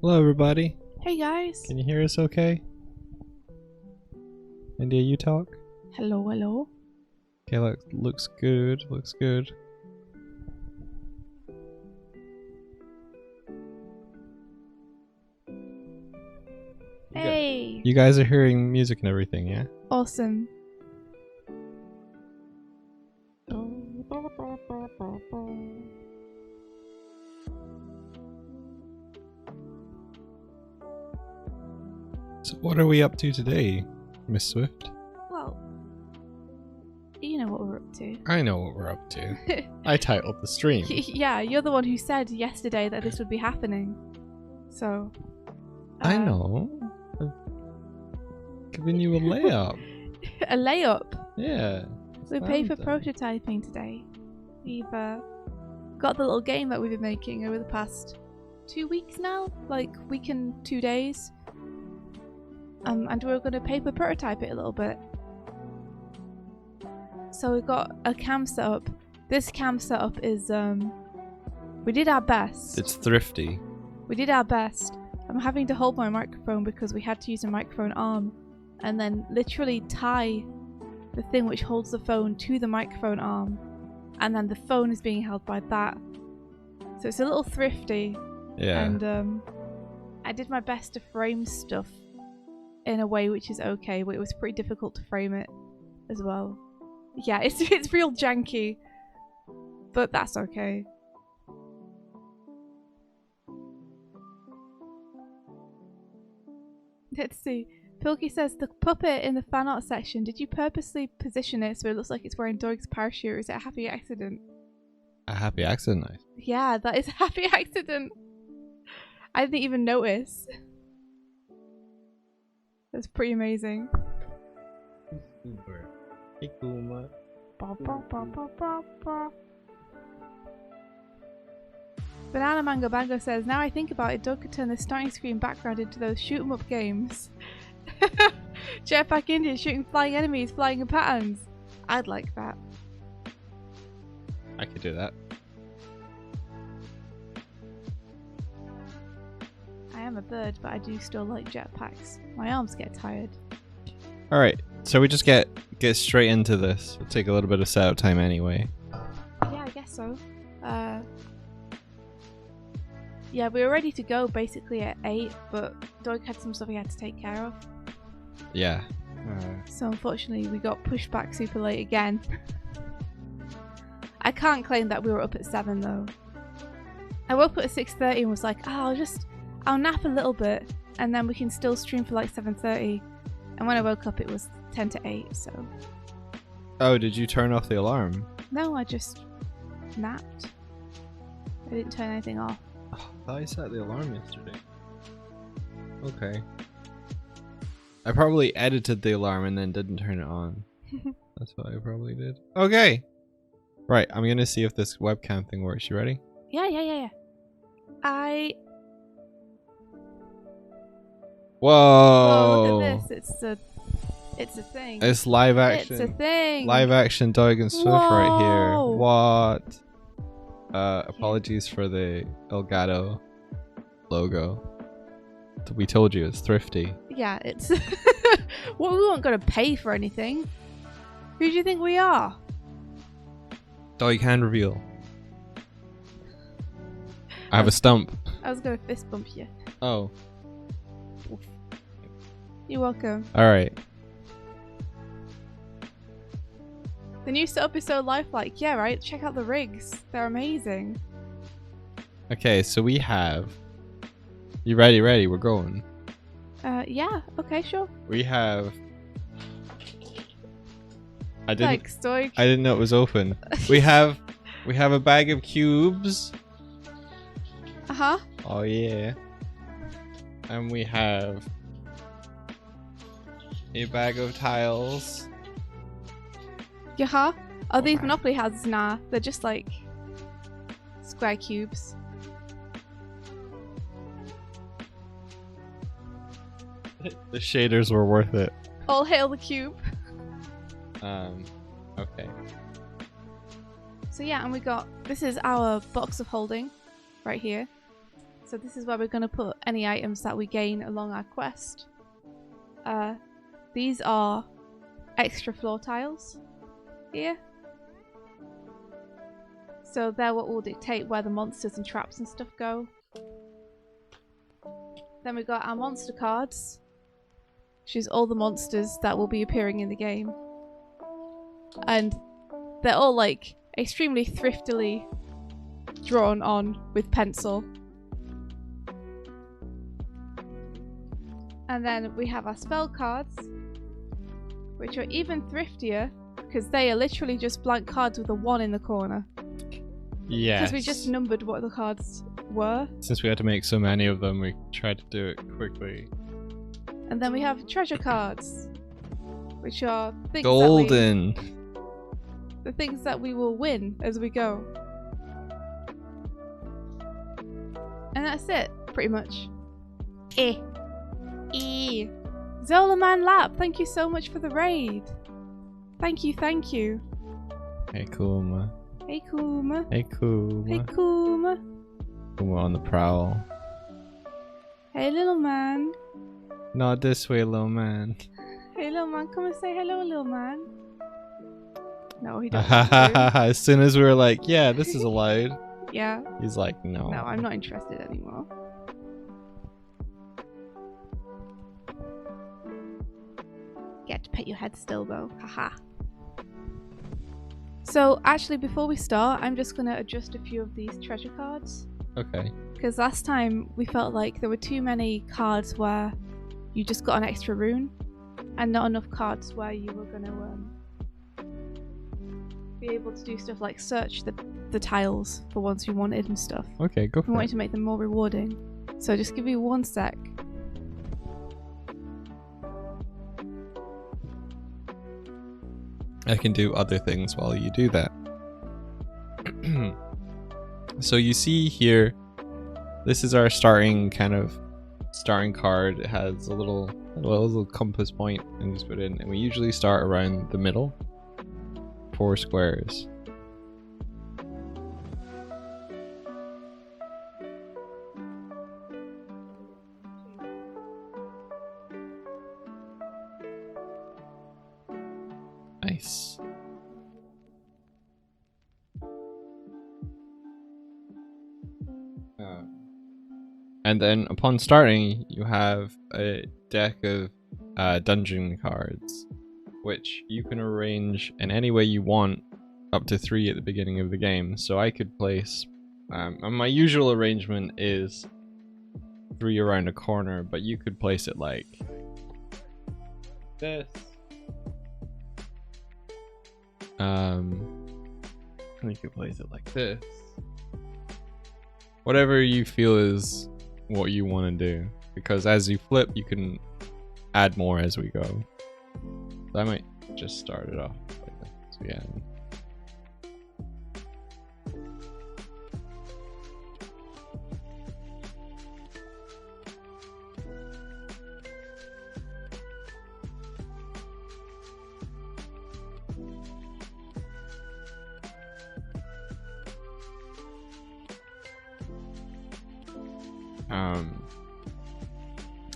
Hello, everybody. Hey guys. Can you hear us okay? India, you talk? Hello, hello. Okay, looks good. Looks good. Hey. You guys are hearing music and everything, yeah? Awesome. So what are we up to today, Miss Swift? Well, you know what we're up to. I know what we're up to. I titled the stream. Yeah, you're the one who said yesterday that this would be happening. So. I know. I've given you a layup. A layup. Yeah. So we pay for prototyping today. We've got the little game that we've been making over the past 2 weeks now, like week and 2 days. And we're going to paper prototype it a little bit. So we've got a cam setup. This cam setup is we did our best. It's thrifty. We did our best. I'm having to hold my microphone because we had to use a microphone arm and then literally tie the thing which holds the phone to the microphone arm, and then the phone is being held by that. So it's a little thrifty. Yeah. And I did my best to frame stuff in a way which is okay, but it was pretty difficult to frame it as well. Yeah, it's real janky, but that's okay. Let's see. Pilky says, the puppet in the fan art section, did you purposely position it so it looks like it's wearing Doig's parachute, or is it a happy accident? A happy accident knife. Yeah, that is a happy accident. I didn't even notice. That's pretty amazing. Super. Hey, Kuma. Banana Mango Bango says, now I think about it, Doug could turn the starting screen background into those shoot 'em up games. Jetpack Indian shooting flying enemies, flying in patterns. I'd like that. I could do that. I am a bird, but I do still like jetpacks. My arms get tired. Alright, so we just get straight into this. It'll take a little bit of setup time anyway. Yeah, I guess so. Yeah, we were ready to go basically at 8, but Doig had some stuff he had to take care of. Yeah. So unfortunately we got pushed back super late again. I can't claim that we were up at 7 though. I woke up at 6:30 and was like, oh, I'll nap a little bit and then we can still stream for like 7:30. And when I woke up it was 10 to 8, so. Oh, did you turn off the alarm? No, I just napped. I didn't turn anything off. Oh, I thought I set the alarm yesterday. Okay. I probably edited the alarm and then didn't turn it on. That's what I probably did. Okay. Right, I'm gonna see if this webcam thing works. You ready? Yeah. Whoa! Oh, look at this. It's a thing. It's live action. It's a thing. Live action Doig and Swift right here. Whoa. What? Apologies for the Elgato logo. We told you it's thrifty. Yeah, it's. Well, we weren't going to pay for anything. Who do you think we are? Doig hand reveal. I have a stump. I was going to fist bump you. Oh. You're welcome. Alright. The new setup is so lifelike. Yeah, right? Check out the rigs. They're amazing. Okay, so we have... You ready? We're going. Yeah. Okay, sure. We have... I Thanks, Doig. didn't know it was open. We have a bag of cubes. Uh-huh. Oh yeah. And we have a bag of tiles. Yeah. Are these Monopoly houses? Nah, they're just like square cubes. The shaders were worth it. All hail the cube. Okay. So yeah, and we got, this is our box of holding right here. So this is where we're going to put any items that we gain along our quest. These are extra floor tiles here. So they're what will dictate where the monsters and traps and stuff go. Then we got our monster cards, which is all the monsters that will be appearing in the game. And they're all like extremely thriftily drawn on with pencil. And then we have our spell cards, which are even thriftier because they are literally just blank cards with a 1 in the corner. Yes. Because we just numbered what the cards were. Since we had to make so many of them, we tried to do it quickly. And then we have treasure cards, which are things Golden. the things that we will win as we go. And that's it, pretty much. Zolaman Lap, thank you so much for the raid. Thank you, thank you. Hey, Kuma. Hey, Kuma. Hey, Kuma. Hey, Kuma. Kuma on the prowl. Hey, little man. Not this way, little man. Hey, little man, come and say hello, little man. No, he doesn't. As soon as we were like, yeah, this is allowed. Yeah. He's like, no. No, I'm not interested anymore. Get to pet your head still, though. Haha. So, actually, before we start, I'm just going to adjust a few of these treasure cards. Okay. Because last time we felt like there were too many cards where you just got an extra rune, and not enough cards where you were going to be able to do stuff like search the tiles for ones you wanted and stuff. Okay, go We for wanted it. to make them more rewarding. So just give me 1 sec. I can do other things while you do that. So you see here, this is our starting card. It has a little compass point and just put in, and we usually start around the middle, 4 squares. Nice. And then upon starting, you have a deck of dungeon cards, which you can arrange in any way you want, up to 3 at the beginning of the game. So I could place, my usual arrangement is 3 around a corner, but you could place it like this. And you could place it like this. Whatever you feel is what you want to do, because as you flip, you can add more as we go. So I might just start it off like that. So yeah.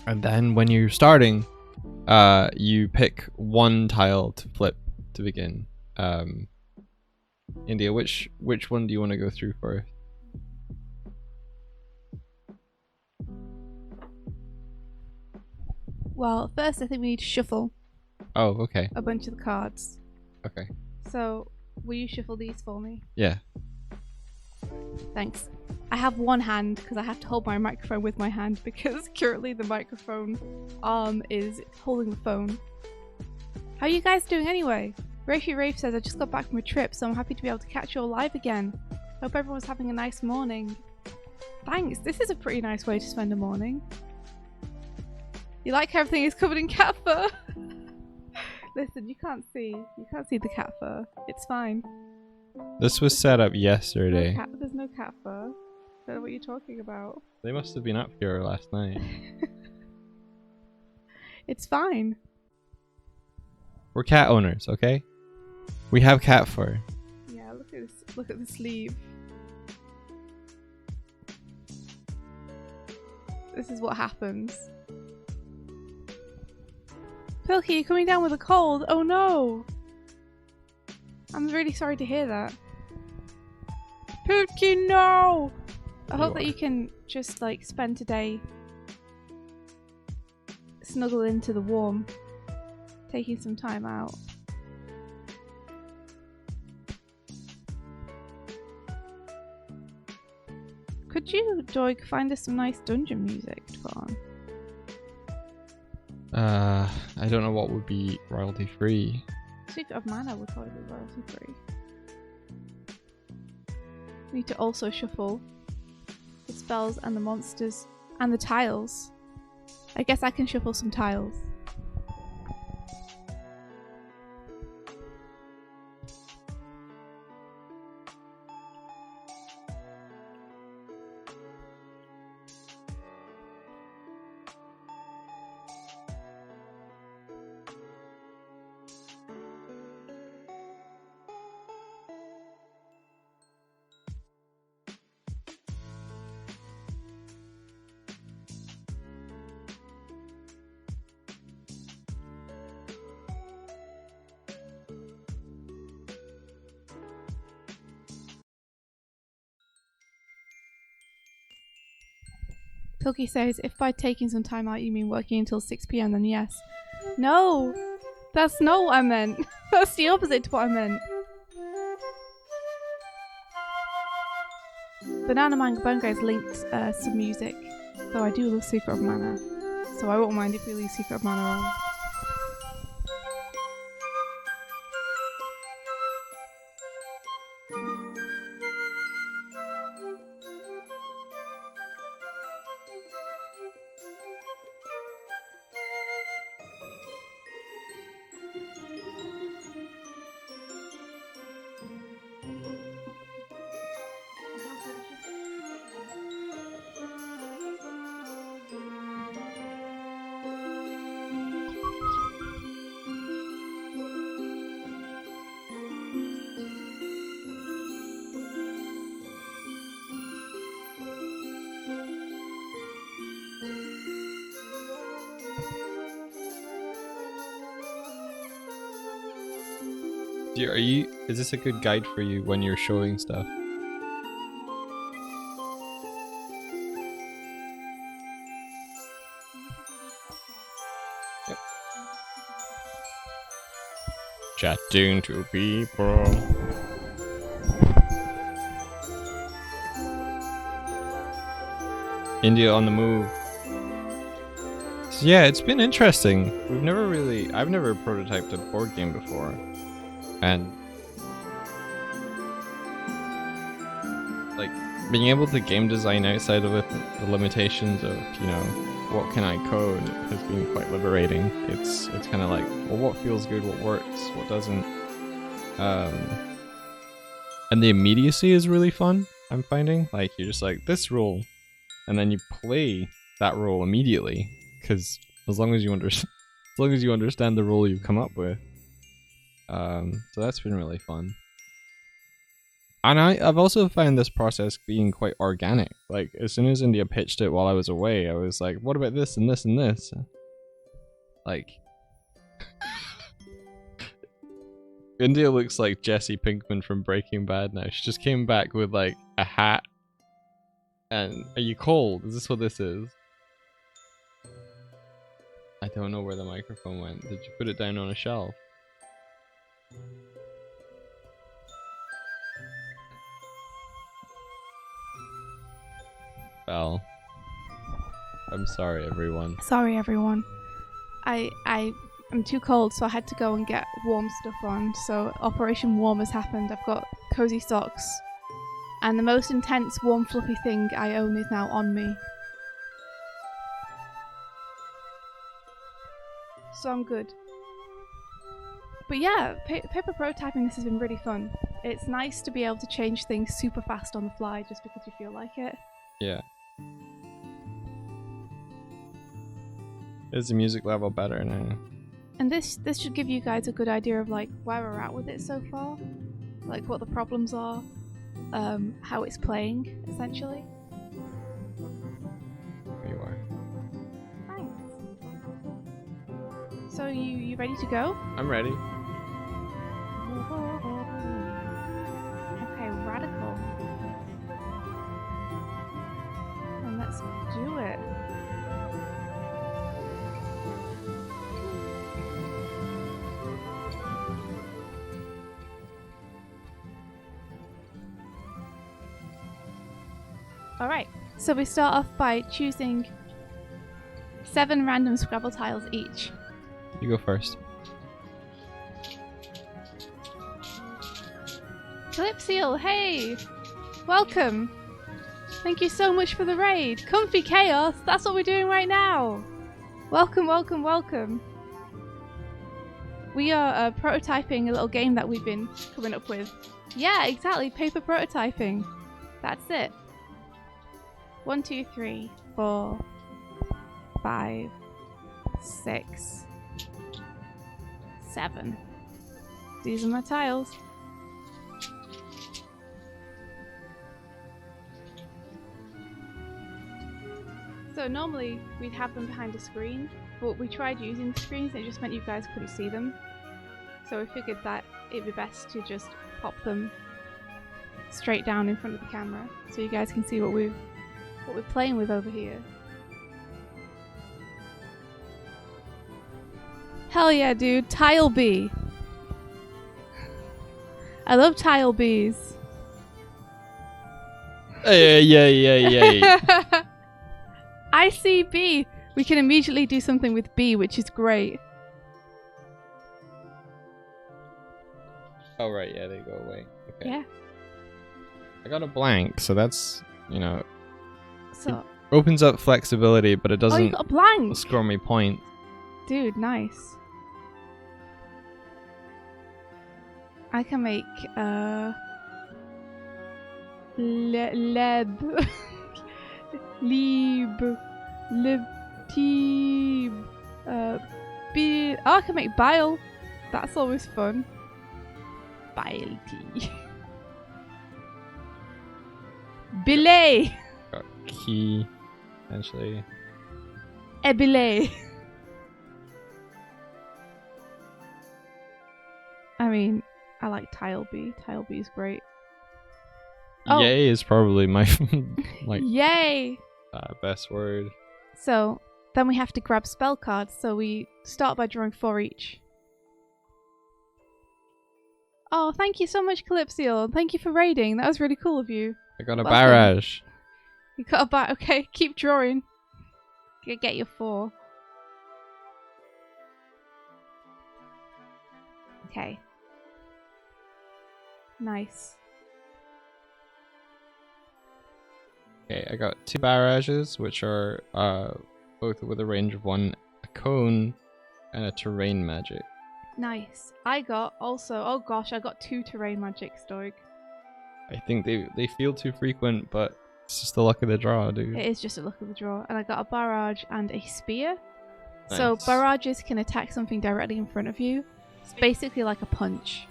And then when you're starting, you pick 1 tile to flip to begin. India, which one do you want to go through first? Well, first I think we need to shuffle Oh, okay. a bunch of the cards. Okay. So, will you shuffle these for me? Yeah. Thanks. I have 1 hand because I have to hold my microphone with my hand because currently the microphone arm is holding the phone. How are you guys doing anyway? Rafey Rafe says, I just got back from a trip, so I'm happy to be able to catch you all live again. Hope everyone's having a nice morning. Thanks, this is a pretty nice way to spend a morning. You like how everything is covered in cat fur? Listen, you can't see the cat fur. It's fine. This was set up yesterday. There's no cat fur. I don't know what you're talking about. They must have been up here last night. It's fine. We're cat owners, okay? We have cat fur. Yeah, look at this. Look at the sleeve. This is what happens. Pilky, you're coming down with a cold. Oh no! I'm really sorry to hear that. Pilky, no! I hope that you can just like spend today snuggle into the warm, taking some time out. Could you, Doig, find us some nice dungeon music to put on? I don't know what would be royalty free. Secret of Mana would probably be royalty free. We need to also shuffle the spells and the monsters and the tiles. I guess I can shuffle some tiles. Pilky says, if by taking some time out you mean working until 6 PM, then yes. No! That's not what I meant. That's the opposite to what I meant. Banana Mango Bone Guys linked some music, though I do love Secret of Mana, so I won't mind if we leave Secret of Mana on. Is this a good guide for you when you're showing stuff? Yep. Chatting to people. India on the move. So yeah, it's been interesting. I've never prototyped a board game before. And like being able to game design outside of it, the limitations of, you know, what can I code has been quite liberating. It's kind of like, well, what feels good, what works, what doesn't. And the immediacy is really fun, I'm finding. Like, you're just like, this role, and then you play that role immediately, because as long as you understand the role you've come up with. So that's been really fun. And I've also found this process being quite organic. Like, as soon as India pitched it while I was away, I was like, what about this and this and this? Like, India looks like Jesse Pinkman from Breaking Bad now. She just came back with like a hat. And, are you cold? Is this what this is? I don't know where the microphone went. Did you put it down on a shelf? Well, I'm sorry, everyone. Sorry, everyone. I'm too cold, so I had to go and get warm stuff on. So Operation Warm has happened. I've got cozy socks, and the most intense warm fluffy thing I own is now on me. So I'm good. But yeah, paper prototyping this has been really fun. It's nice to be able to change things super fast on the fly just because you feel like it. Yeah. Is the music level better now? And this should give you guys a good idea of like where we're at with it so far, like what the problems are, how it's playing essentially. There you are. So you ready to go? I'm ready. Okay, radical. And let's do it. Alright, so we start off by choosing 7 random Scrabble tiles each. You go first. Calypsio, hey! Welcome! Thank you so much for the raid. Comfy Chaos, that's what we're doing right now. Welcome, welcome, welcome. We are prototyping a little game that we've been coming up with. Yeah, exactly, paper prototyping. That's it. 1, 2, 3, 4, 5, 6, 7. These are my tiles. So normally we'd have them behind a screen, but we tried using the screens and it just meant you guys couldn't see them. So we figured that it'd be best to just pop them straight down in front of the camera so you guys can see what we're playing with over here. Hell yeah, dude. Tile bee. I love tile bees. Yay. I see B. We can immediately do something with B, which is great. Oh, right, yeah, they go away. Okay. Yeah. I got a blank, so that's, you know, So. opens up flexibility, but it Oh, you doesn't got a blank. score me points. Dude, nice. I can make leb lieb libtib bi. Oh, I can make bile. That's always fun. Bile tea. Billet. Got key, essentially. Ebillet. I mean, I like tile B. Tile B is great. Oh. Yay is probably my like Yay! best word. So then we have to grab spell cards. So we start by drawing 4 each. Oh, thank you so much, Calypsio. Thank you for raiding. That was really cool of you. I got a Welcome. barrage. You got a bat. Okay, keep drawing. Get your 4. Okay. Nice. Okay, I got 2 barrages, which are both with a range of 1, a cone, and a terrain magic. Nice. I got also, oh gosh, I got 2 terrain magics, Doig. I think they feel too frequent, but it's just the luck of the draw, dude. It is just a luck of the draw. And I got a barrage and a spear. So Nice. barrages can attack something directly in front of you. It's basically like a punch.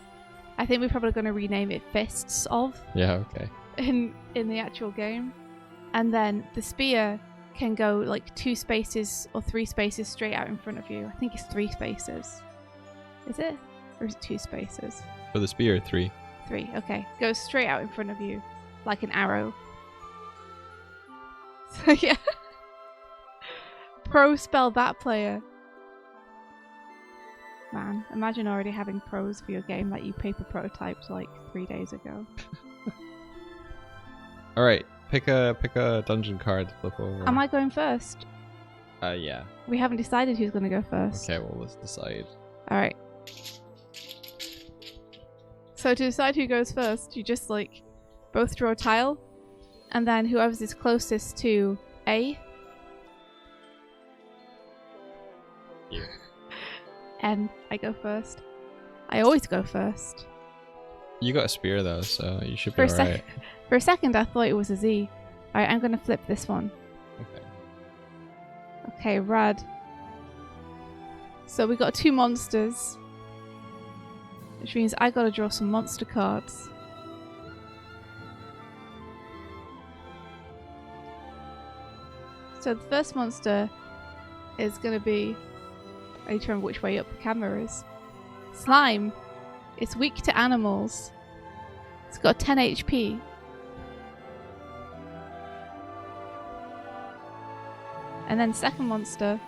I think we're probably going to rename it Fists of Yeah, okay. in the actual game. And then the spear can go like 2 spaces or 3 spaces straight out in front of you. I think it's 3 spaces. Is it? Or is it 2 spaces? For the spear, 3. 3, okay. Goes straight out in front of you. Like an arrow. So yeah. Pro spell that player. Man, imagine already having pros for your game that you paper prototyped like 3 days ago. Alright, pick a dungeon card to flip over. Am I going first? Yeah. We haven't decided who's going to go first. Okay, well, let's decide. Alright. So to decide who goes first, you just like both draw a tile, and then whoever's is closest to A. Yeah. And I go first. I always go first. You got a spear though, so you should be For a alright. For a second, I thought it was a Z. Alright, I'm gonna flip this one. Okay. Okay, rad. So we got 2 monsters, which means I gotta draw some monster cards. So the first monster is gonna be I need to remember which way up the camera is. Slime. It's weak to animals. It's got 10 HP. And then second monster.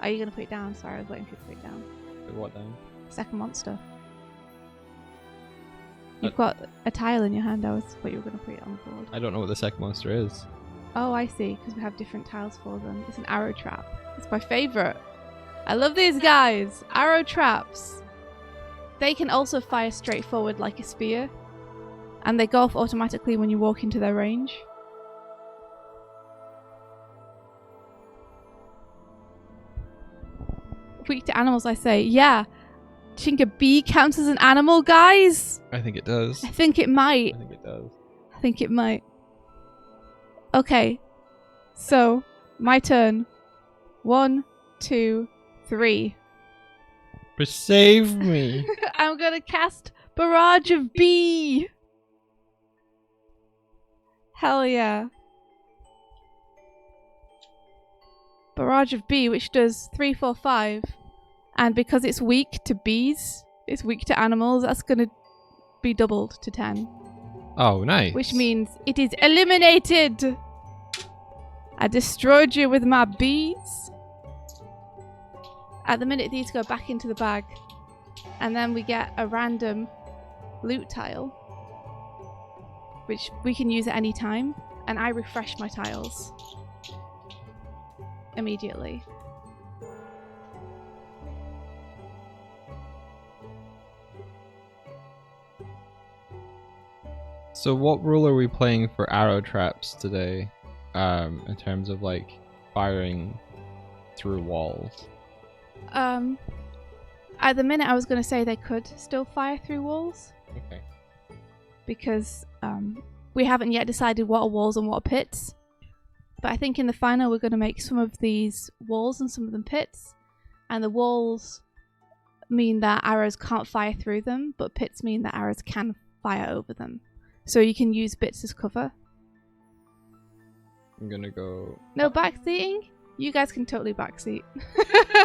Are you going to put it down? Sorry, I was waiting for you to put it down. Put what down? Second monster. You've got a tile in your hand. I thought you were going to put it on the board. I don't know what the second monster is. Oh, I see, because we have different tiles for them. It's an arrow trap. It's my favourite. I love these guys. Arrow traps. They can also fire straight forward like a spear. And they go off automatically when you walk into their range. Weak to animals, I say. Yeah. Do you think a bee counts as an animal, guys? I think it does. I think it might. I think it does. I think it might. Okay. So, my turn. 1, 2, 3. But save me. I'm gonna cast Barrage of Bee. Hell yeah. Barrage of Bee, which does 3, 4, 5. And because it's weak to bees, it's weak to animals, that's gonna be doubled to 10. Oh, nice. Which means it is eliminated. I destroyed you with my bees. At the minute, these go back into the bag. And then we get a random loot tile, which we can use at any time. And I refresh my tiles immediately. So what rule are we playing for arrow traps today? In terms of like firing through walls. At the minute I was going to say they could still fire through walls. Okay. Because we haven't yet decided what are walls and what are pits. But I think in the final we're going to make some of these walls and some of them pits. And the walls mean that arrows can't fire through them, but pits mean that arrows can fire over them. So you can use bits as cover. I'm gonna go... No backseating? You guys can totally backseat.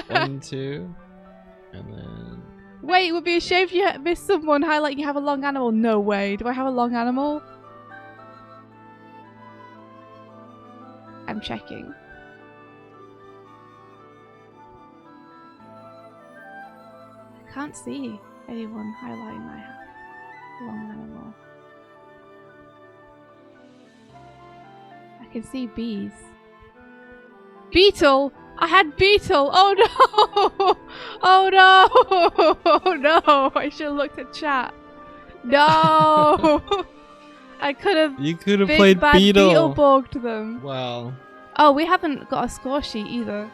1, 2, and then... Wait, it would be a shame if you missed someone highlighting you have a long animal. No way. Do I have a long animal? I'm checking. I can't see anyone highlighting I have a long animal. I can see bees. Beetle! I had beetle! Oh no! Oh no! Oh no! I should have looked at chat. No! I could have. You could have played beetle. Beetleborged them. Wow. Oh, we haven't got a score sheet either,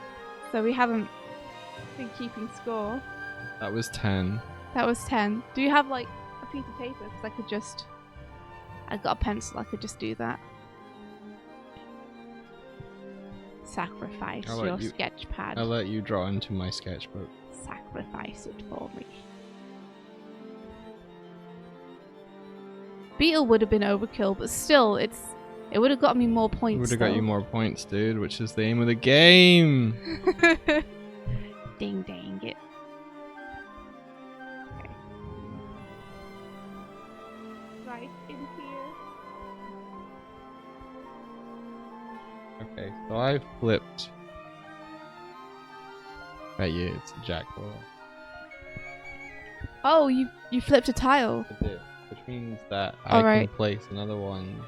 so we haven't been keeping score. That was 10. That was 10. Do you have like a piece of paper? Because I could just. I've got a pencil. I could just do that. Sacrifice your sketch pad. I'll let you draw into my sketchbook. Sacrifice it for me. Beetle would have been overkill, but still, it would have got me more points. It would have got you more points, dude, which is the aim of the game. Ding dang it. Okay. Right in here. Okay, so I flipped. Right, yeah, it's a jackal. Oh, you flipped a tile. I did, which means that All I right. can place another one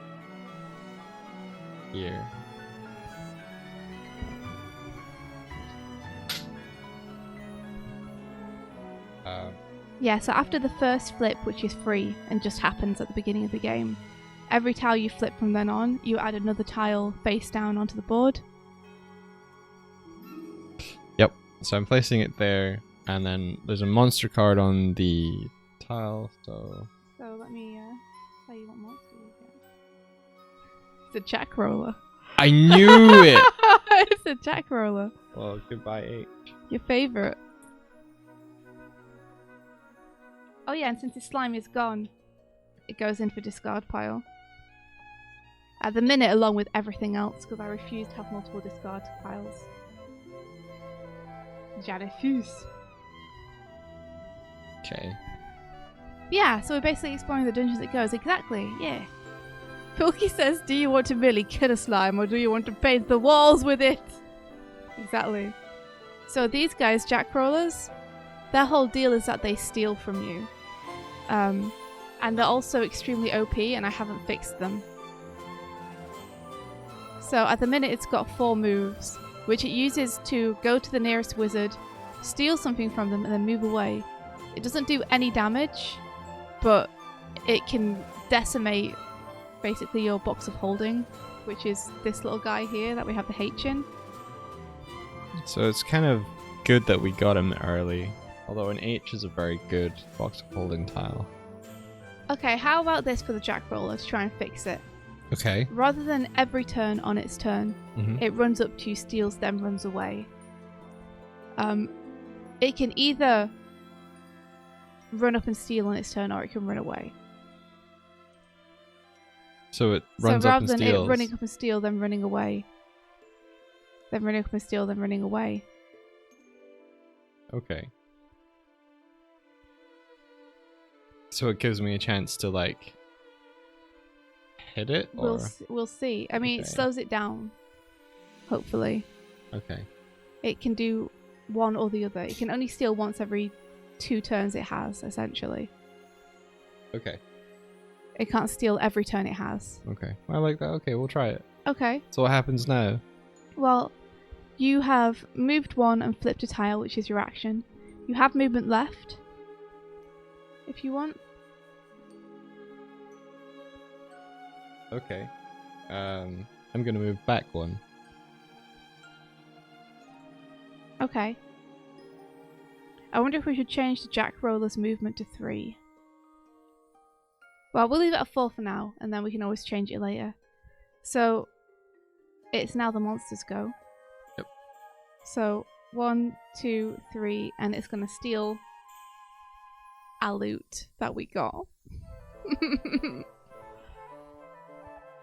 here. Yeah, so after the first flip, which is free and just happens at the beginning of the game, every tile you flip from then on, you add another tile face down onto the board. Yep, so I'm placing it there, and then there's a monster card on the tile, so... So let me tell you what monster you get. It's a jack roller. I knew it! It's a jack roller. Well, goodbye, H. Your favourite. Oh yeah, and since his slime is gone, it goes into the discard pile. At the minute, along with everything else, because I refuse to have multiple discard piles. Je refuse. Okay. Yeah, so we're basically exploring the dungeons it goes. Exactly, yeah. Pilky says, do you want to merely kill a slime or do you want to paint the walls with it? Exactly. So these guys, Jackrollers, their whole deal is that they steal from you. And they're also extremely OP and I haven't fixed them. So at the minute it's got 4 moves, which it uses to go to the nearest wizard, steal something from them and then move away. It doesn't do any damage, but it can decimate basically your box of holding, which is this little guy here that we have the H in. So it's kind of good that we got him early, although an H is a very good box of holding tile. Okay, how about this for the Jackroller to try and fix it? Okay. Rather than every turn on its turn, it runs up to you, steals, then runs away. It can either run up and steal on its turn, or it can run away. So it runs up and steals. So rather than it running up and steal, then running away, then running up and steal, then running away. Okay. So it gives me a chance to like hit it, or we'll see. I mean, okay. It slows it down. Hopefully. Okay. It can do one or the other. It can only steal once every 2 turns it has, essentially. Okay. It can't steal every turn it has. Okay. I like that. Okay, we'll try it. Okay. So what happens now? Well, you have moved 1 and flipped a tile, which is your action. You have movement left, if you want. Okay. I'm gonna move back 1. Okay. I wonder if we should change the Jackroller's movement to 3. Well, we'll leave it at 4 for now, and then we can always change it later. So, it's now the monster's go. Yep. So, 1, 2, 3, and it's gonna steal our loot that we got.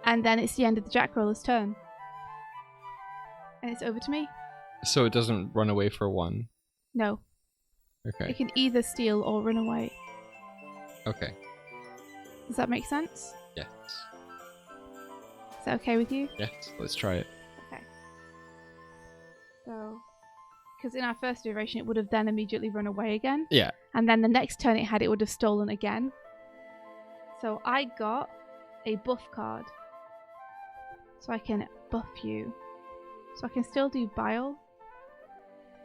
And then it's the end of the Jackroller's turn. And it's over to me. So it doesn't run away for 1? No. Okay. It can either steal or run away. Okay. Does that make sense? Yes. Is that okay with you? Yes, let's try it. Okay. So, because in our first iteration it would have then immediately run away again. Yeah. And then the next turn it had, it would have stolen again. So I got a buff card. So I can buff you. So I can still do Bile.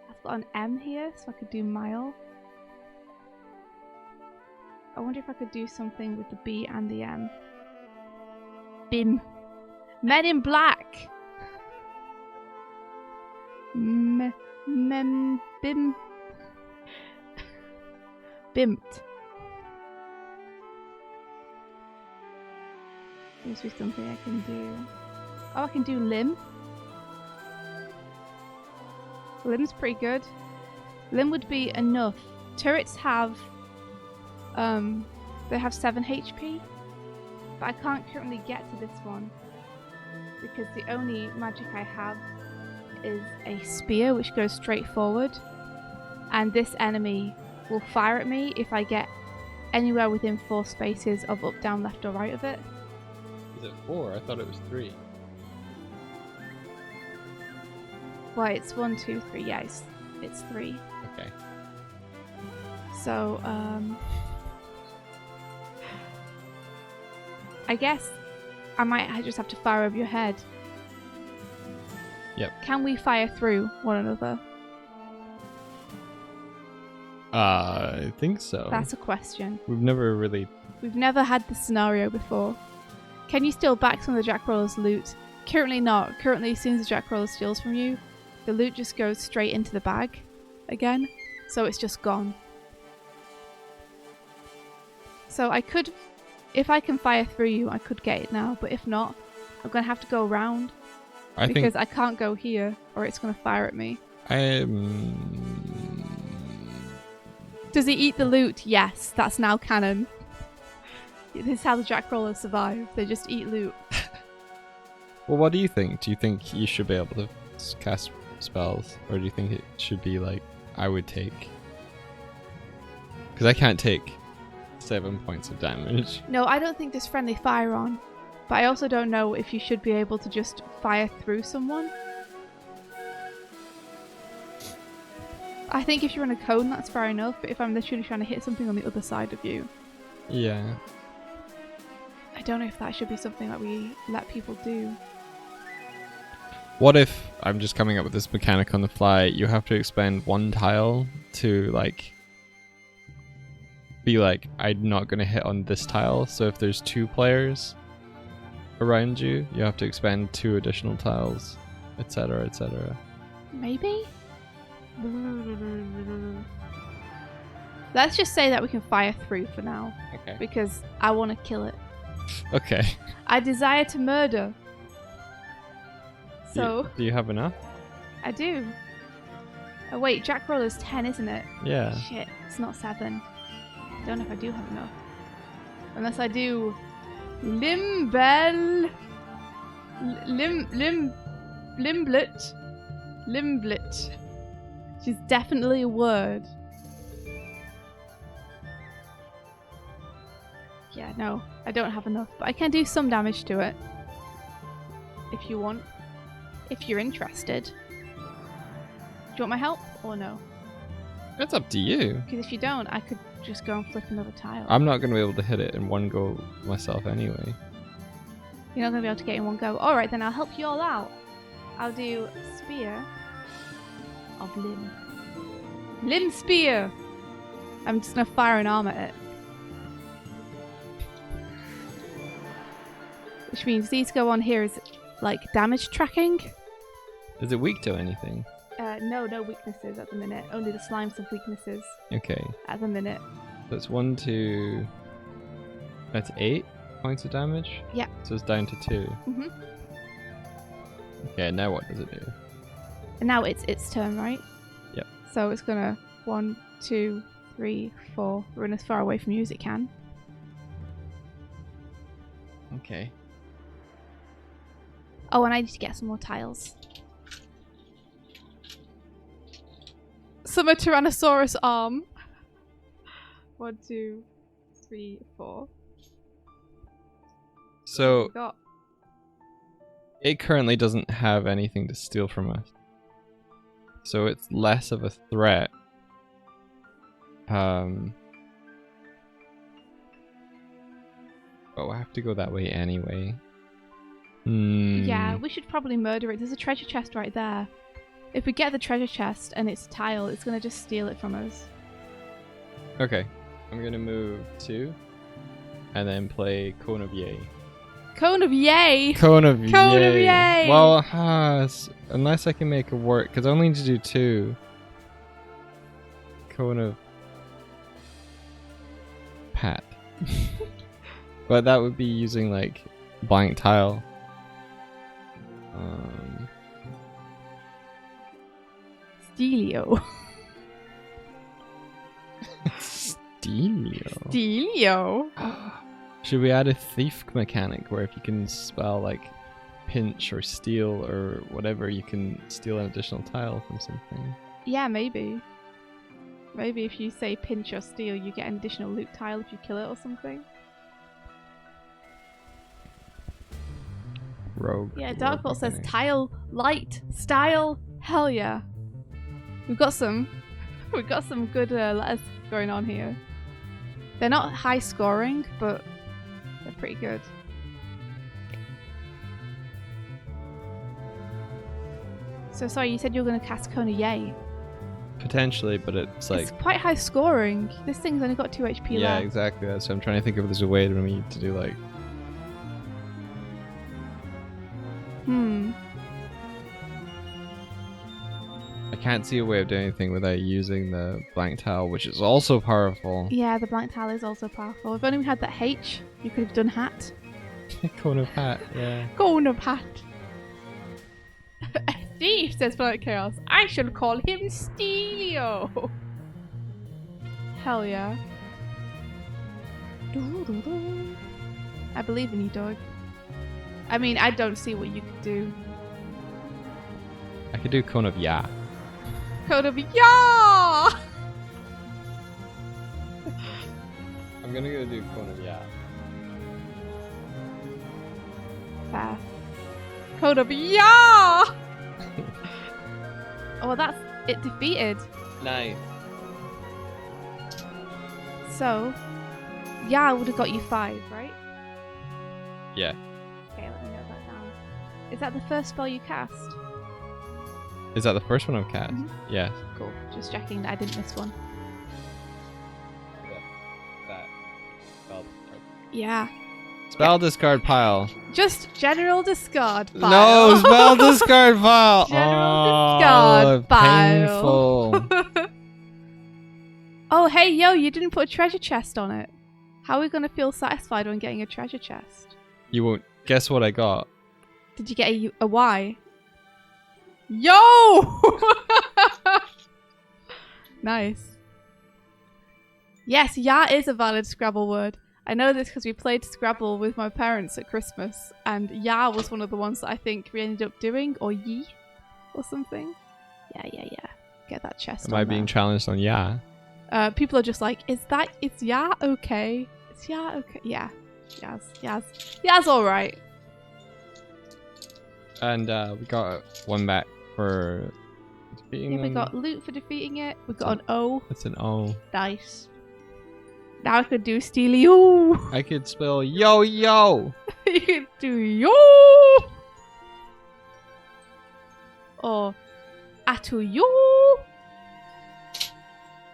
I've got an M here, so I could do Mile. I wonder if I could do something with the B and the M. Bim. Men in Black! Bim. Bimped. Must be something I can do. Oh, I can do Limb. Limb's pretty good. Limb would be enough. Turrets have they have 7 HP, but I can't currently get to this one because the only magic I have is a spear which goes straight forward, and this enemy will fire at me if I get anywhere within 4 spaces of up, down, left or right of it. Is it 4? I thought it was 3. Well, it's 1, 2, 3. Yeah, it's 3. Okay. So, I guess I might just have to fire over your head. Yep. Can we fire through one another? I think so. That's a question. We've never had this scenario before. Can you steal back some of the Jackroller's loot? Currently not. Currently, as soon as the Jackroller steals from you, the loot just goes straight into the bag again. So it's just gone. So I could, if I can fire through you, I could get it now. But if not, I'm going to have to go around. Because I can't go here or it's going to fire at me. Does he eat the loot? Yes, that's now canon. This is how the Jackrollers survive. They just eat loot. Well, what do you think? Do you think you should be able to cast spells, or do you think it should be like I would take? Because I can't take 7 points of damage. No, I don't think there's friendly fire on. But I also don't know if you should be able to just fire through someone. I think if you're in a cone, that's fair enough. But if I'm literally trying to hit something on the other side of you... Yeah. I don't know if that should be something that we let people do. What if I'm just coming up with this mechanic on the fly? You have to expend one tile to like be like, I'm not going to hit on this tile. So if there's 2 players around you, you have to expend 2 additional tiles, etc., etc. Maybe? Let's just say that we can fire through for now. Okay. Because I want to kill it. Okay. I desire to murder. So... Do you have enough? I do. Oh wait, Jack Roll is 10, isn't it? Yeah. Shit, it's not 7. Don't know if I do have enough. Unless I do... Limbel... Limblet. Limblet. Which is definitely a word. Yeah, no, I don't have enough. But I can do some damage to it. If you want. If you're interested. Do you want my help or no? It's up to you. Because if you don't, I could just go and flip another tile. I'm not going to be able to hit it in one go myself anyway. You're not going to be able to get in one go. Alright, then I'll help you all out. I'll do Spear of Limb. Limb Spear! I'm just going to fire an arm at it. Which means these go on here as like damage tracking. Is it weak to anything? No weaknesses at the minute. Only the slimes have weaknesses Okay. at the minute. That's 1, 2... That's 8 points of damage? Yeah. So it's down to 2. Mm-hmm. Okay, now what does it do? And now it's its turn, right? Yep. So it's gonna 1, 2, 3, 4. Run as far away from you as it can. Okay. Oh, and I need to get some more tiles. Summer Tyrannosaurus arm. 1, 2, 3, 4. So Got. it currently doesn't have anything to steal from us. So it's less of a threat. Oh, I have to go that way anyway. Yeah, we should probably murder it. There's a treasure chest right there. If we get the treasure chest and it's a tile, it's going to just steal it from us. Okay. I'm going to move 2 and then play Cone of Yay. Cone of Yay! Cone of Yay! Cone of Yay! Well, unless I can make it work, because I only need to do 2. Cone of Pat. But that would be using, like, blank tile. Steelio. Steelio. Steelio? Should we add a thief mechanic where if you can spell, like, pinch or steal or whatever, you can steal an additional tile from something? Yeah, maybe. Maybe if you say pinch or steal, you get an additional loot tile if you kill it or something. Rogue. Yeah, Darkbolt says mechanic. tile, light, style. Hell yeah. We've got some good letters going on here. They're not high scoring, but they're pretty good. So sorry, you said you were going to cast Cone of Yay. Potentially, but it's like... It's quite high scoring. This thing's only got 2 HP yeah, left. exactly. That's what I'm trying to think of. There's a way for me to do, like... I can't see a way of doing anything without using the blank tile, which is also powerful. Yeah, the blank tile is also powerful. If only we had that H, you could have done hat. Cone of Hat, yeah. Cone of hat. Steve says Planet Chaos. I shall call him Steelio. Hell yeah. I believe in you, Doig. I mean, I don't see what you could do. I could do Cone of Ya. Code of Ya! I'm gonna go do Cone of Ya. Fair. Code of Ya! Oh, that's it defeated. Nice. So, Ya would have got you 5, right? Yeah. Okay, let me note that down. Is that the first spell you cast? Is that the first one I've cast? Yes. Cool. Just checking that I didn't miss one. That. Yeah. Spell discard pile. Just general discard pile. No, spell discard pile. General discard pile. Painful. Oh, hey, yo, you didn't put a treasure chest on it. How are we going to feel satisfied when getting a treasure chest? You won't guess what I got. Did you get a Y? Yo! Nice. Yes, ya is a valid Scrabble word. I know this because we played Scrabble with my parents at Christmas, and ya was one of the ones that I think we ended up doing, or ye, or something. Yeah. Get that chest. Am I being challenged on Ya? People are just like, is ya okay? Is ya okay? Yeah. Ya's alright. And we got one back for defeating Yeah, we them. got loot for defeating it. We got an O. It's an O. Nice. Now I could do Steely Yo. I could spell yo yo. You could do Yo. Or Atu Yo.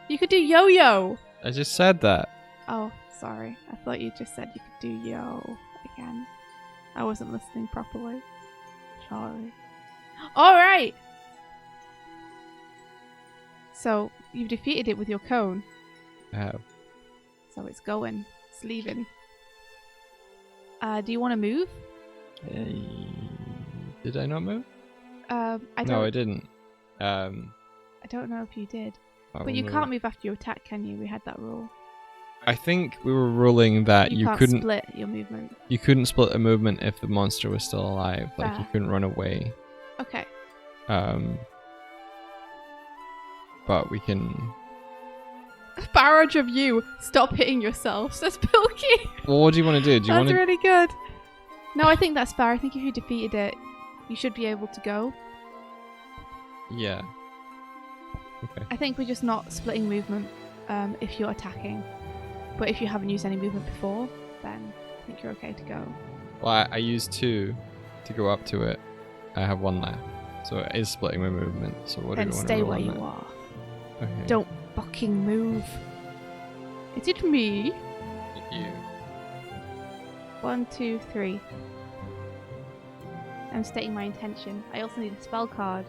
You could do Yo Yo. I just said that. Oh, sorry. I thought you just said you could do Yo again. I wasn't listening properly. Sorry. Alright! So, you've defeated it with your cone. I have. So it's going. It's leaving. Do you want to move? Did I not move? I didn't. I don't know if you did. But you can't move after you attack, can you? We had that rule. I think we were ruling that you can't couldn't split your movement. You couldn't split a movement if the monster was still alive. Like you Fair. couldn't run away. Okay. But we can. Barrage of you. Stop hitting yourself, says Pilkey. Well, what do you want to do? Do you want That's to? really good. No, I think that's fair. I think if you defeated it, you should be able to go. Yeah. Okay. I think we're just not splitting movement if you're attacking. But if you haven't used any movement before, then I think you're okay to go. Well, I used 2 to go up to it. I have 1 left, so it is splitting my movement. So what do Then you want stay to where roll you on are. that? Okay. Don't fucking move. Is it me? You. 1, 2, 3. I'm stating my intention. I also need a spell card.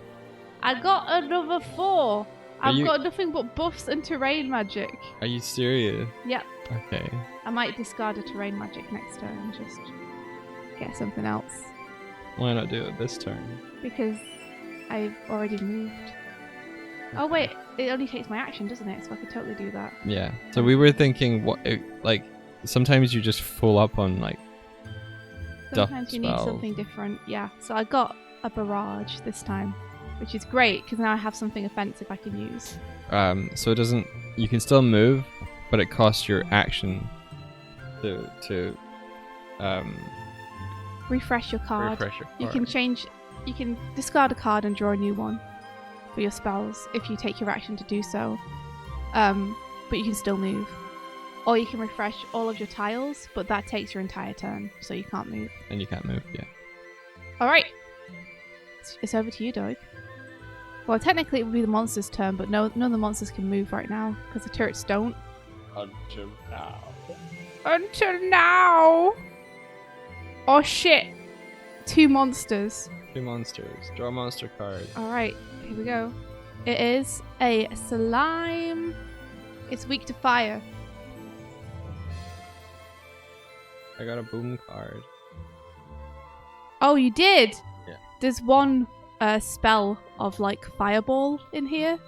I got another 4. I've got nothing but buffs and terrain magic. Are you serious? Yep. Okay. I might discard a terrain magic next turn and just get something else. Why not do it this turn? Because I've already moved. Oh wait, it only takes my action, doesn't it? So I could totally do that. Yeah. So we were thinking, sometimes you just full up on Sometimes you need spells. something different. Yeah. So I got a barrage this time, which is great because now I have something offensive I can use. So it doesn't. You can still move, but it costs your action to Refresh your card. refresh your card. You can change. You can discard a card and draw a new one for your spells if you take your action to do so. But you can still move. Or you can refresh all of your tiles, but that takes your entire turn, so you can't move. And you can't move. Yeah. All right. It's over to you, Doig. Well, technically it would be the monster's turn, but none of the monsters can move right now because the turrets don't. Until now. Until now. Oh shit! 2 monsters. 2 monsters. Draw a monster card. All right, here we go. It is a slime. It's weak to fire. I got a boom card. Oh, you did? Yeah. There's one spell of fireball in here,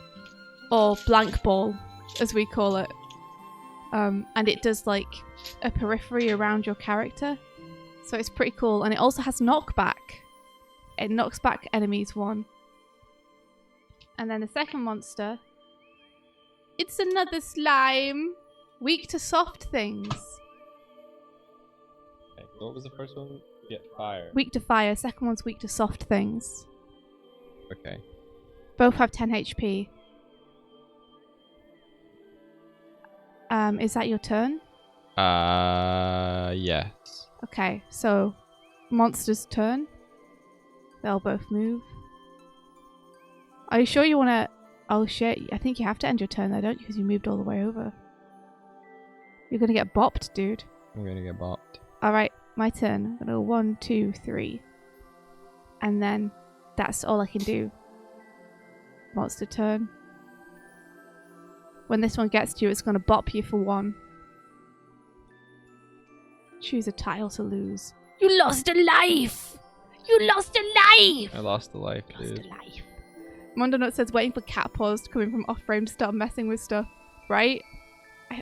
or blank ball, as we call it. And it does a periphery around your character. So it's pretty cool. And it also has knockback. It knocks back enemies 1. And then the second monster. It's another slime. Weak to soft things. Okay, what was the first one? Get fire. Weak to fire. Second one's weak to soft things. Okay. Both have 10 HP. Is that your turn? Yes. Okay, so monster's turn. They'll both move. Are you sure you want to... Oh shit, I think you have to end your turn there, don't you? Because you moved all the way over. You're going to get bopped, dude. I'm gonna get bopped. Alright, my turn. I'm going to go 1, 2, 3. And then that's all I can do. Monster turn. When this one gets to you, it's going to bop you for 1. Choose a tile to lose. You lost a life! You lost a life! I lost a life, dude. Lost a life. Mondonut says waiting for cat paws to come in from off-frame to start messing with stuff. Right?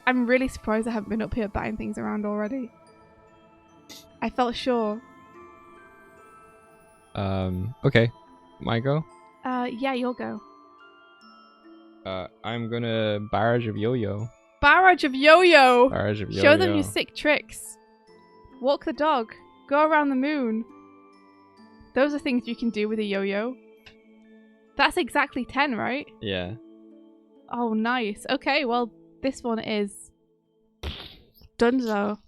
I'm really surprised I haven't been up here batting things around already. I felt sure. Okay. My go? Yeah, you'll go. I'm gonna barrage of yo-yo. Barrage of yo-yo! Barrage of yo-yo. Show them your sick tricks. Walk the dog. Go around the moon. Those are things you can do with a yo-yo. That's exactly 10, right? Yeah. Oh, nice. Okay, well, this one is Dunzo.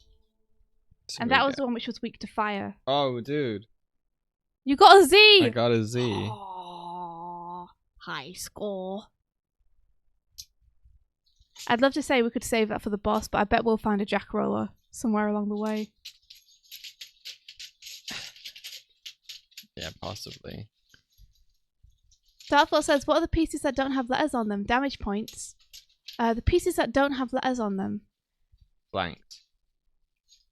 And that was the one which was weak to fire. Oh, dude. You got a Z! I got a Z. Oh, high score. I'd love to say we could save that for the boss, but I bet we'll find a jack roller somewhere along the way. Yeah, possibly. Darkfall says, what are the pieces that don't have letters on them? Damage points. The pieces that don't have letters on them. Blanked.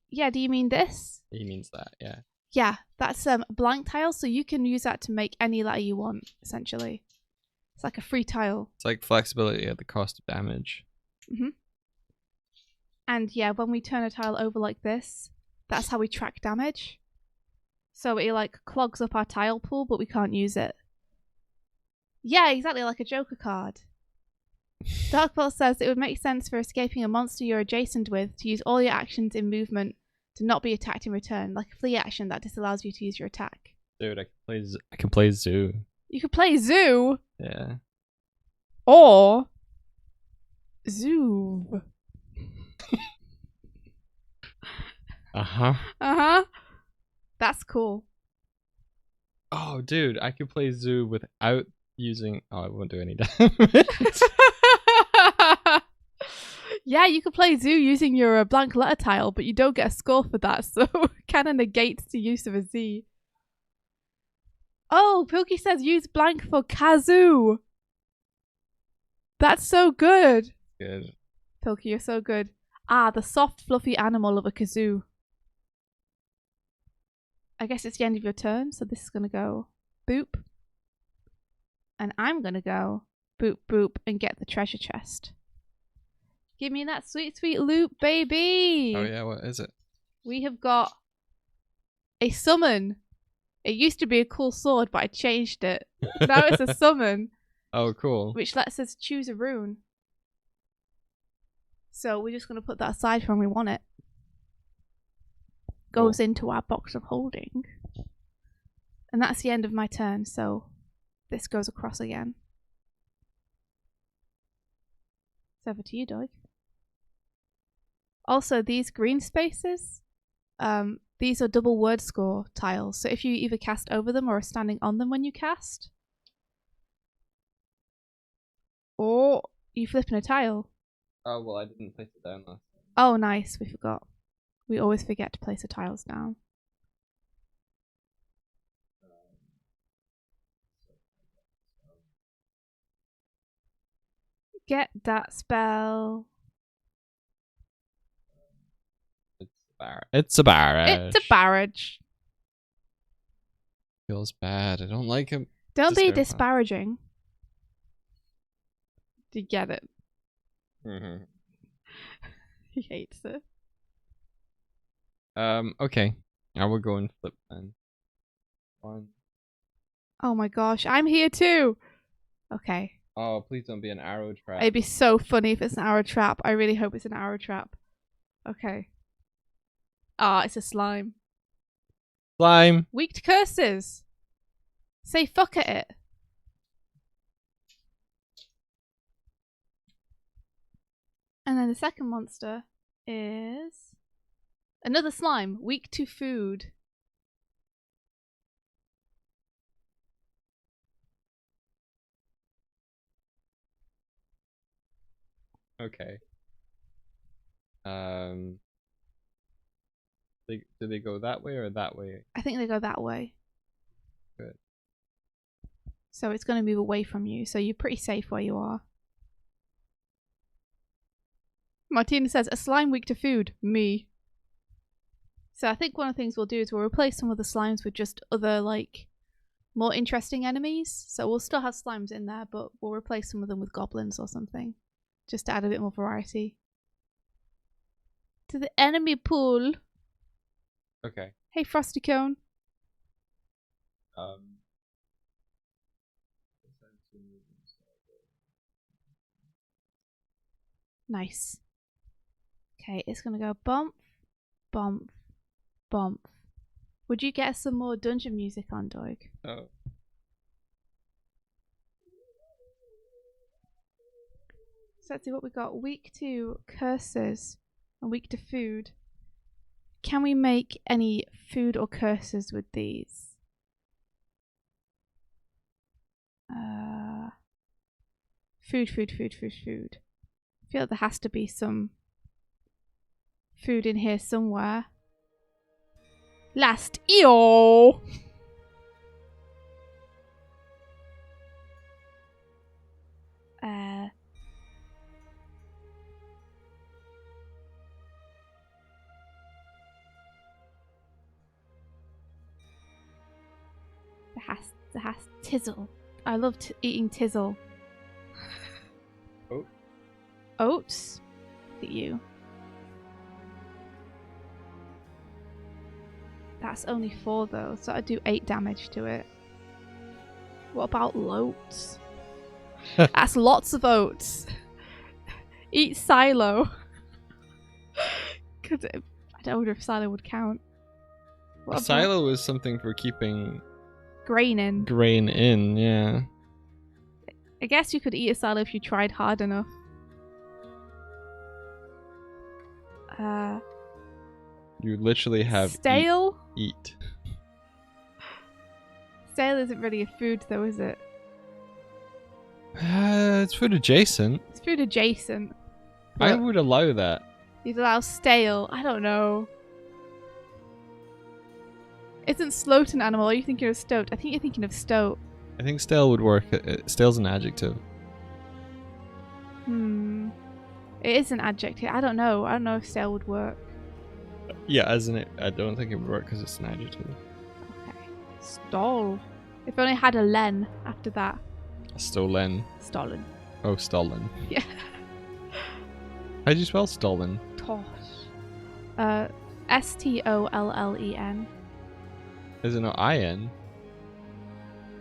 Yeah, do you mean this? He means that, yeah. Yeah, that's blank tile, so you can use that to make any letter you want, essentially. It's like a free tile. It's like flexibility at the cost of damage. And yeah, when we turn a tile over like this, that's how we track damage. So it like clogs up our tile pool, but we can't use it. Yeah, exactly, like a Joker card. Darkfall says it would make sense for escaping a monster you're adjacent with to use all your actions in movement to not be attacked in return, like a flee action that disallows you to use your attack. Dude, I can play Zoo. You could play Zoo. Yeah. Or Zoo. Uh-huh. Uh-huh. That's cool. Oh, dude, I could play Zoo without using... Oh, I won't do any damage. Yeah, you could play Zoo using your blank letter tile, but you don't get a score for that, so it kind of negates the use of a Z. Oh, Pilky says use blank for kazoo. That's so good. Good. Pilky, you're so good. Ah, the soft, fluffy animal of a kazoo. I guess it's the end of your turn, so this is going to go boop. And I'm going to go boop, boop, and get the treasure chest. Give me that sweet, sweet loot, baby! Oh yeah, what is it? We have got a summon. It used to be a cool sword, but I changed it. Now it's a summon. Oh, cool. Which lets us choose a rune. So we're just going to put that aside for when we want it. Goes into our box of holding. And that's the end of my turn, so this goes across again. It's over to you, Doig. Also, these green spaces, these are double word score tiles. So if you either cast over them or are standing on them when you cast, or you flipping a tile. Oh, well, I didn't place it down last time. Oh, nice. We forgot. We always forget to place the tiles down. Get that spell. It's a barrage. It's a barrage. Feels bad. I don't like him. Don't be Just go disparaging. Do you get it? Mm-hmm. He hates it. Okay. I will go and flip then. 1. Oh my gosh, I'm here too! Okay. Oh, please don't be an arrow trap. It'd be so funny if it's an arrow trap. I really hope it's an arrow trap. Okay. Ah, it's a slime. Slime! Weak to curses! Say fuck at it. And then the second monster is another slime, weak to food. Okay. Do they go that way or that way? I think they go that way. Good. So it's going to move away from you, so you're pretty safe where you are. Martina says, a slime weak to food. Me. So I think one of the things we'll do is we'll replace some of the slimes with just other, like, more interesting enemies. So we'll still have slimes in there, but we'll replace some of them with goblins or something. Just to add a bit more variety. To the enemy pool. Okay. Hey, Frosty Cone. Nice. Okay, it's gonna go bump, bump, bump. Would you get us some more dungeon music on, Doig? Oh. So let's see what we got. Weak to curses and weak to food. Can we make any food or curses with these? Food. I feel like there has to be some food in here somewhere. Last EO. There has tizzle. I love eating tizzle. Oh. Oats? Look at you. That's only 4 though, so I do 8 damage to it. What about loats? That's lots of oats. Eat silo. Cause I don't know if silo would count. A silo is something for keeping grain in. Grain in, yeah. I guess you could eat a silo if you tried hard enough. You literally have stale. Eat. Stale isn't really a food though, is it? It's food adjacent. It's food adjacent. I would allow that. You'd allow stale. I don't know. Isn't sloat an animal? Or are you thinking of stoat? I think you're thinking of stoat. I think stale would work. Stale's an adjective. It is an adjective. I don't know. I don't know if stale would work. Yeah, as in it, I don't think it would work because it's an adjective. Okay. Stall. If only I had a len after that. Stolen. Stolen. Oh, stolen. Yeah. How do you spell stolen? Tosh. Stollen. Is it not I-N?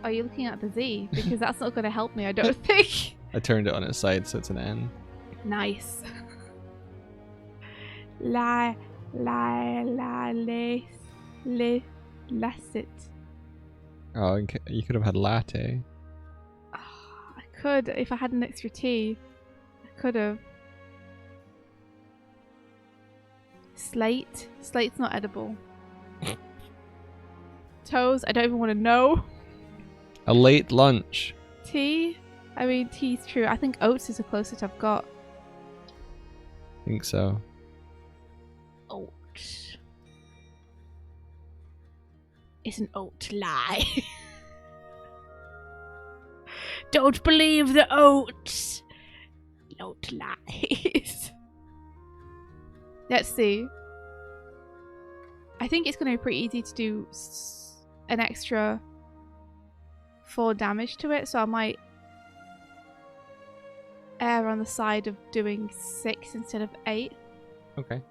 Are you looking at the Z? Because that's not going to help me, I don't think. I turned it on its side, so it's an N. Nice. Lassit. Oh, you could have had latte. Oh, I could, if I had an extra T. I could have. Slate. Slate's not edible. Toes, I don't even want to know. A late lunch. Tea? I mean, tea's true. I think oats is the closest I've got. I think so. Oat. It's an oat lie. Don't believe the oats. Oat lies. Let's see. I think it's going to be pretty easy to do an extra 4 damage to it, so I might err on the side of doing 6 instead of 8. Okay.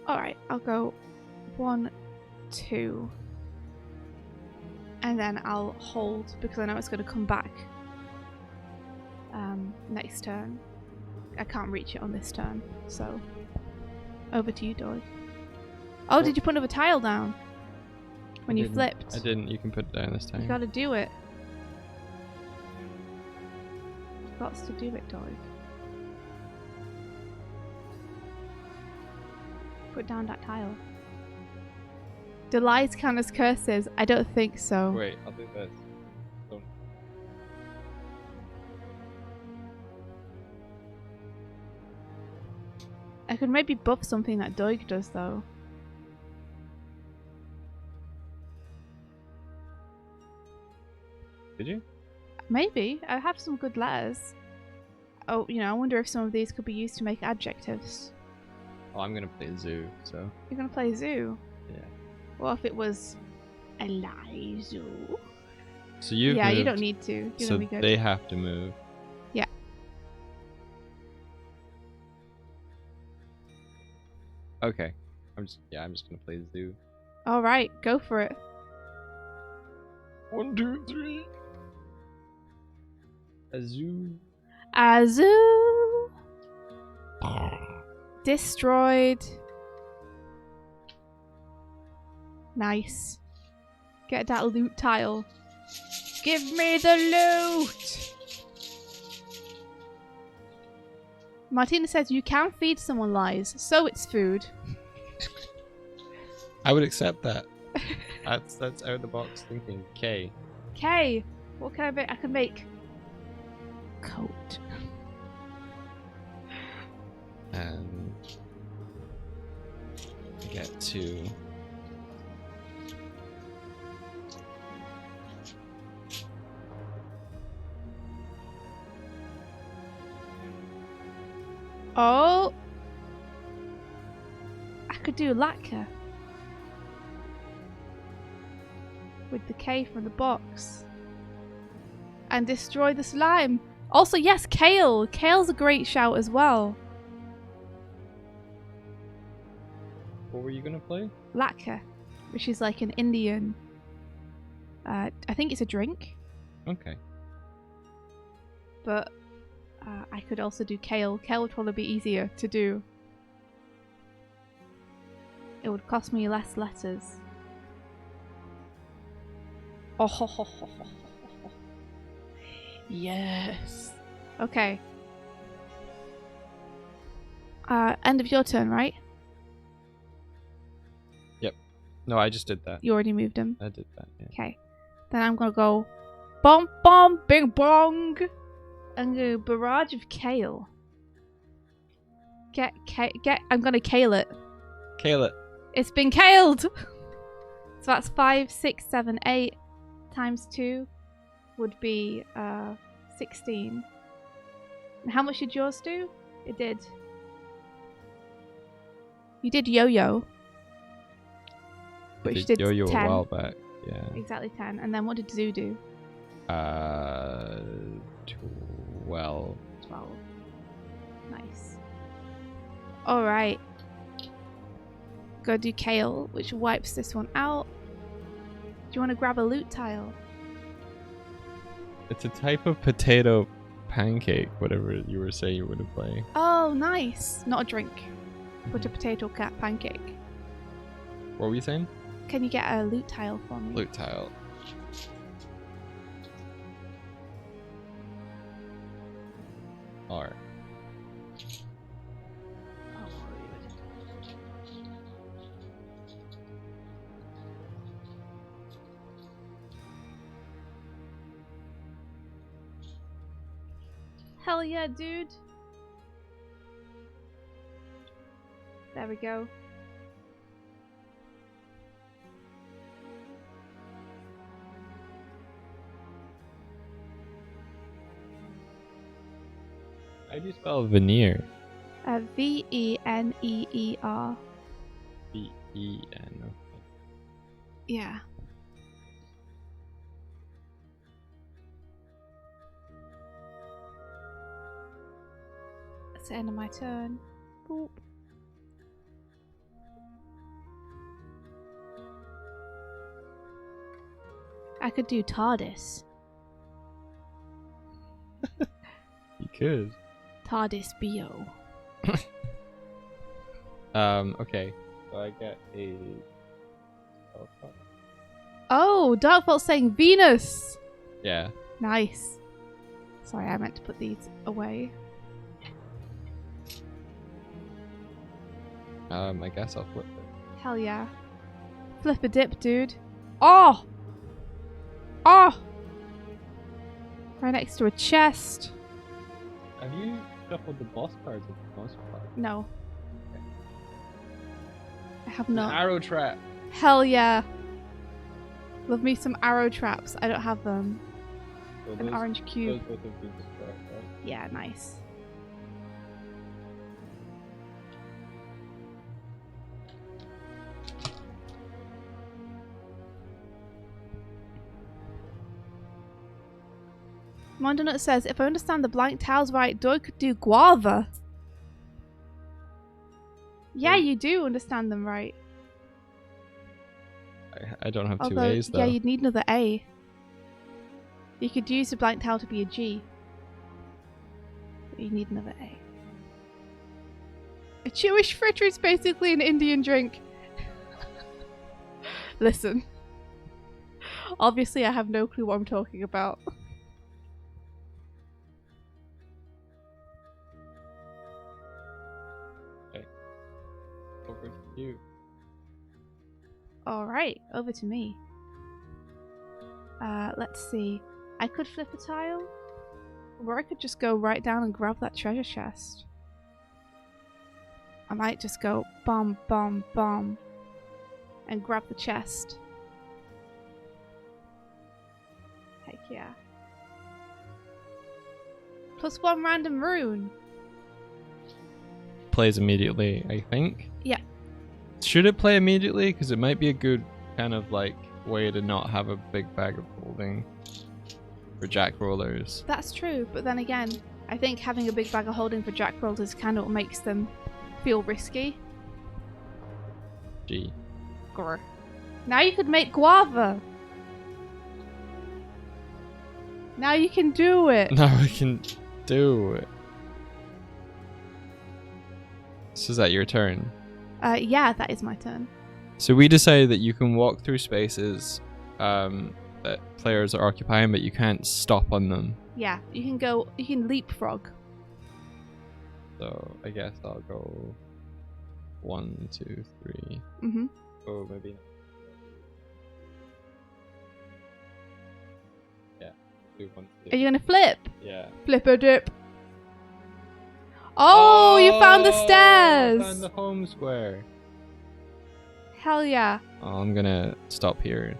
Alright, I'll go 1, 2. And then I'll hold because I know it's going to come back next turn. I can't reach it on this turn, so over to you, Doig. Oh, did you put another tile down when you flipped? I didn't. You can put it down this time. You gotta do it. Got to do it, Doig. Put down that tile. Do lies count as curses? I don't think so. Wait, I'll do this. Don't. I could maybe buff something that Doig does though. Did you? Maybe. I have some good letters. Oh, you know, I wonder if some of these could be used to make adjectives. Oh, I'm gonna play zoo, so. You're gonna play zoo? Yeah. What if it was a lie zoo? So you. Yeah, you don't need to. You're So gonna be good. they have to move. Yeah. Okay. I'm just gonna play zoo. All right, go for it. 1, 2, 3. A zoo. A zoo. Destroyed. Nice. Get that loot tile. Give me the loot! Martina says you can feed someone lies, so it's food. I would accept that. That's out of the box thinking. K. Okay, what can I make? I can make coat. And get to. Oh! I could do lacquer. With the K from the box. And destroy the slime. Also, yes, kale. Kale's a great shout as well. What were you gonna play? Lacquer, which is like an Indian. I think it's a drink. Okay. But I could also do kale. Kale would probably be easier to do. It would cost me less letters. Oh, ho, ho, ho, ho, ho. Yes. Okay. End of your turn, right? Yep. No, I just did that. You already moved him. I did that. Yeah. Okay. Then I'm gonna go bom bom bing bong. I'm gonna barrage of kale. I'm gonna kale it. Kale it. It's been kaled. So that's 5, 6, 7, 8 times 2 would be 16. And how much did yours do? It did. You did yo-yo. Which did yo-yo 10. a while back. Yeah. Exactly 10. And then what did Zoo do? 12. 12. Nice. Alright. Go do kale, which wipes this one out. Do you want to grab a loot tile? It's a type of potato pancake, whatever you were saying you were to play. Oh, nice. Not a drink. But a potato cat pancake. What were you saying? Can you get a loot tile for me? Loot tile. R. Hell yeah, dude. There we go. How do you spell veneer? V-E-N-E-E-R. V-E-N. Okay. Yeah. That's the end of my turn. Boop. I could do TARDIS. You could. TARDIS Bio. Okay. So I get a... Oh, Darkbolt's saying Venus! Yeah. Nice. Sorry, I meant to put these away. I guess I'll flip it. Hell yeah. Flip a dip, dude. Oh! Oh! Right next to a chest. Have you shuffled the boss cards with the most part? No. Okay. I have An not. arrow trap. Hell yeah. Love me some arrow traps. I don't have them. So An orange cube. Those both have been destroyed, right? Yeah, nice. Mondonut says, if I understand the blank tiles right, Doig could do guava. Yeah, you do understand them right. I don't have two Although, A's though. yeah, you'd need another A. You could use the blank tile to be a G. But you need another A. A Jewish fritter is basically an Indian drink. Listen. Obviously, I have no clue what I'm talking about. Over to you. Alright, over to me. Let's see. I could flip a tile. Or I could just go right down and grab that treasure chest. I might just go bomb, bomb, bomb. And grab the chest. Heck yeah. +1 random rune. Plays immediately, I think. Yeah. Should it play immediately? Because it might be a good kind of like way to not have a big bag of holding for jack rollers. That's true, but then again, I think having a big bag of holding for jack rolls is kind of what makes them feel risky. G. Grr. Now you could make guava. Now you can do it. Now I can do it. So is that your turn? Yeah, that is my turn. So we decided that you can walk through spaces that players are occupying, but you can't stop on them. Yeah, you can leapfrog. So I guess I'll go 1, 2, 3. Mm-hmm. Oh, maybe. Yeah. Do 1, 2. Are you gonna flip? Yeah. Flip a dip. Oh, you found the stairs! I found the home square. Hell yeah. Oh, I'm gonna stop here.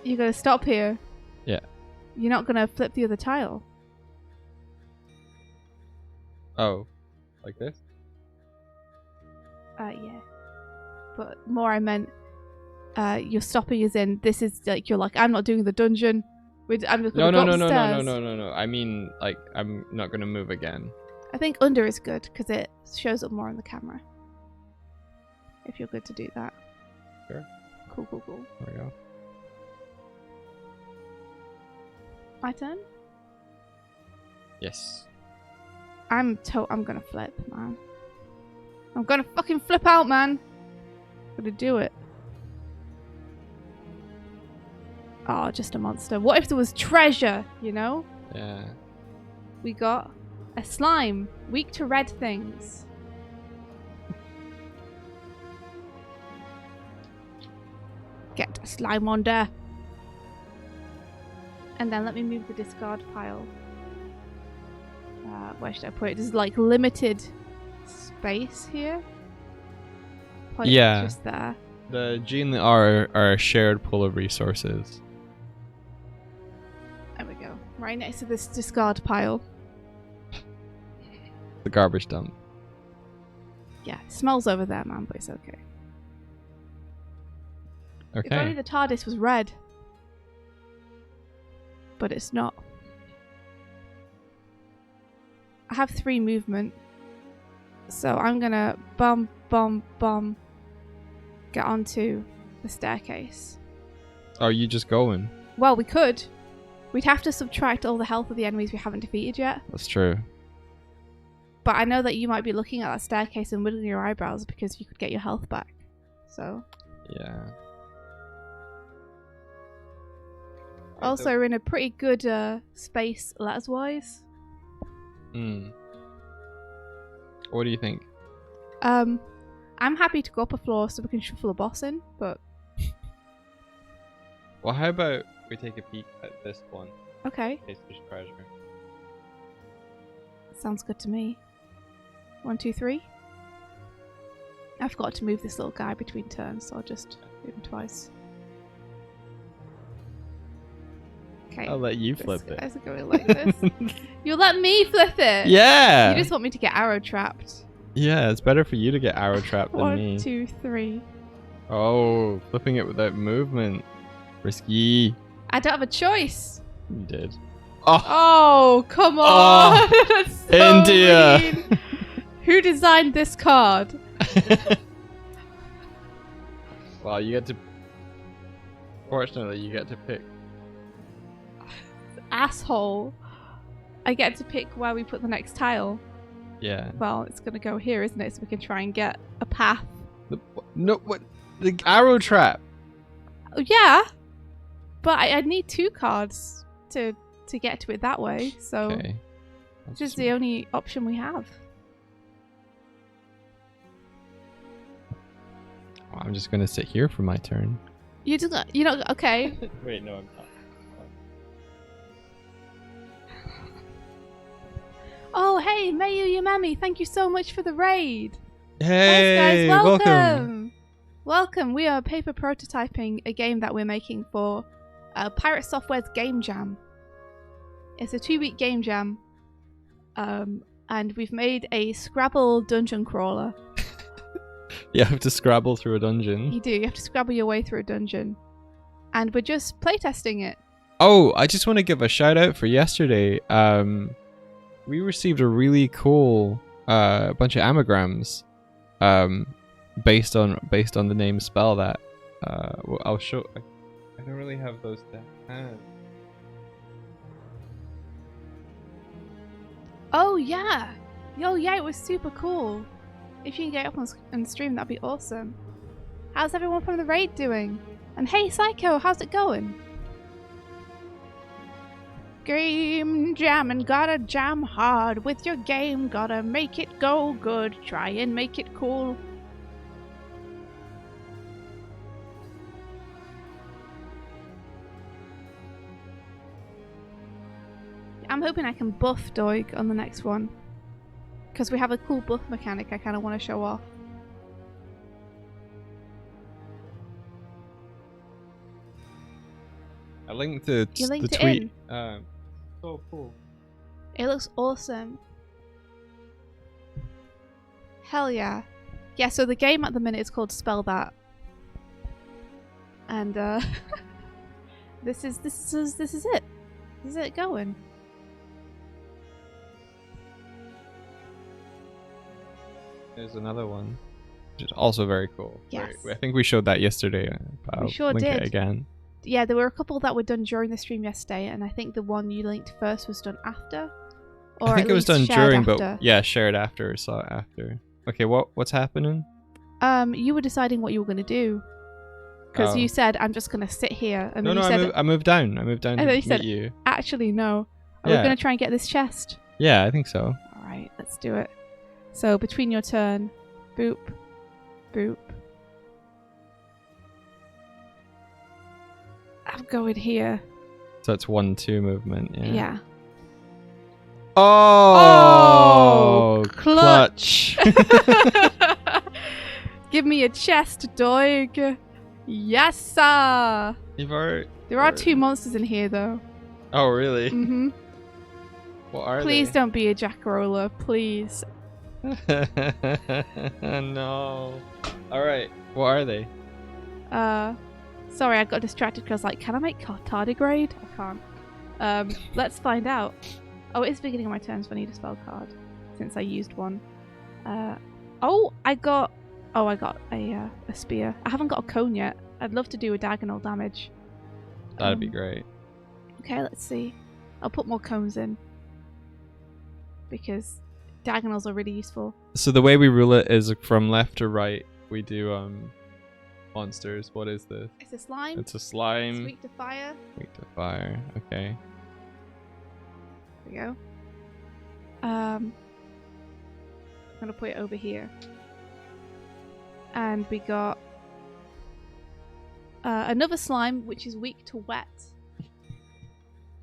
You're gonna stop here? Yeah. You're not gonna flip the other tile? Oh. Like this? Yeah. But more I meant, you're stopping as in, this is like, you're like, I'm not doing the dungeon. I'm just gonna go upstairs. No. I mean, like, I'm not gonna move again. I think under is good because it shows up more on the camera. If you're good to do that. Sure. Cool. There we go. My turn? Yes. I'm gonna flip, man. I'm gonna fucking flip out, man. I'm gonna do it. Oh, just a monster. What if there was treasure, you know? Yeah. We got a slime, weak to red things. Get a slime on there. And then let me move the discard pile. Where should I put it? There's like limited space here. Put it just there. The G and the R are a shared pool of resources. There we go. Right next to this discard pile. The garbage dump. Yeah, it smells over there, man, but it's okay. Okay. If only the TARDIS was red. But it's not. I have 3 movement. So I'm gonna get onto the staircase. Are you just going? Well, we could. We'd have to subtract all the health of the enemies we haven't defeated yet. That's true. But I know that you might be looking at that staircase and wiggling your eyebrows because you could get your health back. So. Yeah. Also, we're in a pretty good space letters-wise. What do you think? I'm happy to go up a floor so we can shuffle a boss in, but... Well, how about we take a peek at this one? Okay. In case there's treasure. Sounds good to me. 1, 2, 3. I forgot to move this little guy between turns, so I'll just move him twice. Okay. I'll let you flip it. Guys are going like this. You'll let me flip it? Yeah! You just want me to get arrow trapped. Yeah, it's better for you to get arrow trapped than me. 1, 2, 3. Oh, flipping it without movement. Risky. I don't have a choice. You did. Oh, come on! That's so India. mean. Who designed this card? Well, you get to... Fortunately, you get to pick. Asshole. I get to pick where we put the next tile. Yeah. Well, it's going to go here, isn't it? So we can try and get a path. No, what? The arrow trap. Oh, yeah. But I need 2 cards to get to it that way. So Okay. it's just the only option we have. Well, I'm just gonna sit here for my turn. You know, okay. Wait, no, I'm not. Oh, hey, Mayu Yamami, thank you so much for the raid. Hey, Thanks, guys. welcome. Welcome. We are paper prototyping a game that we're making for Pirate Software's Game Jam. It's a 2-week game jam. And we've made a Scrabble dungeon crawler. You have to scrabble through a dungeon. You do. You have to scrabble your way through a dungeon. And we're just playtesting it. Oh, I just want to give a shout out for yesterday. We received a really cool bunch of anagrams based on the name spell that. Well, I'll show. I don't really have those to hand. Oh, yeah. Oh, yeah, it was super cool. If you can get up on stream, that'd be awesome. How's everyone from the raid doing? And hey, Psycho, how's it going? Game jamming, gotta jam hard with your game, gotta make it go good, try and make it cool. I'm hoping I can buff Doig on the next one, because we have a cool buff mechanic I kind of want to show off. I linked the linked the it tweet. in. So cool. It looks awesome. Hell yeah. Yeah, so the game at the minute is called Spell That. And this is it. This is it going. There's another one, which is also very cool. Yes. I think we showed that yesterday. I'll We sure link did. it again. Yeah, there were a couple that were done during the stream yesterday, and I think the one you linked first was done after. Or I think at it was least done shared during, after. but yeah, shared after, saw it after. Okay, what's happening? You were deciding what you were going to do. Because you said, I'm just going to sit here. And then you said, I moved down. I moved down and to then you meet said, you. actually, no. Are we going to try and get this chest? Yeah, I think so. Alright, let's do it. So, between your turn, boop, boop. I'm going here. So it's 1-2 movement, yeah. Yeah. Oh, clutch. Give me a chest, Doig. Yes, sir. There are 2 monsters in here, though. Oh, really? Mm-hmm. What are Please don't be a Jack Roller, please. No. Alright, what are they? Sorry, I got distracted because I was like, can I make tardigrade? I can't. Let's find out. Oh, it is beginning of my turn, so I need a spell card since I used one. I got a spear. I haven't got a cone yet. I'd love to do a diagonal damage. That'd be great. Okay, let's see. I'll put more cones in because diagonals are really useful. So the way we rule it is from left to right. We do monsters. What is this? It's a slime. It's a slime. It's weak to fire. Weak to fire. Okay. There we go. I'm gonna put it over here. And we got another slime which is weak to wet.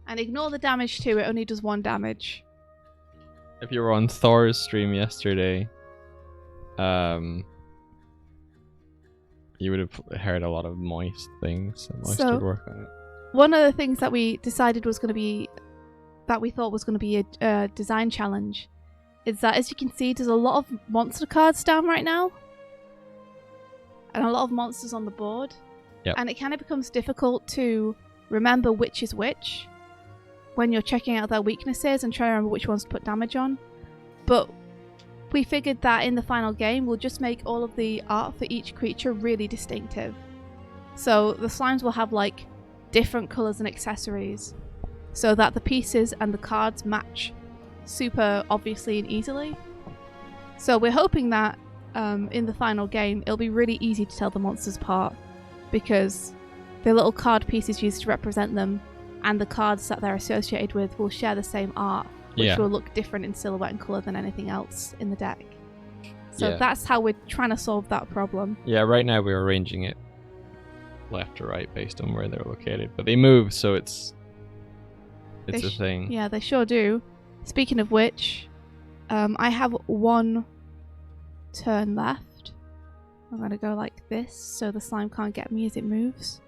And ignore the damage too, it only does 1 damage. If you were on Thor's stream yesterday, you would have heard a lot of moist things. So moist would work on it. One of the things that we decided was going to be, that we thought was going to be a design challenge, is that, as you can see, there's a lot of monster cards down right now. And a lot of monsters on the board. Yep. And it kind of becomes difficult to remember which is which when you're checking out their weaknesses and trying to remember which ones to put damage on. But we figured that in the final game, we'll just make all of the art for each creature really distinctive. So the slimes will have like different colours and accessories so that the pieces and the cards match super obviously and easily. So we're hoping that in the final game, it'll be really easy to tell the monsters apart because the little card pieces used to represent them and the cards that they're associated with will share the same art, which will look different in silhouette and colour than anything else in the deck. So that's how we're trying to solve that problem. Yeah, right now we're arranging it left to right based on where they're located. But they move, so it's a thing. Yeah, they sure do. Speaking of which, I have 1 turn left. I'm going to go like this so the slime can't get me as it moves.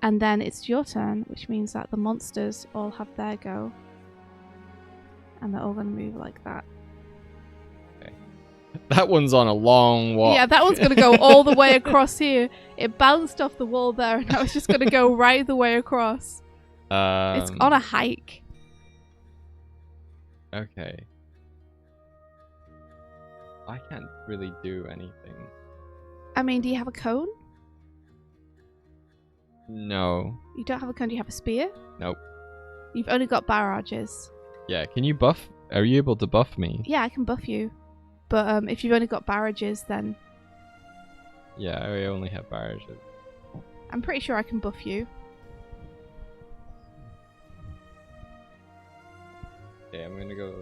And then it's your turn, which means that the monsters all have their go. And they're all going to move like that. Okay. That one's on a long walk. Yeah, that one's going to go all the way across here. It bounced off the wall there and now it's just going to go right the way across. It's on a hike. Okay. I can't really do anything. I mean, do you have a cone? No. You don't have a cone, do you have a spear? Nope. You've only got barrages. Yeah, can you buff? Are you able to buff me? Yeah, I can buff you. But if you've only got barrages, then... Yeah, I only have barrages. I'm pretty sure I can buff you. Okay, I'm gonna go...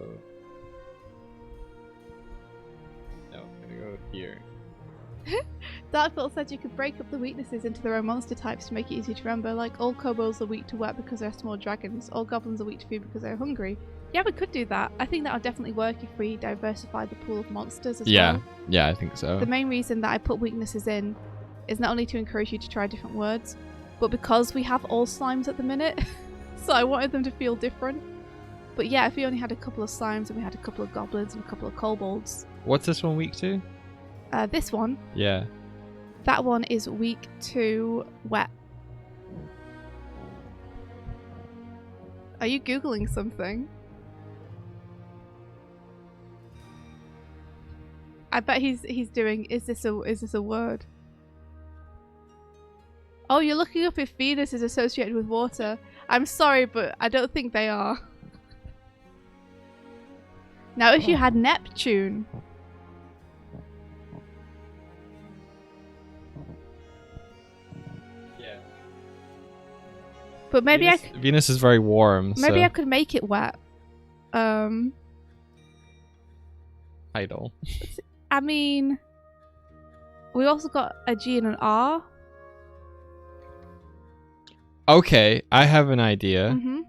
No, I'm gonna go here. Darkfall said you could break up the weaknesses into their own monster types to make it easy to remember, like all kobolds are weak to wet because they're small dragons, all goblins are weak to food because they're hungry. Yeah, we could do that. I think that would definitely work if we diversify the pool of monsters as well. Yeah, I think so. The main reason that I put weaknesses in is not only to encourage you to try different words, but because we have all slimes at the minute, so I wanted them to feel different. But yeah, if we only had a couple of slimes and we had a couple of goblins and a couple of kobolds. What's this one weak to? This one? Yeah. That one is weak to wet. Are you Googling something? I bet he's doing, is this a word? Oh, you're looking up if Venus is associated with water. I'm sorry, but I don't think they are. Now, if you had Neptune... Yeah. But maybe Venus is very warm, maybe so... I could make it wet. Idle. I mean... We also got a G and an R. Okay, I have an idea. Mm-hmm.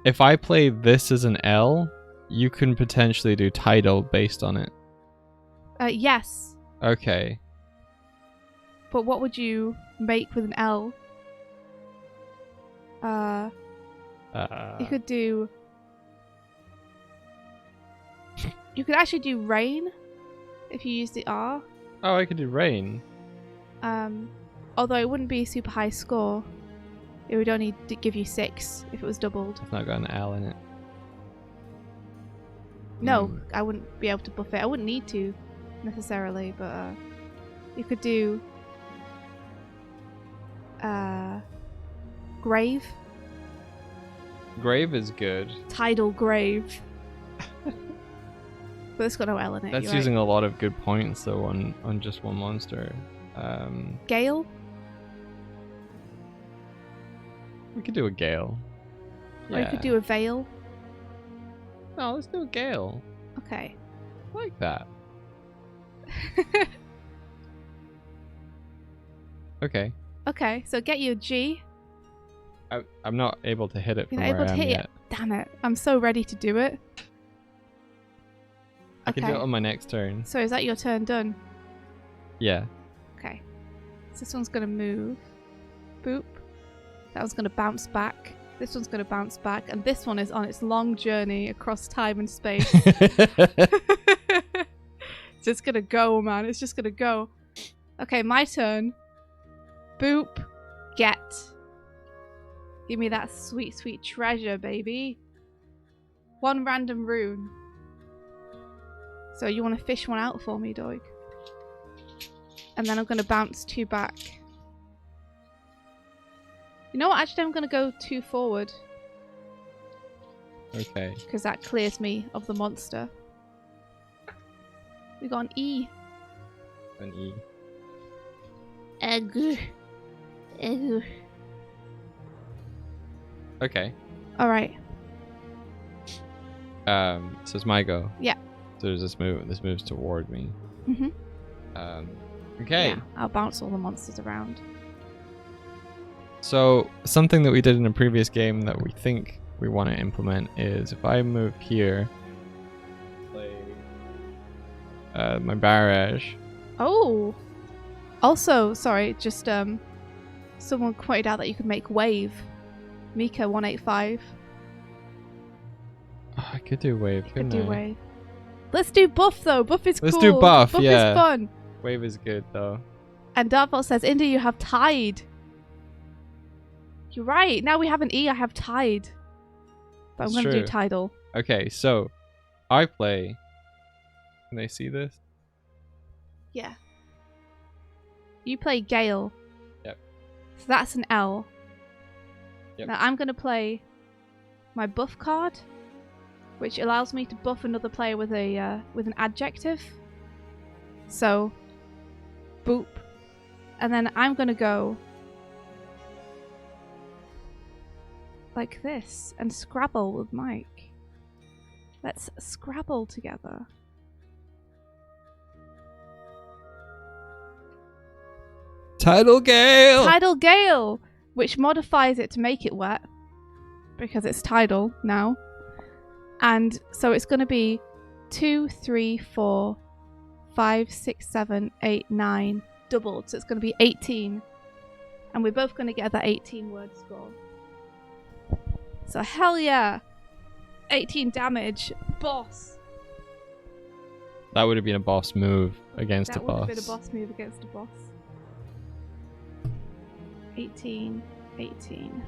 If I play this as an L, you can potentially do tidal based on it. Yes. Okay. But what would you make with an L? You could do... You could actually do rain if you use the R. Oh, I could do rain. Although it wouldn't be a super high score. It would only give you 6 if it was doubled. It's not got an L in it. No, I wouldn't be able to buff it. I wouldn't need to, necessarily, but you could do grave. Grave is good. Tidal grave. But it's got no L in it. That's using a lot of good points though on just one monster. Gale? We could do a gale. Or you could do a veil. No, let's do a gale. Okay. I like that. Okay. Okay, so get you a G. I'm not able to hit it from You're not where able to I am hit yet. it. Damn it. I'm so ready to do it. I can do it on my next turn. So is that your turn done? Yeah. Okay. So this one's going to move. Boop. That one's going to bounce back. This one's going to bounce back. And this one is on its long journey across time and space. It's just going to go, man. It's just going to go. Okay, my turn. Boop. Get. Give me that sweet, sweet treasure, baby. One random rune. So you want to fish one out for me, Doig? And then I'm going to bounce 2 back. You know what? Actually, I'm going to go 2 forward. Okay. Because that clears me of the monster. We got an E. An E. Egg. Egg. Okay. Alright. So it's my go. Yeah. So there's this move. This moves toward me. Mhm. Okay. Yeah, I'll bounce all the monsters around. So something that we did in a previous game that we think we want to implement is if I move here, play my barrage. Oh. Also, sorry, just someone pointed out that you could make wave. Mika 185. Oh, I could do wave. Could Couldn't do I? wave. Let's do buff though. Buff is cool. Let's do buff, Buff yeah. is fun. Wave is good though. And Dartfall says, Indy, you have tide. You're right. Now we have an E, I have tide. But I'm That's going to do true. tidal. Okay, so I play. Can they see this? Yeah. You play Gale. Yep. So that's an L. Yep. Now I'm going to play my buff card, which allows me to buff another player with a with an adjective. So, boop. And then I'm going to go like this and Scrabble with Mike. Let's Scrabble together. Tidal Gale! Tidal Gale, which modifies it to make it wet because it's tidal now. And so it's going to be 2, 3, 4, 5, 6, 7, 8, 9 doubled. So it's going to be 18. And we're both going to get that 18 word score. So hell yeah. 18 damage. Boss. That would have been a boss move against a That would boss. have been a boss move against a boss. 18. 18.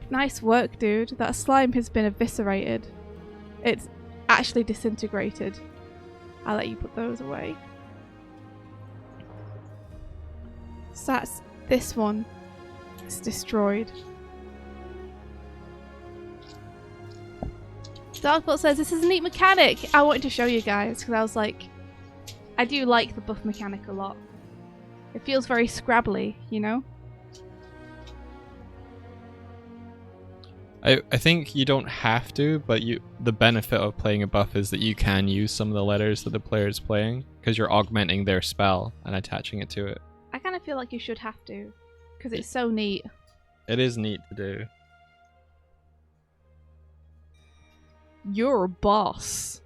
Nice work, dude. That slime has been eviscerated. It's actually disintegrated. I'll let you put those away. So that's this one. It's destroyed. Darkbot says, this is a neat mechanic. I wanted to show you guys because I was like, I do like the buff mechanic a lot. It feels very Scrabbly, you know? I think you don't have to, but the benefit of playing a buff is that you can use some of the letters that the player is playing because you're augmenting their spell and attaching it to it. I kind of feel like you should have to because it's so neat. It is neat to do. You're a boss.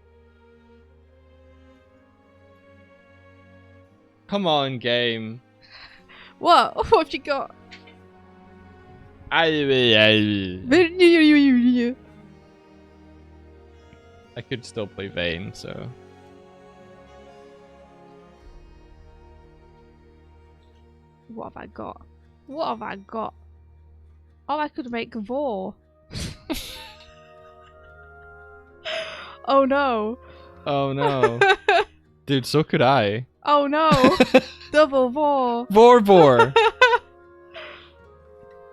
Come on, game. What? What have you got? I could still play Vayne, so. What have I got? What have I got? Oh, I could make Vor. Oh no. Oh no. Dude, so could I. Oh no. Double vor. Vor.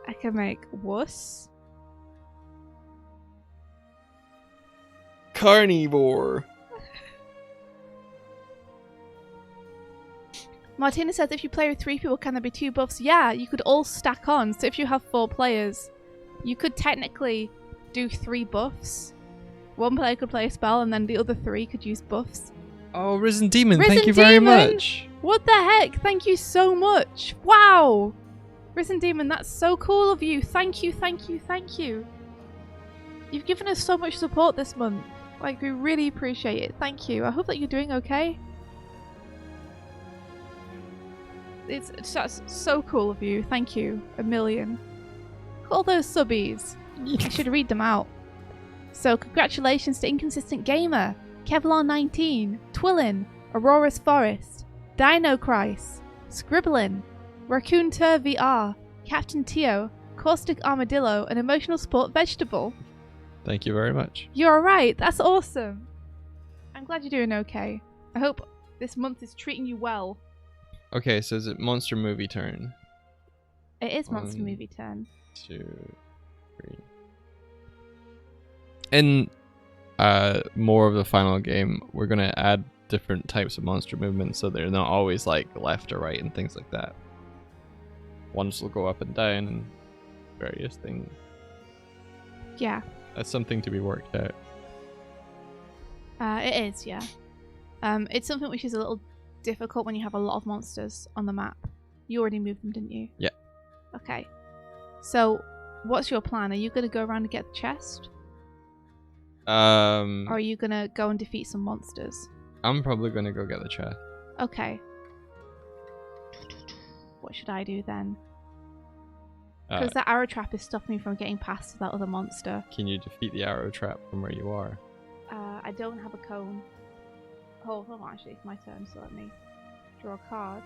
I can make wuss. Carnivore. Martina says if you play with 3 people, can there be 2 buffs? Yeah, you could all stack on. So if you have 4 players, you could technically do 3 buffs. 1 player could play a spell and then the other 3 could use buffs. Oh, Risen Demon, Risen thank you very Demon! much. What the heck? Thank you so much. Wow. Risen Demon, that's so cool of you. Thank you, thank you, thank you. You've given us so much support this month. Like, we really appreciate it. Thank you. I hope that you're doing okay. It's that's so cool of you. Thank you. A million. Look at all those subbies. I should read them out. So, congratulations to Inconsistent Gamer, Kevlar19, Twillin, Aurora's Forest, Dino Christ, Scribblin, Raccoon Tur VR, Captain Tio, Caustic Armadillo, and Emotional Sport Vegetable. Thank you very much. You're alright. That's awesome. I'm glad you're doing okay. I hope this month is treating you well. Okay, so is it Monster Movie turn? It is Monster 1, Movie turn. 2, 3. In more of the final game, we're going to add different types of monster movements so they're not always like left or right and things like that. Ones will go up and down and various things. Yeah. That's something to be worked out. It is, yeah. It's something which is a little difficult when you have a lot of monsters on the map. You already moved them, didn't you? Yeah. Okay. So, what's your plan? Are you going to go around and get the chest? Or are you going to go and defeat some monsters? I'm probably going to go get the chest. Okay. What should I do then? Because that arrow trap is stopping me from getting past that other monster. Can you defeat the arrow trap from where you are? I don't have a cone. Oh, hold on, actually, it's my turn, so let me draw a card.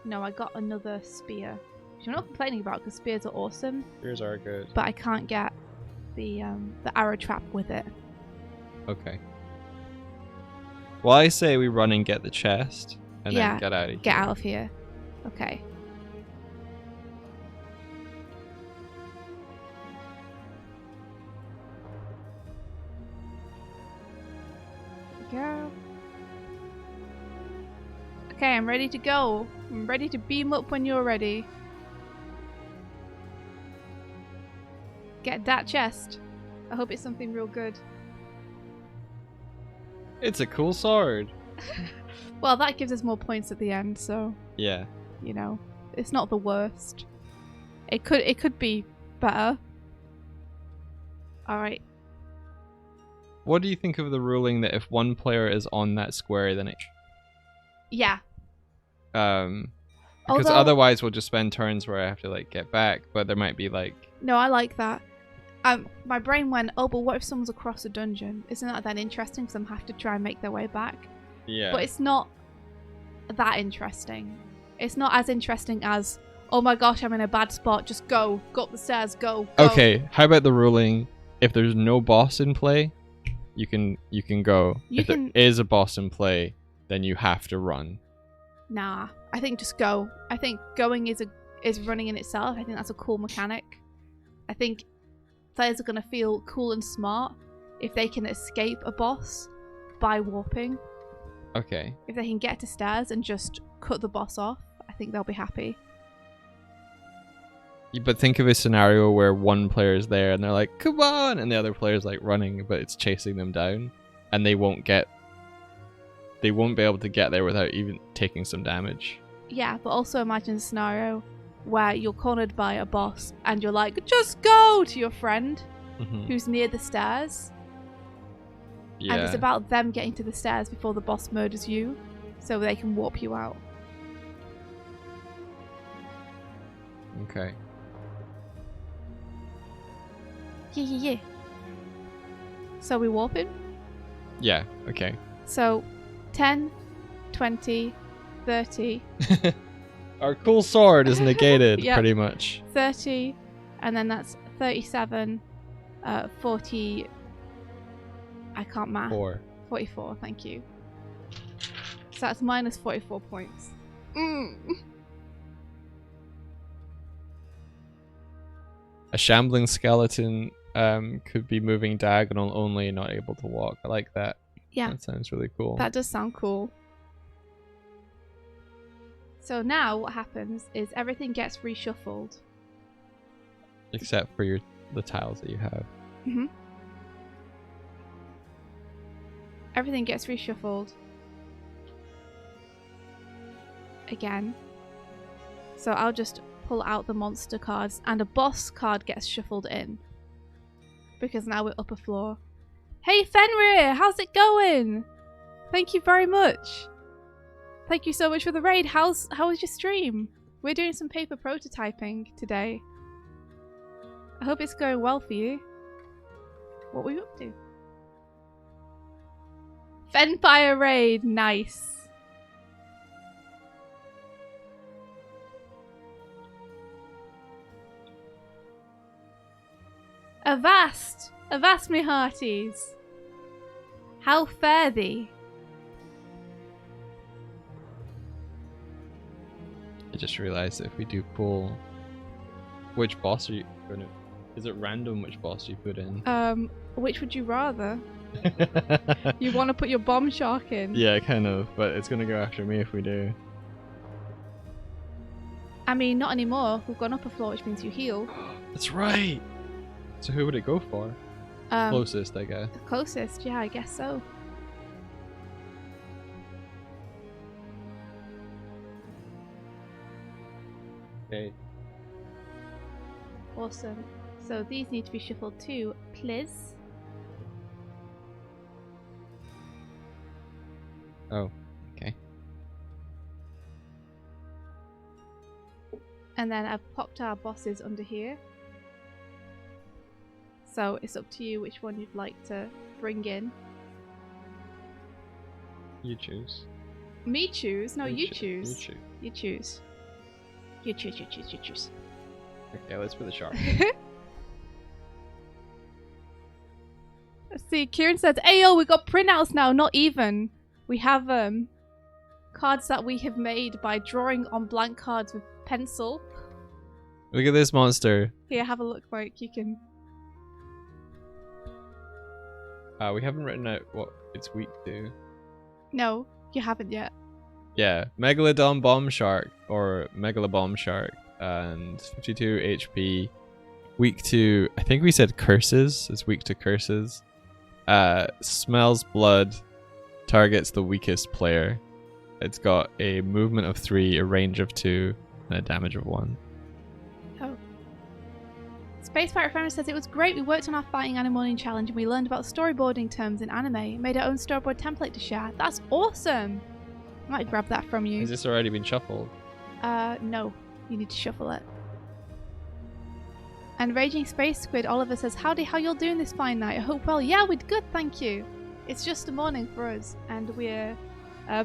No, I got another spear, which I'm not complaining about because spears are awesome. Spears are good. But I can't get the arrow trap with it. Okay. Well, I say we run and get the chest and then get out of here. Get out of here. Okay. Go. Okay, I'm ready to go. I'm ready to beam up when you're ready. Get that chest. I hope it's something real good. It's a cool sword. Well, that gives us more points at the end, so Yeah. you know, it's not the worst. It could be better. All right. What do you think of the ruling that if one player is on that square, then it... Yeah. Because Although- otherwise we'll just spend turns where I have to like get back, but there might be like... No, I like that. My brain went, oh, but what if someone's across a dungeon? Isn't that then interesting? Because I'm have to try and make their way back. Yeah. But it's not that interesting. It's not as interesting as, oh my gosh, I'm in a bad spot. Just go up the stairs, go. Okay, how about the ruling? If there's no boss in play, you can go. If there is a boss in play, then you have to run. Nah, I think just go. I think going is running in itself. I think that's a cool mechanic. I think players are going to feel cool and smart if they can escape a boss by warping. Okay. If they can get to stairs and just cut the boss off, I think they'll be happy. But think of a scenario where one player is there and they're like, come on, and the other player's like running, but it's chasing them down, and they won't be able to get there without even taking some damage. Yeah, but also imagine a scenario where you're cornered by a boss and you're like, just go to your friend who's near the stairs. Yeah. And it's about them getting to the stairs before the boss murders you, so they can warp you out. Okay. Yeah. So we warp him? Yeah, okay. So 10, 20, 30. Our cool sword is negated, Yep. pretty much. 30, and then that's 37, 40, I can't math. 4. 44, thank you. So that's minus 44 points. A shambling skeleton could be moving diagonal only, not able to walk. I like that. Yeah. That sounds really cool. That does sound cool. So now what happens is everything gets reshuffled. Except for the tiles that you have. Mm-hmm. Everything gets reshuffled. Again. So I'll just pull out the monster cards and a boss card gets shuffled in. Because now we're up a floor. Hey Fenrir, how's it going? Thank you very much. Thank you so much for the raid. How was your stream? We're doing some paper prototyping today. I hope it's going well for you. What were you up to? Fenfire raid, nice. Avast me hearties. How fare thee? I just realized that if we do pull, which boss are you gonna? Is it random which boss you put in? Which would you rather? You want to put your bomb shark in? Yeah, kind of, but it's gonna go after me if we do. I mean, not anymore. We've gone up a floor, which means you heal. That's right. So who would it go for? Closest, I guess. The closest, yeah, I guess so. Okay. Awesome. So these need to be shuffled too, please. Oh, okay. And then I've popped our bosses under here. So it's up to you which one you'd like to bring in. You choose. Me choose? No, you choose. You choose. You choose. You choose, you choose, you choose. Okay, let's put the shark. Let's see, Kieran says, Ayo, we got printouts now, not even. We have cards that we have made by drawing on blank cards with pencil. Look at this monster. Here, have a look, Mike. You can... We haven't written out what it's weak to. No, you haven't yet. Yeah, Megalodon Bomb Shark or Megalobomb Shark and 52 HP. Weak to, I think we said curses. It's weak to curses. Smells blood. Targets the weakest player. It's got a movement of 3, a range of 2, and a damage of 1. Oh. Space Pirate Friend says it was great. We worked on our fighting animal challenge and we learned about storyboarding terms in anime. Made our own storyboard template to share. That's awesome. I might grab that from you. Has this already been shuffled? No. You need to shuffle it. And Raging Space Squid Oliver says, Howdy, how y'all doing this fine night? I hope well. Yeah, we're good, thank you. It's just a morning for us, and we're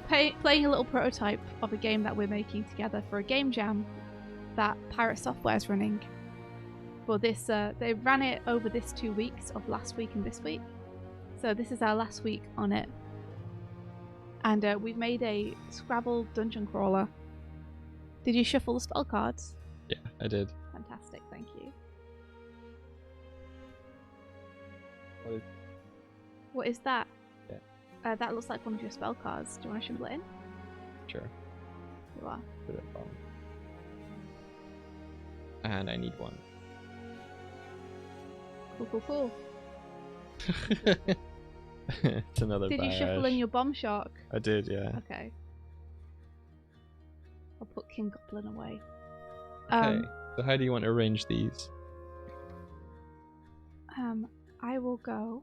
playing a little prototype of a game that we're making together for a game jam that Pirate Software is running. Well, they ran it over this 2 weeks of last week and this week. So this is our last week on it. And we've made a Scrabble dungeon crawler. Did you shuffle the spell cards? Yeah, I did. Fantastic, thank you. What is that? Yeah. That looks like one of your spell cards. Do you want to shuffle it in? Sure. You are. Put it on. And I need one. Cool. It's another Did you shuffle in your bomb shark? I did, yeah. Okay. I'll put King Goblin away. Okay. So how do you want to arrange these? I will go.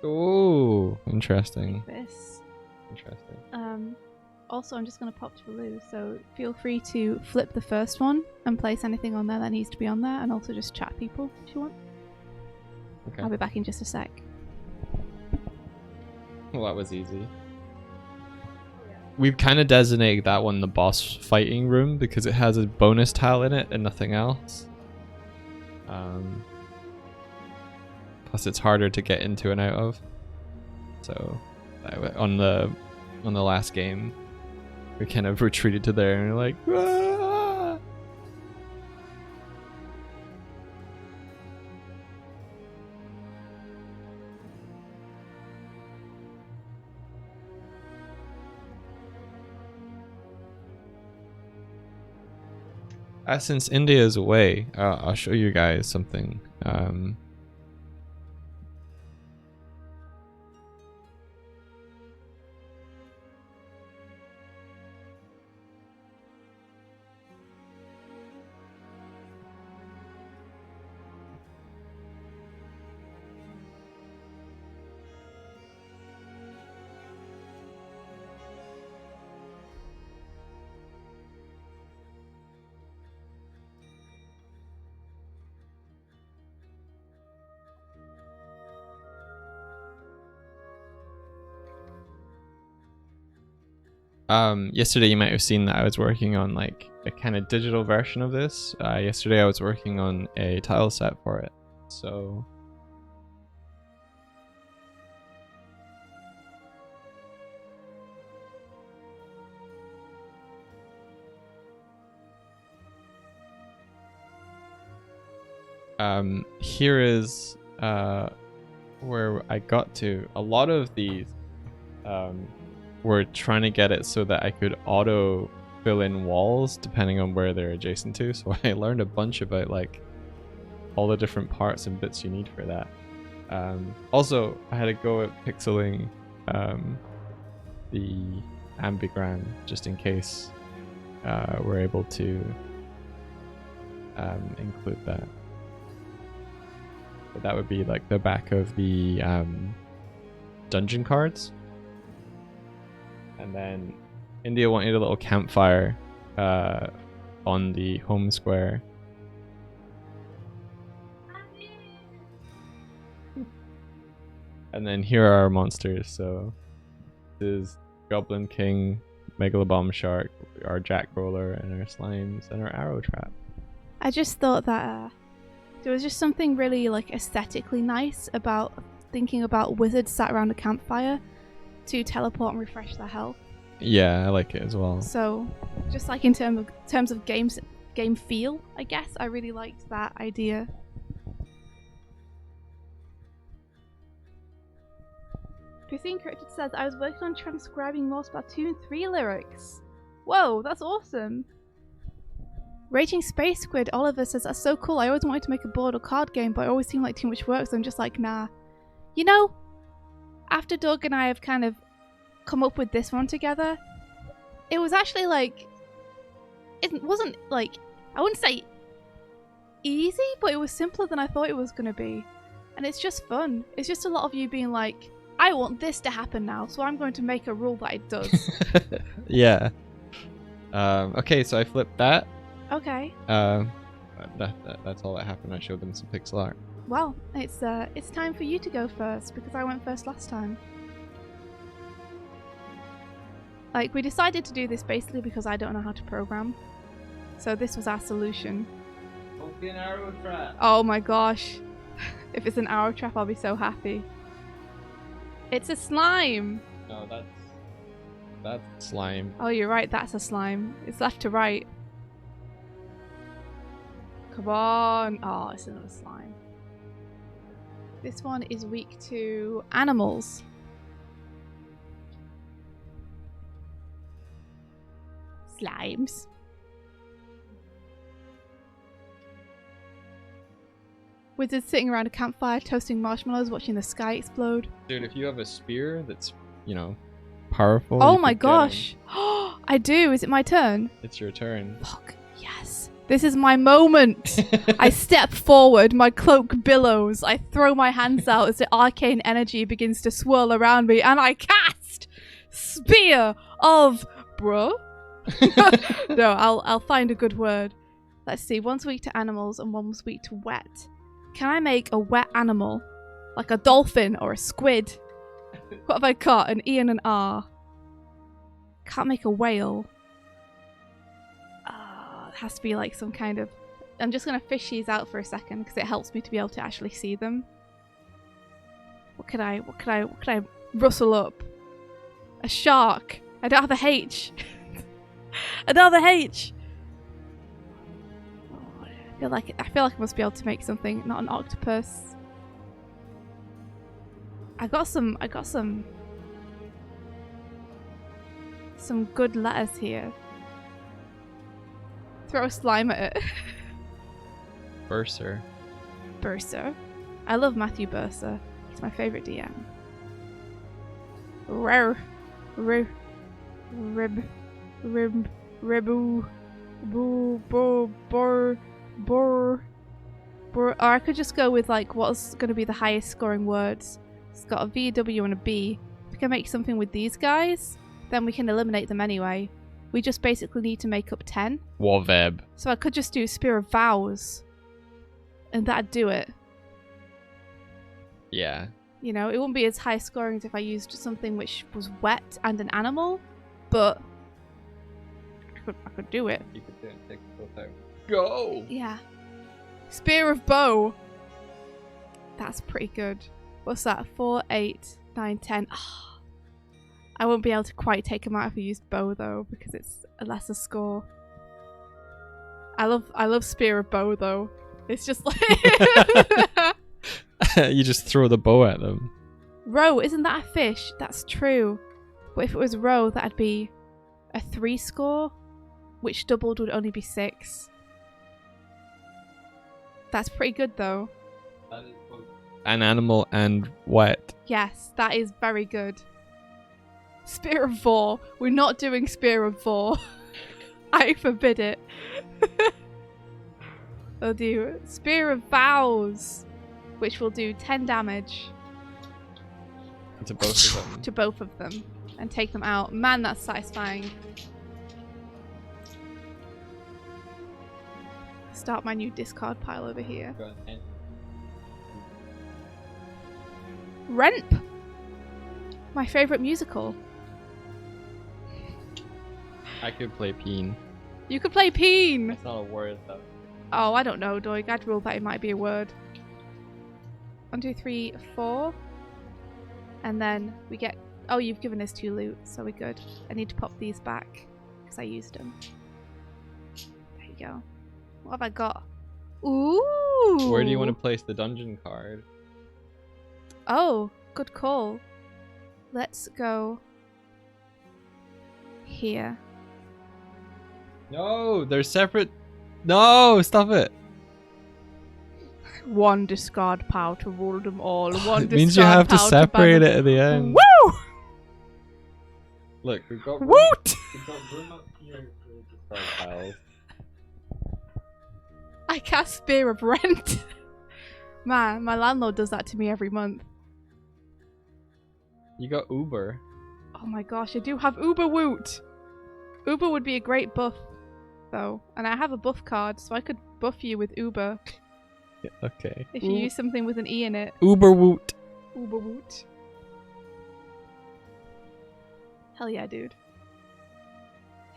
Oh, interesting. Like this. Interesting. Also, I'm just going to pop to the loo, so feel free to flip the first one and place anything on there that needs to be on there, and also just chat people if you want. Okay. I'll be back in just a sec. Well, that was easy. we've kind of designated that one the boss fighting room because it has a bonus tile in it and nothing else. Plus it's harder to get into and out of. So on the last game, we kind of retreated to there and we're like, "Ah!" Since India is away, I'll show you guys something. Yesterday you might have seen that I was working on like a kind of digital version of this. Yesterday I was working on a tile set for it. So here is where I got to. A lot of these were trying to get it so that I could auto fill in walls depending on where they're adjacent to. So I learned a bunch about like all the different parts and bits you need for that. Also, I had to go at pixeling the ambigram just in case we're able to include that. But that would be like the back of the dungeon cards. And then India wanted a little campfire on the home square. And then here are our monsters. So this is Goblin King, Megalobomb Shark, our Jack Roller, and our Slimes, and our Arrow Trap. I just thought that there was just something really like aesthetically nice about thinking about wizards sat around a campfire to teleport and refresh their health. Yeah, I like it as well. So, just like in terms of game feel, I guess I really liked that idea. Christine Corrected says, I was working on transcribing more Splatoon 3 lyrics. Whoa, that's awesome. Raging Space Squid Oliver says, that's so cool. I always wanted to make a board or card game, but it always seemed like too much work, so I'm just like, nah. You know, after Doug and I have kind of come up with this one together, it was actually like, it wasn't like, I wouldn't say easy, but it was simpler than I thought it was going to be. And it's just fun. It's just a lot of you being like, I want this to happen now, so I'm going to make a rule that it does. Yeah. Okay, so I flipped that. Okay. That's all that happened. I showed them some pixel art. Well, it's time for you to go first, because I went first last time. Like, we decided to do this basically because I don't know how to program. So this was our solution. Don't be an arrow trap. Oh my gosh. If it's an arrow trap, I'll be so happy. It's a slime! No, that's slime. Oh, you're right, that's a slime. It's left to right. Come on! Oh, it's another slime. This one is weak to animals. Slimes. Wizards sitting around a campfire, toasting marshmallows, watching the sky explode. Dude, if you have a spear that's, you know, powerful. Oh my gosh! I do! Is it my turn? It's your turn. Fuck. Yes. This is my moment! I step forward, my cloak billows, I throw my hands out as the arcane energy begins to swirl around me, and I cast Spear of Bruh? No, I'll find a good word. Let's see, one's weak to animals and one's weak to wet. Can I make a wet animal? Like a dolphin or a squid? What have I got? An E and an R. can't make a whale. It has to be like some kind of... I'm just going to fish these out for a second because it helps me to be able to actually see them. What could I rustle up? A shark. I don't have a H. Another H. Oh, I feel like I must be able to make something, not an octopus. I got some good letters here. Throw a slime at it. Bursar. Bursar. I love Matthew Bursar. He's my favourite DM. Rare. Rib. Ribu. Boo. Bor. Or I could just go with like what's going to be the highest scoring words. It's got a V, a W, and a B. If we can make something with these guys, then we can eliminate them anyway. We just basically need to make up 10. Waveb. So I could just do Spear of Vows. And that'd do it. Yeah. You know, it wouldn't be as high scoring as if I used something which was wet and an animal, but I could do it. You could do it and take the both out. Go! Yeah. Spear of Bow. That's pretty good. What's that? 4, 8, 9, 10. Oh, I won't be able to quite take them out if I used bow though, because it's a lesser score. I love Spear of Bow though. It's just like You just throw the bow at them. roe, isn't that a fish? That's true. But if it was roe, that'd be a 3 score, which doubled would only be 6. That's pretty good though. That is both an animal and wet. Yes, that is very good. Spear of Vor. We're not doing Spear of Vor. I forbid it. We'll do Spear of Vows, which will do 10 damage To both of them. to both of them and take them out. Man, that's satisfying. Start my new discard pile over here. Remp! My favourite musical. I could play Peen. You could play Peen! That's not a word though. Oh, I don't know, Doig. I'd rule that it might be a word. 1, 2, 3, 4. And then we get... Oh, you've given us 2 loot, so we're good. I need to pop these back, because I used them. There you go. What have I got? Ooh! Where do you want to place the dungeon card? Oh, good call. Let's go... here. No, they're separate. No, stop it. 1 discard pile to rule them all. 1 It means you have to pile separate ban it at the end. Woo! Look, we've got room, Woot! we've got room up here for discard piles. I cast Spear of Rent. Man, my landlord does that to me every month. You got Uber. Oh my gosh, I do have Uber Woot. Uber would be a great buff, though. And I have a buff card, so I could buff you with Uber. Yeah, okay. If you use something with an E in it. Uber Woot. Uber Woot. Hell yeah, dude.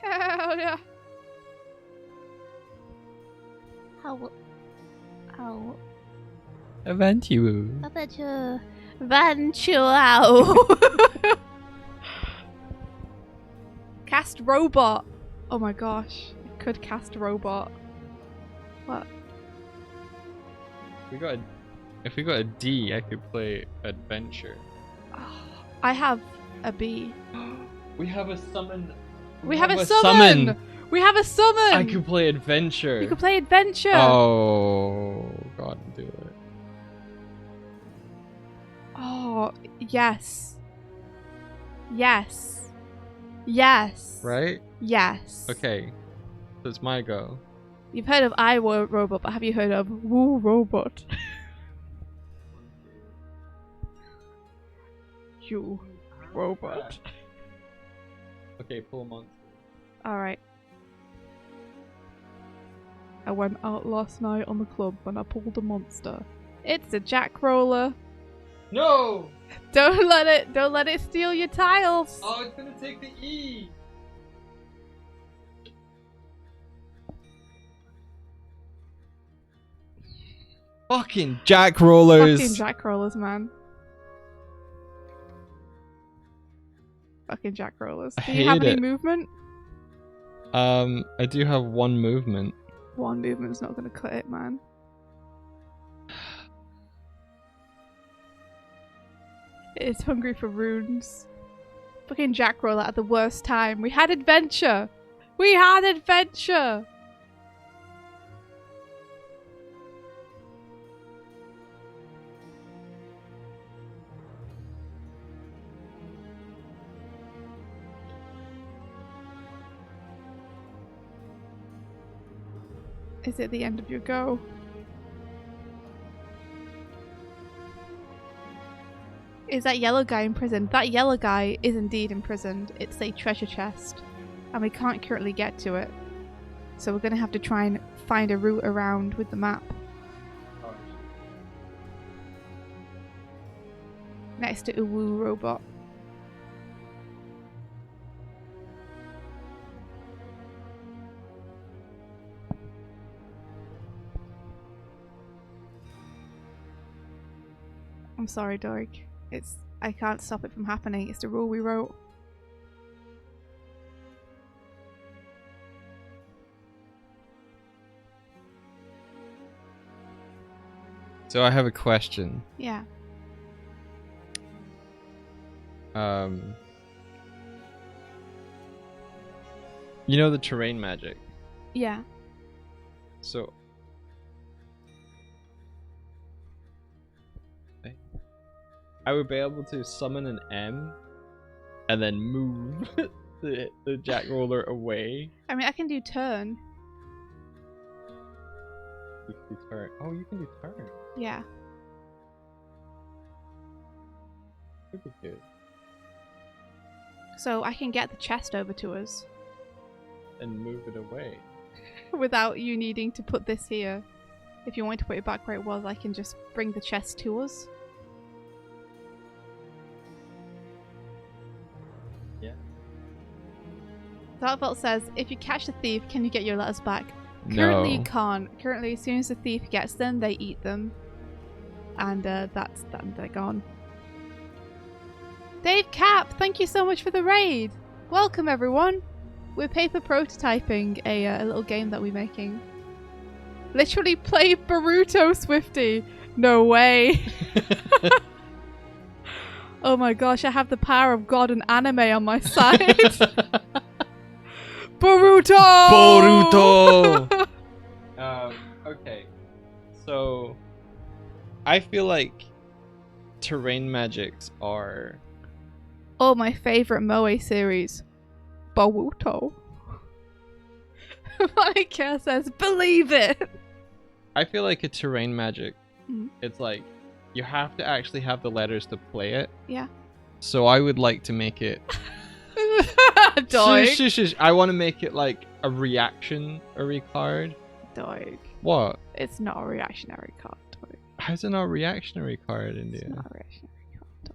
Hell yeah. How Eventu. about you? Ventuao. Cast Robot. Oh my gosh. I could cast Robot. What? If we got a D, I could play Adventure. Oh, I have a B. We have a summon. We have a summon! We have a summon! I could play Adventure. You could play Adventure! Oh, God, do it. Oh, yes. Yes. Yes. Right? Yes. Okay. So it's my go. You've heard of Robot, but have you heard of Woo Robot? You Robot. Okay, pull a monster. Alright. I went out last night on the club and I pulled a monster. It's a Jack Roller. No! Don't let it steal your tiles. Oh, it's gonna take the E. Fucking jack rollers. Fucking jack rollers, man. Fucking jack rollers. I Do you have hate any it. movement? I do have one movement. One movement's not gonna cut it, man. It's hungry for runes. Fucking jack roller at the worst time. We had adventure! We had adventure! Is it the end of your go? Is that yellow guy imprisoned? That yellow guy is indeed imprisoned. It's a treasure chest. And we can't currently get to it. So we're going to have to try and find a route around with the map. Next to Uwu robot. I'm sorry, Doig. I can't stop it from happening. It's the rule we wrote. So I have a question. Yeah. You know the terrain magic? Yeah. So I would be able to summon an M and then move the jack roller away. I mean, I can do turn. You can do turn. Oh, you can do turn. Yeah. Could be good. So I can get the chest over to us. And move it away. Without you needing to put this here. If you want to put it back where it was, I can just bring the chest to us. Yeah. Darkvault says, if you catch the thief, can you get your letters back? No. Currently you can't. Currently, as soon as the thief gets them, they eat them. And that's them, they're gone. Dave Cap, thank you so much for the raid! Welcome everyone! We're paper prototyping a little game that we're making. Literally play Boruto, Swifty! No way! Oh my gosh, I have the power of God and anime on my side! Boruto! Boruto! Okay. So, I feel like terrain magics are... Oh, my favorite Moe series. Boruto. Monica says, believe it! I feel like a terrain magic, Mhm. it's like, you have to actually have the letters to play it. Yeah. So I would like to make it... Doig. Shush, shush, shush. I want to make it like a reactionary card. Doig. What? It's not a reactionary card, Doig. How's it not a reactionary card, India? It's not a reactionary card,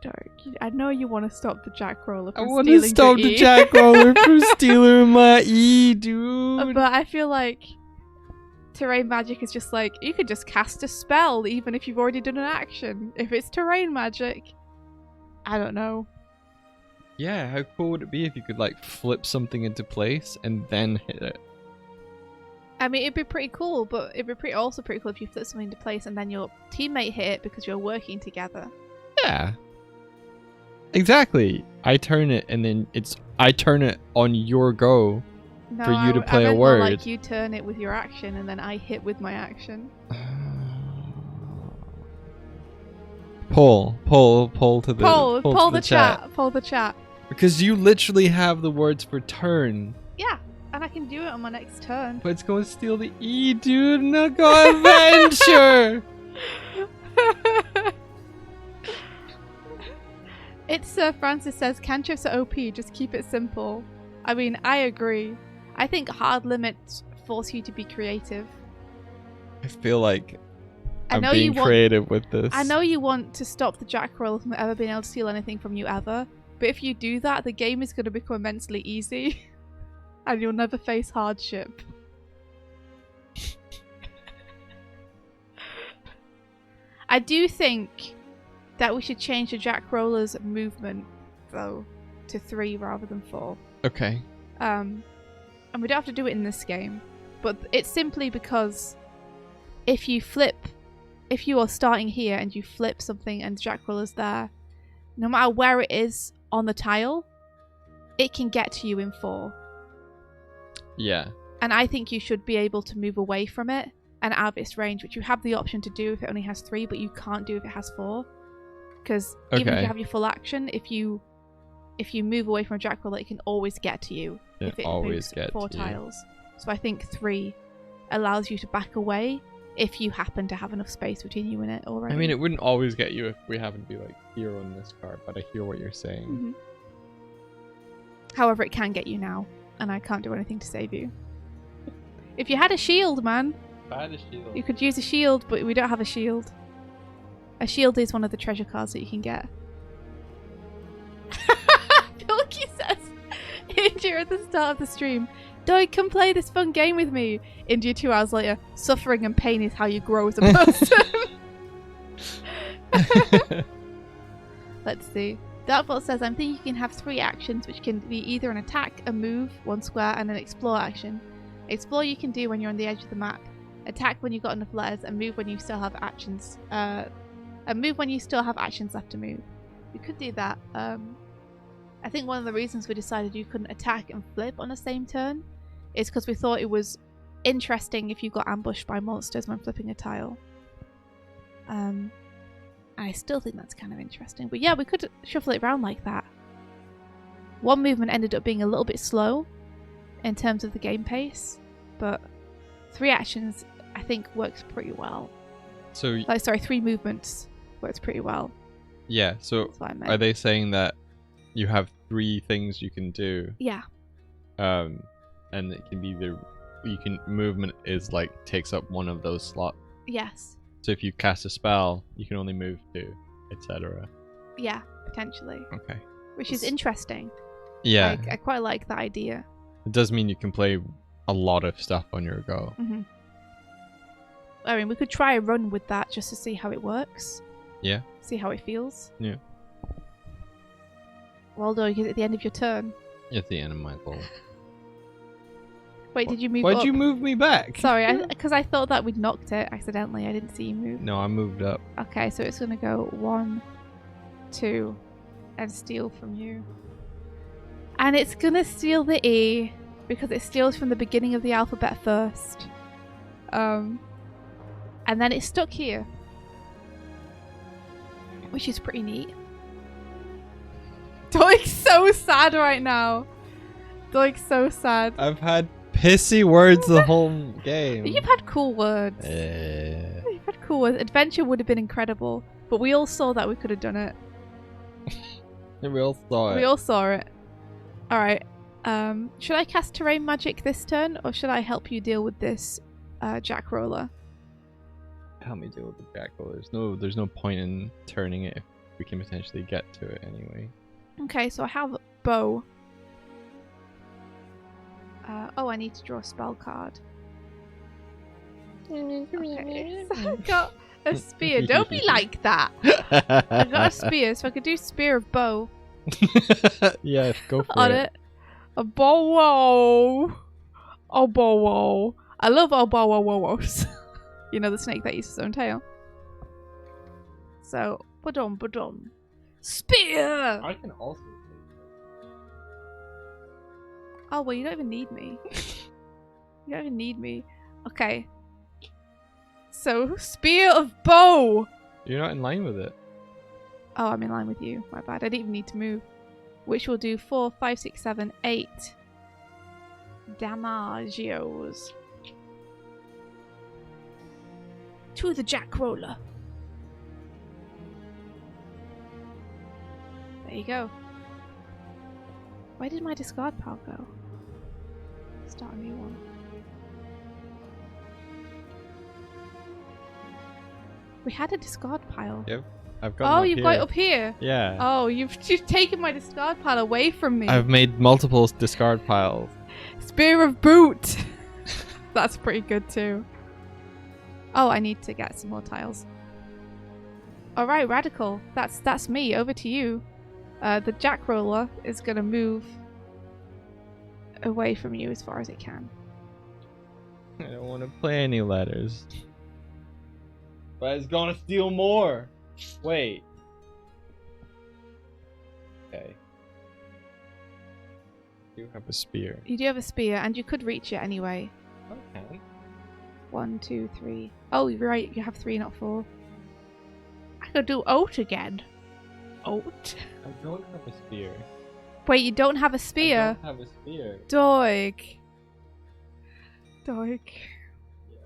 Doig. Doig, I know you want to stop the jack roller I from want to stealing stop your the E. jack roller from stealing my E, dude. But I feel like terrain magic is just like, you could just cast a spell even if you've already done an action. If it's terrain magic, I don't know. Yeah, how cool would it be if you could like flip something into place and then hit it? I mean, it'd be pretty cool, but it'd be also pretty cool if you flip something into place and then your teammate hit it because you're working together. Yeah. Exactly. I turn it and then I turn it on your go No, for you to I play a meant more word. like you turn it with your action and then I hit with my action. Poll to the Poll to the chat. Poll the chat. Because you literally have the words for turn. Yeah, and I can do it on my next turn. But it's going to steal the E, dude. No go adventure. It's Francis says, cantrips are OP, just keep it simple. I mean, I agree. I think hard limits force you to be creative. I feel like I I'm know being you want, creative with this. I know you want to stop the jack roller from ever being able to steal anything from you ever, but if you do that, the game is going to become immensely easy, and you'll never face hardship. I do think that we should change the Jack Roller's movement, though, to 3 rather than 4. Okay. And we don't have to do it in this game, but it's simply because if you are starting here and you flip something and Jack Roller's there, no matter where it is on the tile, it can get to you in 4. Yeah. And I think you should be able to move away from it and out of its range, which you have the option to do if it only has 3, but you can't do if it has 4. Because even if you have your full action, if you move away from a Jack Roller, it can always get to you. If it always moves 4 tiles. So I think 3 allows you to back away if you happen to have enough space between you and it already. I mean, it wouldn't always get you if we happen to be like here on this card, but I hear what you're saying. Mm-hmm. However, it can get you now, and I can't do anything to save you. If you had a shield, man. If I had a shield. You could use a shield, but we don't have a shield. A shield is one of the treasure cards that you can get. Pilky says, India at the start of the stream, Doig, come play this fun game with me. India 2 hours later, suffering and pain is how you grow as a person. Let's see. Darkbolt says, I'm thinking you can have 3 actions, which can be either an attack, a move, 1 square, and an explore action. Explore you can do when you're on the edge of the map. Attack when you've got enough letters, and move when you still have actions. And move when you still have actions left to move. We could do that. I think one of the reasons we decided you couldn't attack and flip on the same turn is because we thought it was interesting if you got ambushed by monsters when flipping a tile. I still think that's kind of interesting. But yeah, we could shuffle it around like that. One movement ended up being a little bit slow in terms of the game pace, but 3 actions I think works pretty well. So, sorry, 3 movements works pretty well. Yeah, so are they saying that you have 3 things you can do? Yeah. And it can be either movement is like takes up one of those slots. Yes. So if you cast a spell, you can only move 2, etc. Yeah, potentially. Okay. Which is interesting. Yeah. I quite like that idea. It does mean you can play a lot of stuff on your go. Mm-hmm. I mean, we could try a run with that just to see how it works. Yeah. See how it feels. Yeah. Waldo, is it at the end of your turn? At the end of my goal. Wait, did you move Why'd up? you move me back? Sorry, because I thought that we'd knocked it accidentally. I didn't see you move. No, I moved up. Okay, so it's going to go 1, 2, and steal from you. And it's going to steal the E, because it steals from the beginning of the alphabet first. And then it's stuck here. Which is pretty neat. Doig's so sad right now. Doig's so sad. I've had pissy words the whole game. You've had cool words. You've had cool words. Adventure would have been incredible, but we all saw that we could have done it. We all saw it. We all saw it. Alright. Should I cast terrain magic this turn, or should I help you deal with this Jack Roller? Help me deal with the Jack Roller. There's no point in turning it if we can potentially get to it anyway. Okay, so I have bow. Oh, I need to draw a spell card. Okay, so I got a spear. Don't be like that. I got a spear, so I could do spear of bow. Yeah, go for on it. A bow. Oh, bow. I love oh, bow. You know, the snake that uses its own tail. So, ba-dum. Spear! I can also. Oh, well, you don't even need me. You don't even need me. Okay. So, spear of bow! You're not in line with it. Oh, I'm in line with you. My bad. I didn't even need to move. Which will do 4, 5, 6, 7, 8 damagios. To the Jack Roller. There you go. Where did my discard pile go? Start a new one. We had a discard pile. Yep. I've got you've got it up here? Yeah. Oh, you've taken my discard pile away from me. I've made multiple discard piles. Spear of Boot! That's pretty good too. Oh, I need to get some more tiles. All right, Radical. That's me. Over to you. The Jack Roller is gonna move away from you as far as it can. I don't want to play any letters. But it's gonna steal more. Wait. Okay. You have a spear. You do have a spear, and you could reach it anyway. Okay. 1, 2, 3. Oh, you're right. You have 3, not 4. I could do oat again. Oat. I don't have a spear. Wait, you don't have a spear? I don't have a spear. Doig. Doig. Yeah.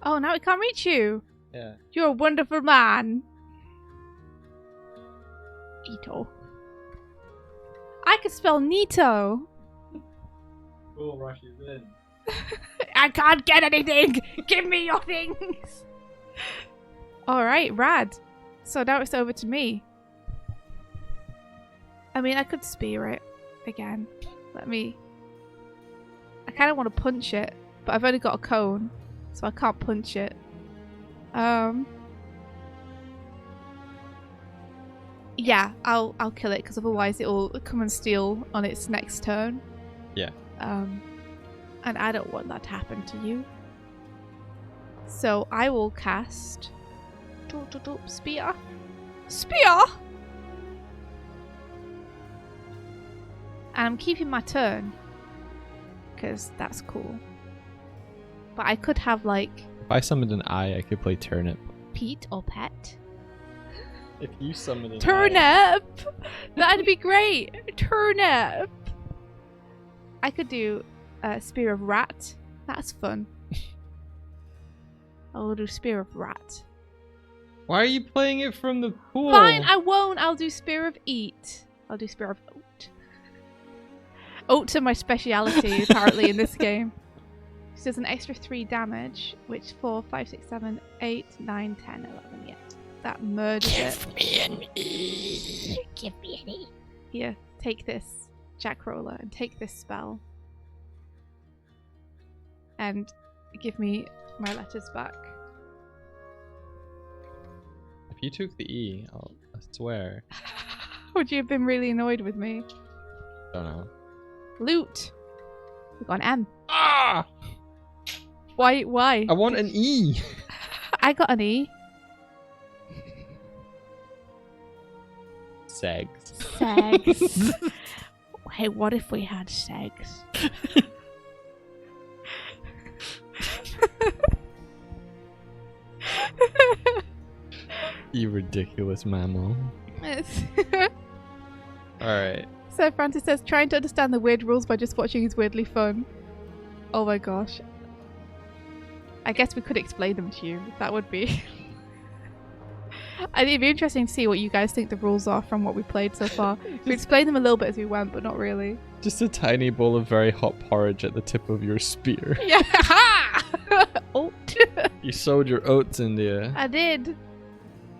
Oh, now it can't reach you. Yeah. You're a wonderful man. Ito. I could spell Nito. Cool rushes in. I can't get anything. Give me your things. Alright, rad. So now it's over to me. I mean, I could spear it again. Let me... I kind of want to punch it, but I've only got a cone, so I can't punch it. Yeah, I'll kill it, because otherwise it'll come and steal on its next turn. Yeah. And I don't want that to happen to you. So I will cast... Spear. Spear! And I'm keeping my turn. Because that's cool. But I could have, like... If I summoned an eye, I could play turnip. Pete or Pet. If you summoned an Turnip! That'd be great! Turnip! I could do Spear of Rat. That's fun. I will do Spear of Rat. Why are you playing it from the pool? Fine, I won't. I'll do Spear of Eat. I'll do Spear of Oat. Oats are my speciality, apparently, in this game. So there's an extra 3 damage, which 4, 5, 6, 7, 8, 9, 10, 11, yeah. That murders it. Give me an E. Give me an E. Here, take this, Jack Roller, and take this spell. And give me my letters back. If you took the E, I swear. Would you have been really annoyed with me? Don't know. Loot! We got an M. Ah! Why? I want an E! I got an E. Segs. Segs. Hey, what if we had segs? You ridiculous mammal. Alright. So Francis says, trying to understand the weird rules by just watching is weirdly fun. Oh my gosh. I guess we could explain them to you. That would be... I think it'd be interesting to see what you guys think the rules are from what we played so far. We explained them a little bit as we went, but not really. Just a tiny bowl of very hot porridge at the tip of your spear. Yeah! Oat! You sowed your oats in there. I did.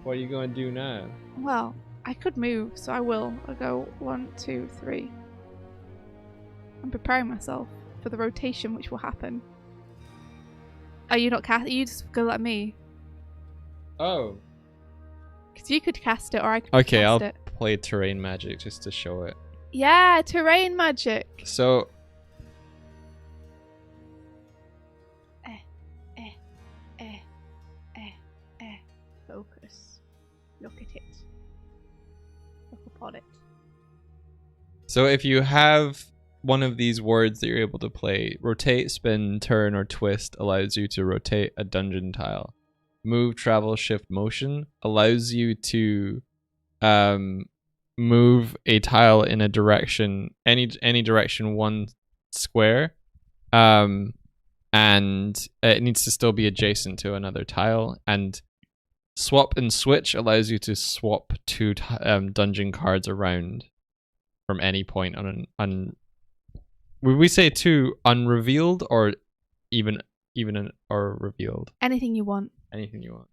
What are you going to do now? Well, I could move, so I will. I'll go 1, 2, 3. I'm preparing myself for the rotation which will happen. Are you not cast? Are you just gonna let me? Oh. Because you could cast it, or I could Okay, cast I'll it. play terrain magic just to show it. Yeah, terrain magic. So... Focus. Look at it. Look upon it. So if you have one of these words that you're able to play, rotate, spin, turn, or twist allows you to rotate a dungeon tile. Move, travel, shift, motion allows you to move a tile in a direction, any direction 1 square, and it needs to still be adjacent to another tile. And swap and switch allows you to swap 2 dungeon cards around from any point on an would we say 2 unrevealed or even or revealed? Anything you want. Anything you want.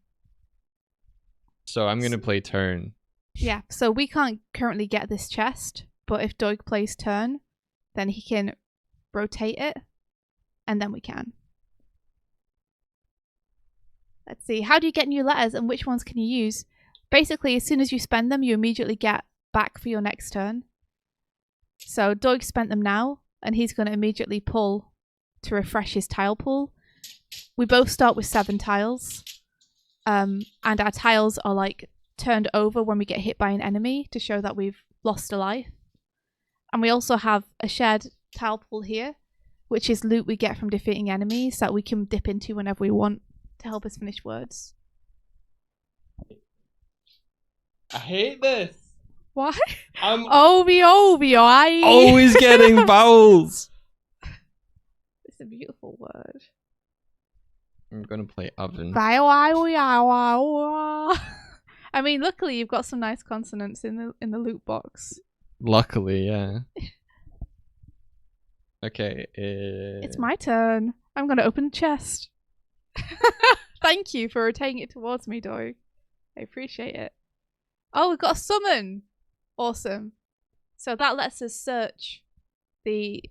So I'm gonna play turn. Yeah, so we can't currently get this chest, but if Doig plays turn, then he can rotate it and then we can. Let's see. How do you get new letters and which ones can you use? Basically, as soon as you spend them, you immediately get back for your next turn. So Doig spent them now, and he's going to immediately pull to refresh his tile pool. We both start with 7 tiles. And our tiles are like turned over when we get hit by an enemy to show that we've lost a life. And we also have a shared tile pool here, which is loot we get from defeating enemies that we can dip into whenever we want to help us finish words. I hate this. Why? I'm I always getting vowels. It's a beautiful word. I'm gonna play oven. I mean, luckily you've got some nice consonants in the loot box. Luckily, yeah. Okay. It's my turn. I'm gonna open the chest. Thank you for rotating it towards me, Doig. I appreciate it. Oh, we've got a summon. Awesome. So that lets us search the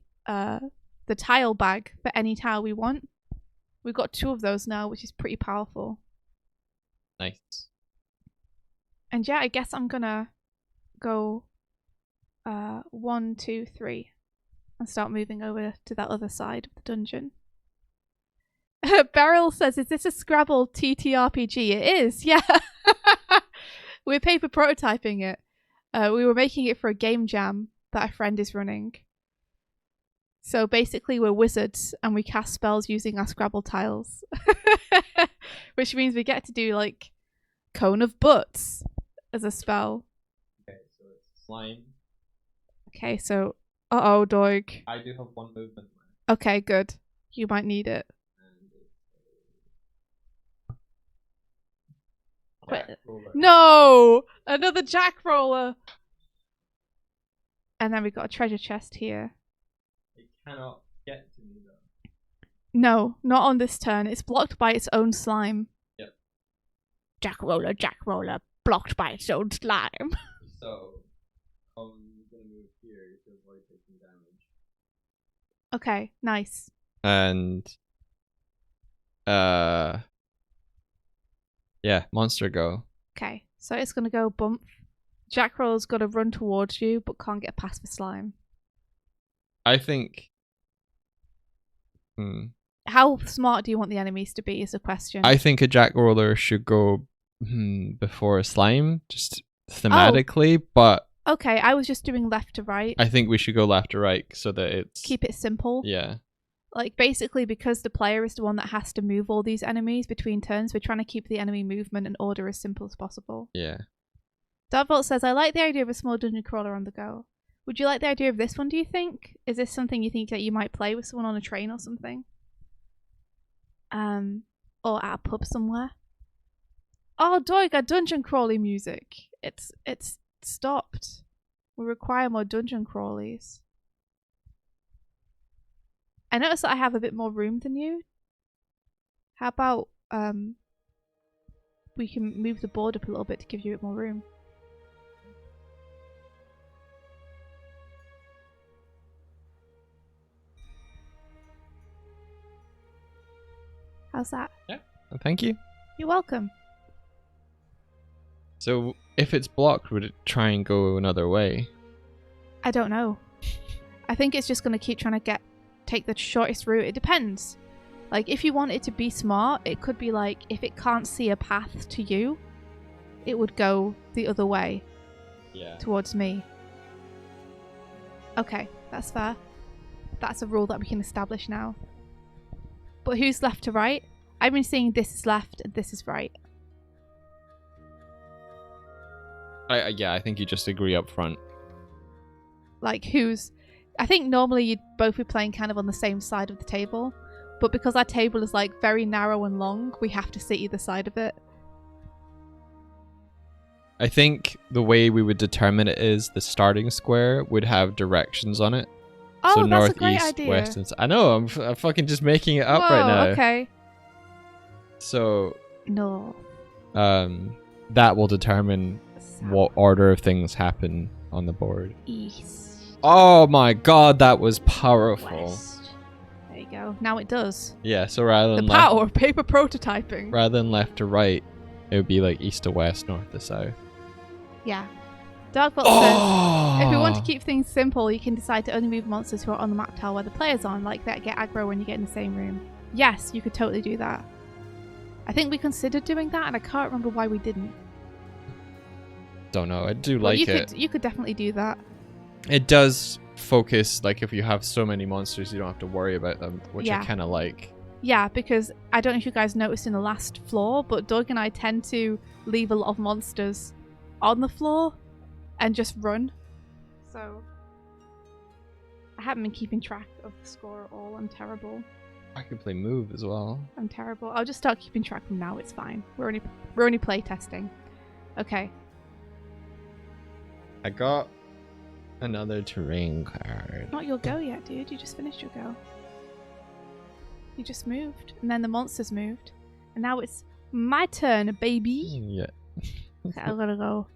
tile bag for any tile we want. We've got 2 of those now, which is pretty powerful. Nice. And yeah, I guess I'm gonna go 1, 2, 3 and start moving over to that other side of the dungeon. Beryl says, is this a Scrabble TTRPG? It is, yeah. We're paper prototyping it. We were making it for a game jam that a friend is running. So basically we're wizards and we cast spells using our Scrabble tiles. Which means we get to do like Cone of Butts as a spell. Okay, so it's slime. Okay, so uh-oh, Doig. I do have 1 movement left. Okay, good. You might need it. Wait. No! Another jack roller! And then we've got a treasure chest here. It cannot get to me though. No, not on this turn. It's blocked by its own slime. Yep. Jack roller, blocked by its own slime. So, I'm gonna move here to avoid taking damage. Okay, nice. And yeah, monster go. Okay, so it's gonna go bump. Jackroller's gotta run towards you, but can't get past the slime. I think. How smart do you want the enemies to be is the question. I think a jack roller should go before a slime, just thematically, but okay, I was just doing left to right. I think we should go left to right so that it's... Keep it simple. Yeah. Like, basically, because the player is the one that has to move all these enemies between turns, we're trying to keep the enemy movement and order as simple as possible. Yeah. Darkbolt says, I like the idea of a small dungeon crawler on the go. Would you like the idea of this one, do you think? Is this something you think that you might play with someone on a train or something? Or at a pub somewhere? Oh, Doig, our dungeon crawly music. It's stopped. We require more dungeon crawlies. I noticed that I have a bit more room than you. How about we can move the board up a little bit to give you a bit more room? How's that? Yeah. Thank you. You're welcome. So if it's blocked, would it try and go another way? I don't know. I think it's just going to keep trying to take the shortest route. It depends. Like, if you want it to be smart, it could be like, if it can't see a path to you, it would go the other way. Yeah. Towards me. Okay, that's fair. That's a rule that we can establish now. But who's left to right? I've been seeing this is left and this is right. Yeah, I think you just agree up front. Like, who's... I think normally you'd both be playing kind of on the same side of the table. But because our table is, like, very narrow and long, we have to sit either side of it. I think the way we would determine it is the starting square would have directions on it. Oh, So that's north, a great east, idea. west, and I know, I'm fucking just making it up Whoa, right now. Okay. So, No. that will determine what order of things happen on the board. East. Oh my god, that was powerful. West. There you go. go. Now it does. Yeah, so rather The than power of paper prototyping. left to right, it would be like east to west, north to south. Yeah. Dark Vault says, if we want to keep things simple, you can decide to only move monsters who are on the map tile where the player's on, like that get aggro when you get in the same room. Yes, you could totally do that. I think we considered doing that, and I can't remember why we didn't. Don't know. I do Well, like it. You could definitely do that. It does focus, like if you have so many monsters, you don't have to worry about them, which I Yeah. kind of like. Yeah, because I don't know if you guys noticed in the last floor, but Doig and I tend to leave a lot of monsters on the floor and just run. So I haven't been keeping track of the score at all. I'm terrible. I can play move as well. I'm terrible. I'll just start keeping track from now. It's fine. We're only play testing. Okay. I got another terrain card. Not your go yet, dude. You just finished your go. You just moved, and then the monsters moved, and now it's my turn, baby. Yeah. Okay, I gotta go.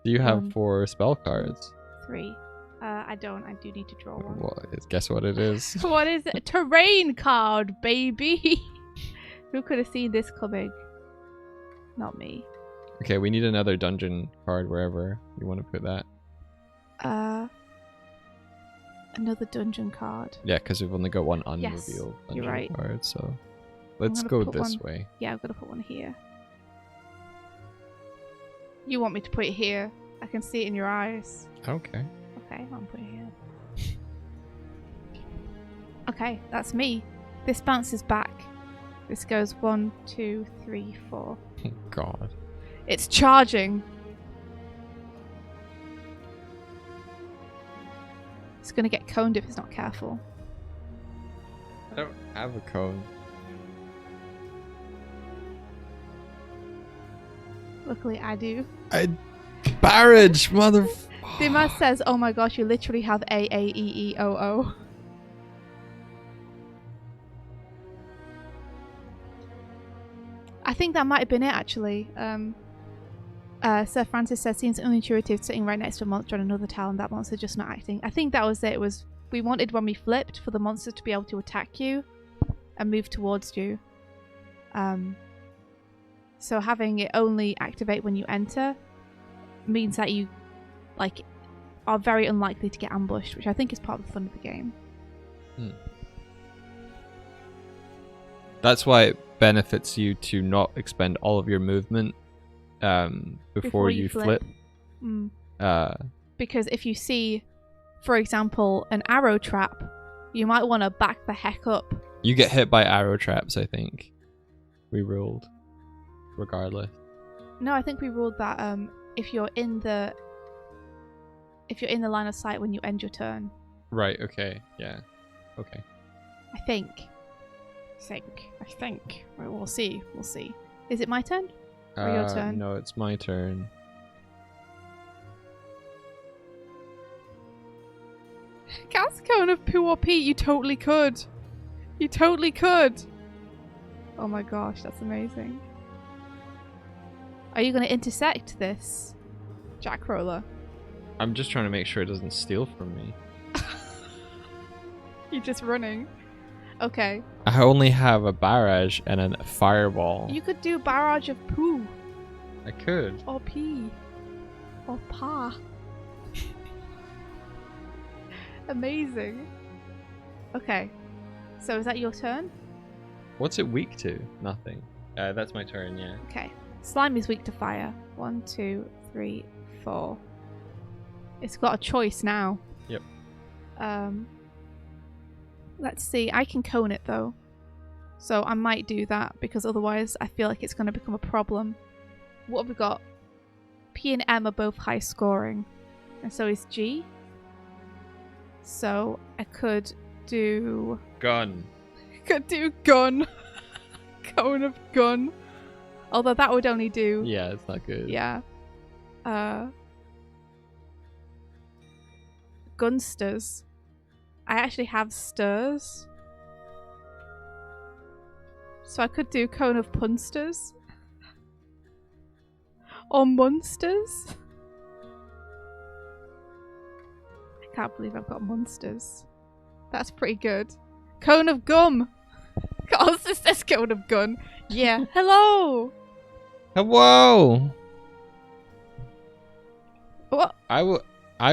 Do you have 4 spell cards? 3. I don't. I do need to draw one. Well, guess what it is. What is it? A terrain card, baby. Who could have seen this coming? Not me. Okay, we need another dungeon card wherever you want to put that. Another dungeon card. Yeah, because we've only got one Yes, unrevealed you're dungeon right. card, so let's gonna go put this one- way. Yeah, I'm gonna put one here. You want me to put it here? I can see it in your eyes. Okay. Okay, I'll put it here. Okay, that's me. This bounces back. This goes 1, 2, 3, 4. God. It's charging. It's gonna get coned if it's not careful. I don't have a cone. Luckily, I do. Barrage, mother. Dimas says, "Oh my gosh, you literally have AAEEOO." I think that might have been it actually. Sir Francis says, "Seems unintuitive sitting right next to a monster on another tile, and that monster just not acting." I think that was it. It was we wanted when we flipped for the monsters to be able to attack you and move towards you. So having it only activate when you enter means that you are very unlikely to get ambushed, which I think is part of the fun of the game. That's why it benefits you to not expend all of your movement before you flip. Because if you see, for example, an arrow trap, you might want to back the heck up. You get hit by arrow traps, I think. We ruled. Regardless. No, I think we ruled that if you're in the line of sight when you end your turn. Right, okay, yeah. Okay. I think. We'll see. Is it my turn? Or your turn? No, it's my turn. Cast cone of poo or pee. You totally could. Oh my gosh, that's amazing. Are you going to intersect this, Jack Roller? I'm just trying to make sure it doesn't steal from me. You're just running. Okay. I only have a barrage and a fireball. You could do barrage of poo. I could. Or pee. Or pa. Amazing. Okay. So is that your turn? What's it weak to? Nothing. That's my turn, yeah. Okay. Slime is weak to fire. 1, 2, 3, 4. It's got a choice now. Yep. Let's see. I can cone it though. So I might do that because otherwise I feel like it's going to become a problem. What have we got? P and M are both high scoring. And so is G. So I could do... Gun. Could do gun. Cone of gun. Although that would only do... Yeah, it's not good. Yeah. Gunsters. I actually have stirs. So I could do cone of punsters. Or monsters. I can't believe I've got monsters. That's pretty good. Cone of gum. Also says cone of gun. Yeah. Hello. Hello. What? I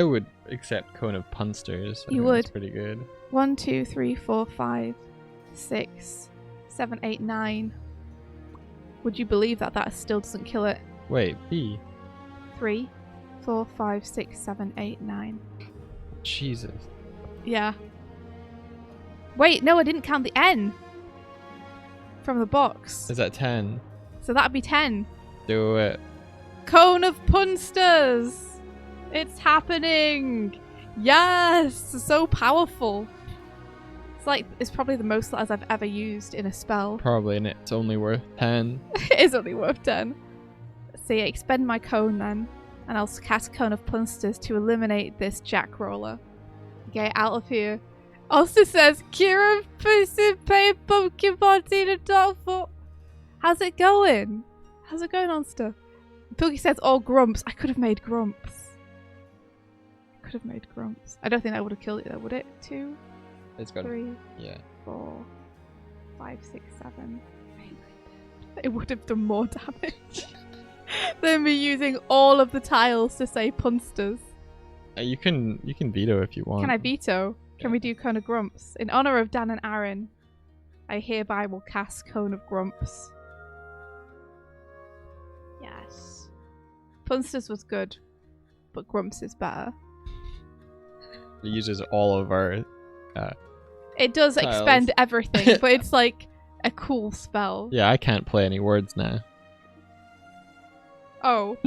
would accept cone of punsters. You That's would? pretty good. 1, 2, 3, 4, 5, 6, 7, 8, 9. Would you believe that that still doesn't kill it? Wait, B. 3, 4, 5, 6, 7, 8, 9. Jesus. Yeah. Wait, no, I didn't count the N from the box. Is that 10? So that'd be 10. Do it. Cone of punsters! It's happening! Yes! So powerful. It's probably the most letters I've ever used in a spell. Probably, and it's only worth 10. It is only worth 10. So yeah, expend my cone then, and I'll cast Cone of Punsters to eliminate this Jack Roller. Get out of here. Also says, Kira Pussy Pay Pumpkin Party in a dog foot. How's it going? How's it going on stuff? Pilky says, oh, Grumps. I could have made Grumps. I could have made Grumps. I don't think that would have killed it though, would it? 2, It's got 3, yeah. 4, 5, 6, 7, 8. It would have done more damage than me using all of the tiles to say punsters. You can veto if you want. Can I veto? Can we do Cone of Grumps? In honor of Dan and Aaron, I hereby will cast Cone of Grumps. Yes. Punsters was good, but Grumps is better. It uses all of our It does tiles. expend everything, but it's like a cool spell. Yeah, I can't play any words now. Oh.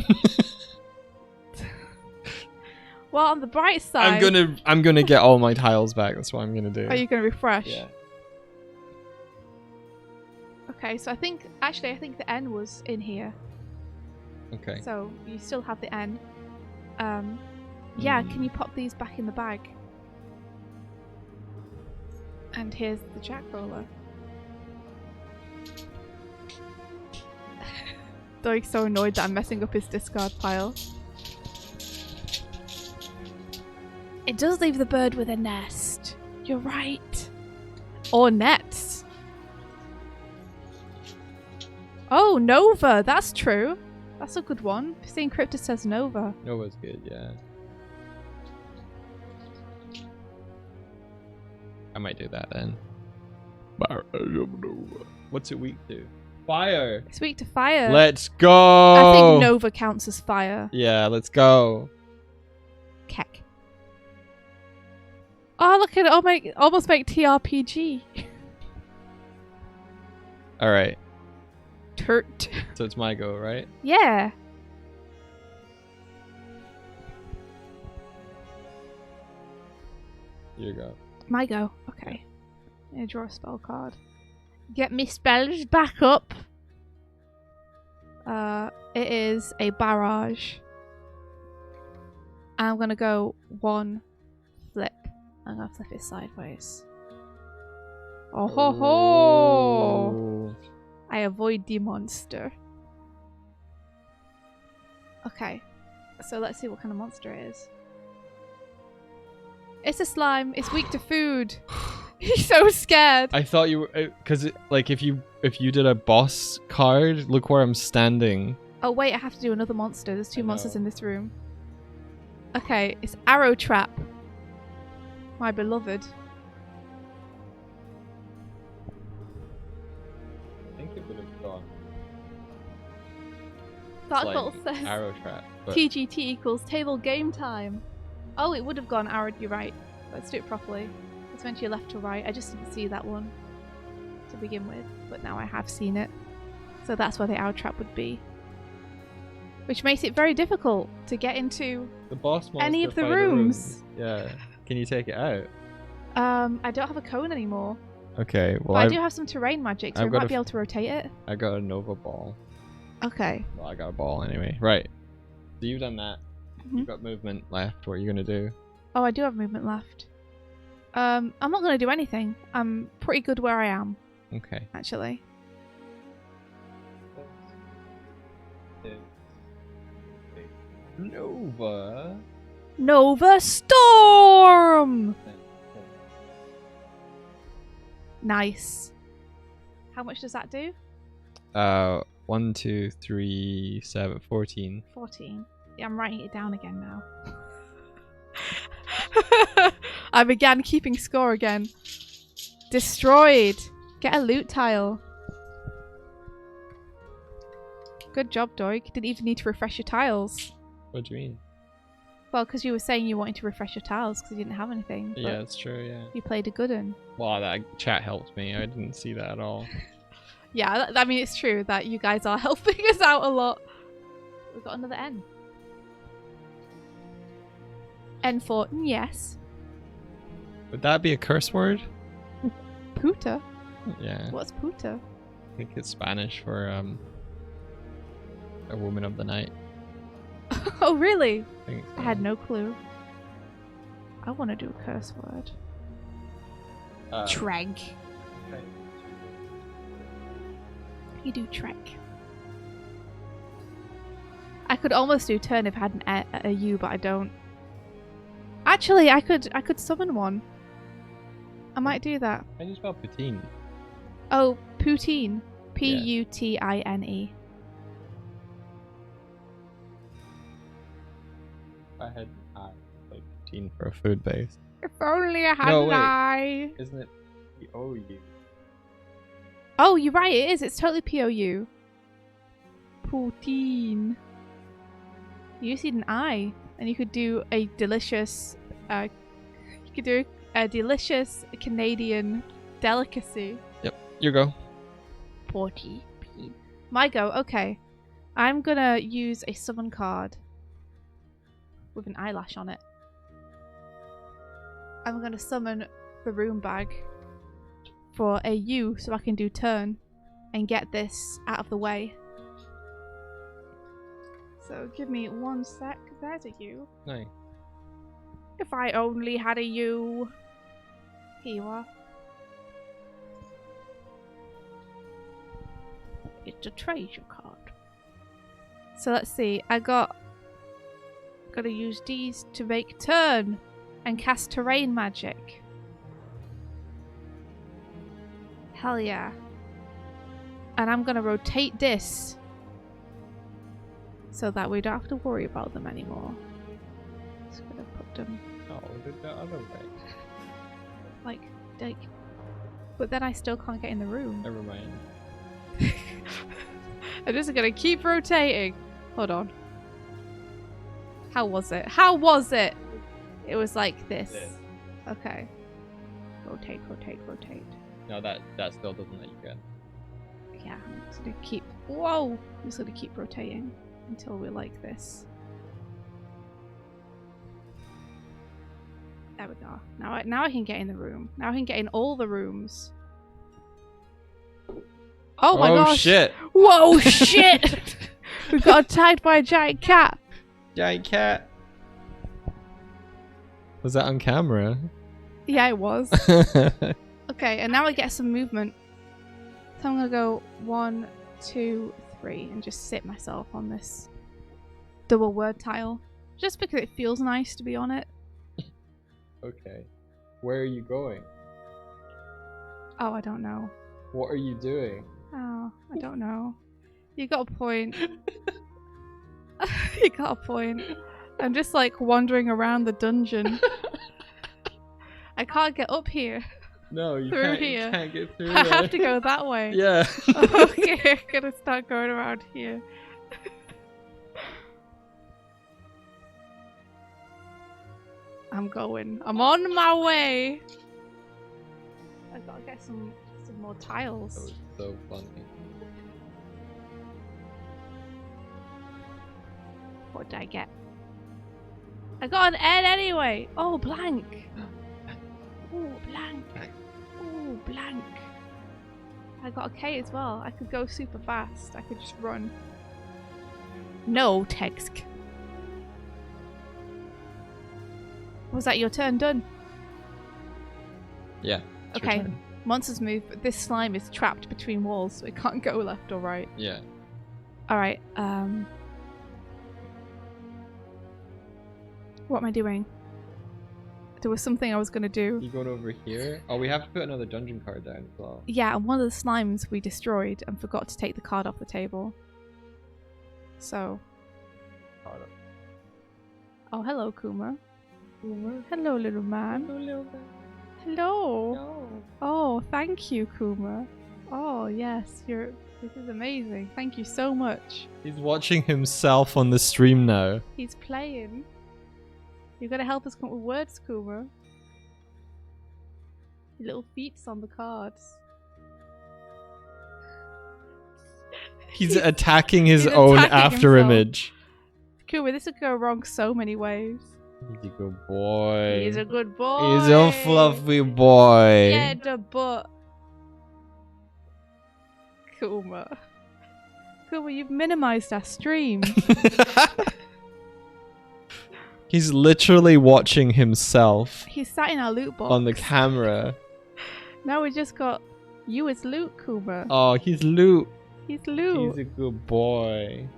Well, on the bright side... I'm gonna get all my tiles back. That's what I'm gonna do. Are you going to refresh? Yeah. Okay, so I think the N was in here. Okay. So you still have the N. Yeah, can you pop these back in the bag? And here's the Jack Roller. Doig's so annoyed that I'm messing up his discard pile. It does leave the bird with a nest. You're right. Or nets. Oh, Nova. That's true. That's a good one. Seeing Cryptus says Nova. Nova's good, yeah. I might do that then. What's it weak to? Fire! It's weak to fire. Let's go! I think Nova counts as fire. Yeah, let's go. Keck. Oh, look at it. Almost make TRPG. Alright, Turt. so it's my go, right? Yeah. Here you go. My go. Okay. I'm gonna draw a spell card. Get me spells back up. It is a barrage. I'm gonna go 1 flip. I'm gonna flip it sideways. Oh ho ho! Ooh. I avoid the monster. Okay, so let's see what kind of monster it is. It's a slime. It's weak to food. He's so scared. I thought you were, because like if you did a boss card, look where I'm standing. Oh wait, I have to do another monster. There's 2 I monsters know. in this room. Okay, it's Arrow Trap. My beloved. I think it would have gone. Darkbolt like says arrow trap. But TGT equals table game time. Oh, it would have gone arrow. You're right. Let's do it properly. It's meant to be left to right. I just didn't see that one to begin with, but now I have seen it. So that's where the arrow trap would be. Which makes it very difficult to get into the boss monster any of the fighter rooms. Yeah. Can you take it out? I don't have a cone anymore. Okay. But Well, I do have some terrain magic, so I've we got might a be able to rotate it. I got a Nova ball. Okay. Well, I got a ball anyway. Right. So you've done that. Mhm. You've got movement left. What are you gonna do? Oh, I do have movement left. I'm not going to do anything. I'm pretty good where I am, Okay. actually. Nova. Nova Storm! Nice. How much does that do? 1, 2, 3, 7, 14. 14. Yeah, I'm writing it down again now. I began keeping score again. Destroyed. Get a loot tile. Good job, Doig. Didn't even need to refresh your tiles. What do you mean? Well, because you were saying you wanted to refresh your tiles because you didn't have anything. Yeah, that's true, yeah. You played a good one. Wow, that chat helped me. I didn't see that at all. Yeah, I mean, it's true that you guys are helping us out a lot. We've got another N. N for yes. Would that be a curse word? Puta? Yeah. What's puta? I think it's Spanish for a woman of the night. Oh, really? I think so. I had no clue. I want to do a curse word. Treg. Okay. You do trek. I could almost do turn if I had a U, but I don't. Actually, I could summon one. I might do that. How do you spell poutine? Oh, poutine. P-U-T-I-N-E. I had an I, like poutine for a food base. If only I had No, an wait. eye. Isn't it P-O-U? Oh, you're right. It is. It's totally P-O-U. Poutine. You just need an I, and you could do a delicious. You could do a delicious Canadian delicacy. You go. Porty. My go. Okay, I'm gonna use a summon card with an eyelash on it. I'm gonna summon the room bag for a U so I can do turn and get this out of the way. So give me 1 sec. There's a U. Nice. If I only had a U. Here you are. It's a treasure card. So let's see. Gotta use these to make turn and cast terrain magic. Hell yeah. And I'm gonna rotate this so that we don't have to worry about them anymore. Just gonna put them Oh, did the other way. like. But then I still can't get in the room. Never mind. I'm just gonna keep rotating. Hold on. How was it? How was it? It was like this. Okay. Rotate, rotate, rotate. No, that still doesn't let you get. Yeah, I'm just gonna keep. Whoa! I'm just gonna keep rotating until we're like this. There we go. Now I can get in the room. Now I can get in all the rooms. Oh my gosh! Shit! Whoa, shit! We got attacked by a giant cat. Giant cat. Was that on camera? Yeah, it was. Okay, and now I get some movement. So I'm gonna go 1, 2, 3, and just sit myself on this double word tile, just because it feels nice to be on it. Okay. Where are you going? Oh, I don't know. What are you doing? Oh, I don't know. You got a point. You got a point. I'm just like wandering around the dungeon. I can't get up here. No, you Through can't, here. you can't get through I there. have to go that way. Yeah. Okay, I'm gonna start going around here. I'm going. I'm on my way. I gotta get some more That tiles. was so funny. What did I get? I got an N anyway. Oh, blank. Oh, blank. Oh, blank. I got a K as well. I could go super fast. I could just run. No, text. Was that your turn done? Yeah. it's your Okay. turn. Monsters move, but this slime is trapped between walls, so it can't go left or right. Yeah. Alright, what am I doing? There was something I was gonna do. You going over here? Oh, we have to put another dungeon card down as well. Yeah, and one of the slimes we destroyed and forgot to take the card off the table. So. Oh, hello, Kuma. Hello, little man. Hello. No. Oh, thank you, Kuma. Oh, yes, this is amazing. Thank you so much. He's watching himself on the stream now. He's playing. You gotta help us come up with words, Kuma. Your little feet's on the cards. He's attacking his He's own attacking after himself. image. Kuma, this could go wrong so many ways. He's a good boy. He's a good boy. He's a fluffy boy. Yeah, the butt. Kuma. Kuma, you've minimized our stream. He's literally watching himself He's sat in our loot box. on the camera. Now we just got you as loot, Kuma. Oh, he's loot. He's loot. He's a good boy.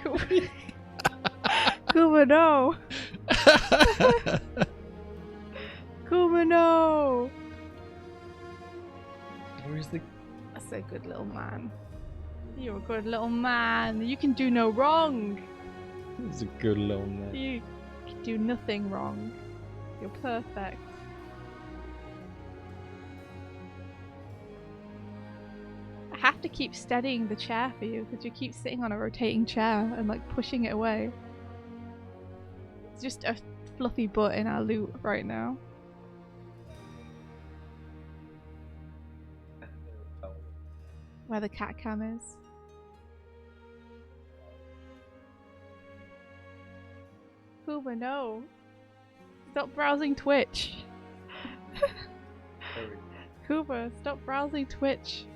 Kuma. Kuma, no. Kuma, no. Where's the... That's a good little man. You're a good little man. You can do no wrong. He's a good little man. You can do nothing wrong. You're perfect. I have to keep steadying the chair for you because you keep sitting on a rotating chair and like pushing it away. It's just a fluffy butt in our loot right now. Where the cat cam is. Kuma, no. Stop browsing Twitch. Kuma, stop browsing Twitch.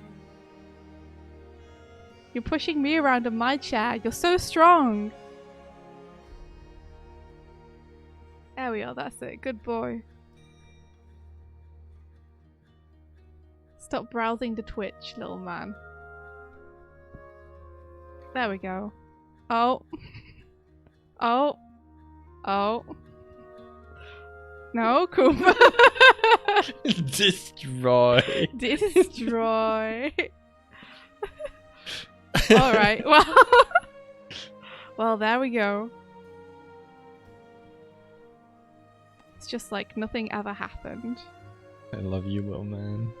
You're pushing me around in my chair. You're so strong. There we are, that's it. Good boy. Stop browsing the Twitch, little man. There we go. Oh. Oh. Oh. No, Kuma. Destroy. Destroy. Alright, well. Well, there we go. It's just like nothing ever happened. I love you, little man.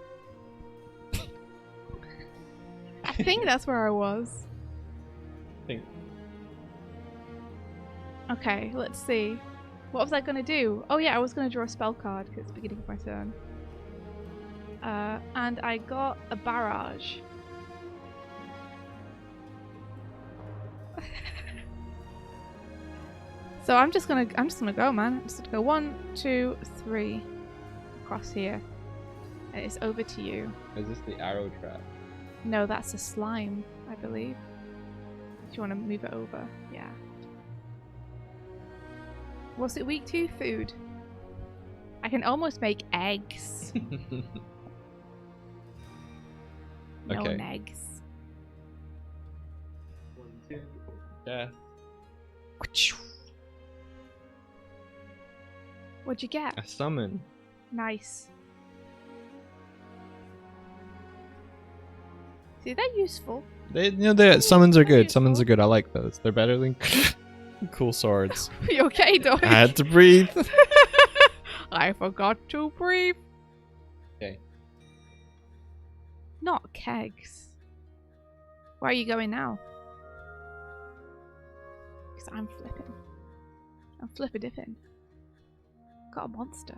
I think that's where I was. Okay, let's see. What was I gonna do? Oh yeah, I was gonna draw a spell card because it's the beginning of my turn. And I got a barrage. So I'm just gonna go, man. I'm just gonna go 1, 2, 3 across here. And it's over to you. Is this the arrow trap? No, that's a slime, I believe. Do you want to move it over? Yeah. What's it weak to? Food. I can almost make eggs. No Okay. eggs. 1, 2. Yeah. What'd you get? A summon. Nice. See, they're useful. They summons are They're good. Summons useful. are good. I like those. They're better than cool swords. You okay, Doig? I had to breathe. I forgot to breathe. Okay. Not kegs. Where are you going now? Because I'm flipping. I'm flippin'-dippin'. Got a monster.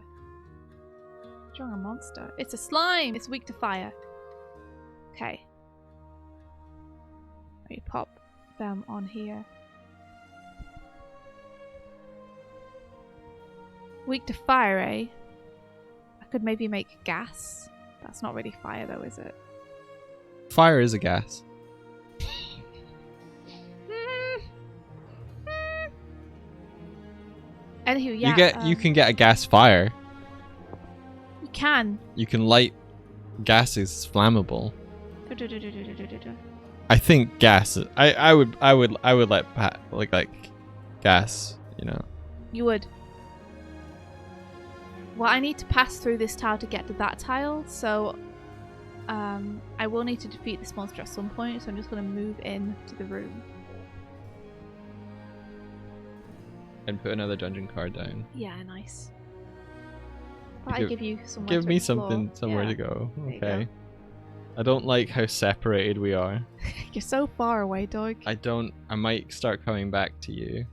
Drawing a monster. It's a slime! It's weak to fire. Okay. Let me pop them on here. Weak to fire, eh? I could maybe make gas. That's not really fire though, is it? Fire is a gas. Anywho, yeah. You can get a gas fire. You can. You can light gases flammable. I think gas. I would let like gas. You know. You would. Well, I need to pass through this tile to get to that tile, so I will need to defeat this monster at some point, so I'm just going to move in to the room. And put another dungeon card down. Yeah, nice. I give you somewhere Give to me explore. somewhere Yeah. to go. There you Okay. go. I don't like how separated we are. You're so far away, Doig. I might start coming back to you.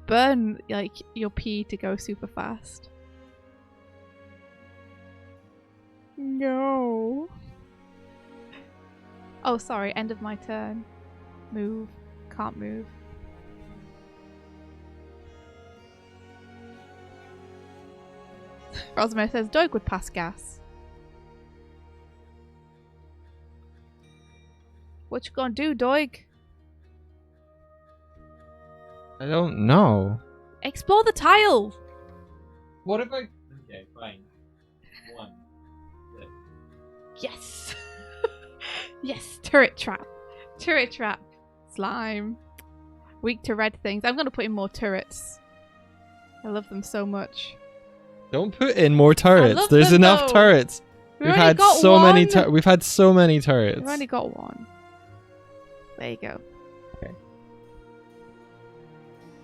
Burn like your pee to go super fast. No. Oh, sorry. End of my turn. Move. Can't move. Rosemary says Doig would pass gas. What you gonna do, Doig? I don't know. Explore the tile! What if I... Okay, fine. One. Yes! Yes, turret trap. Turret trap. Slime. Weak to red things. I'm gonna put in more turrets. I love them so much. Don't put in more turrets. love There's them, enough though. turrets. We've We've only had got so many one. we've had so many turrets. We've only got one. There you go. Okay.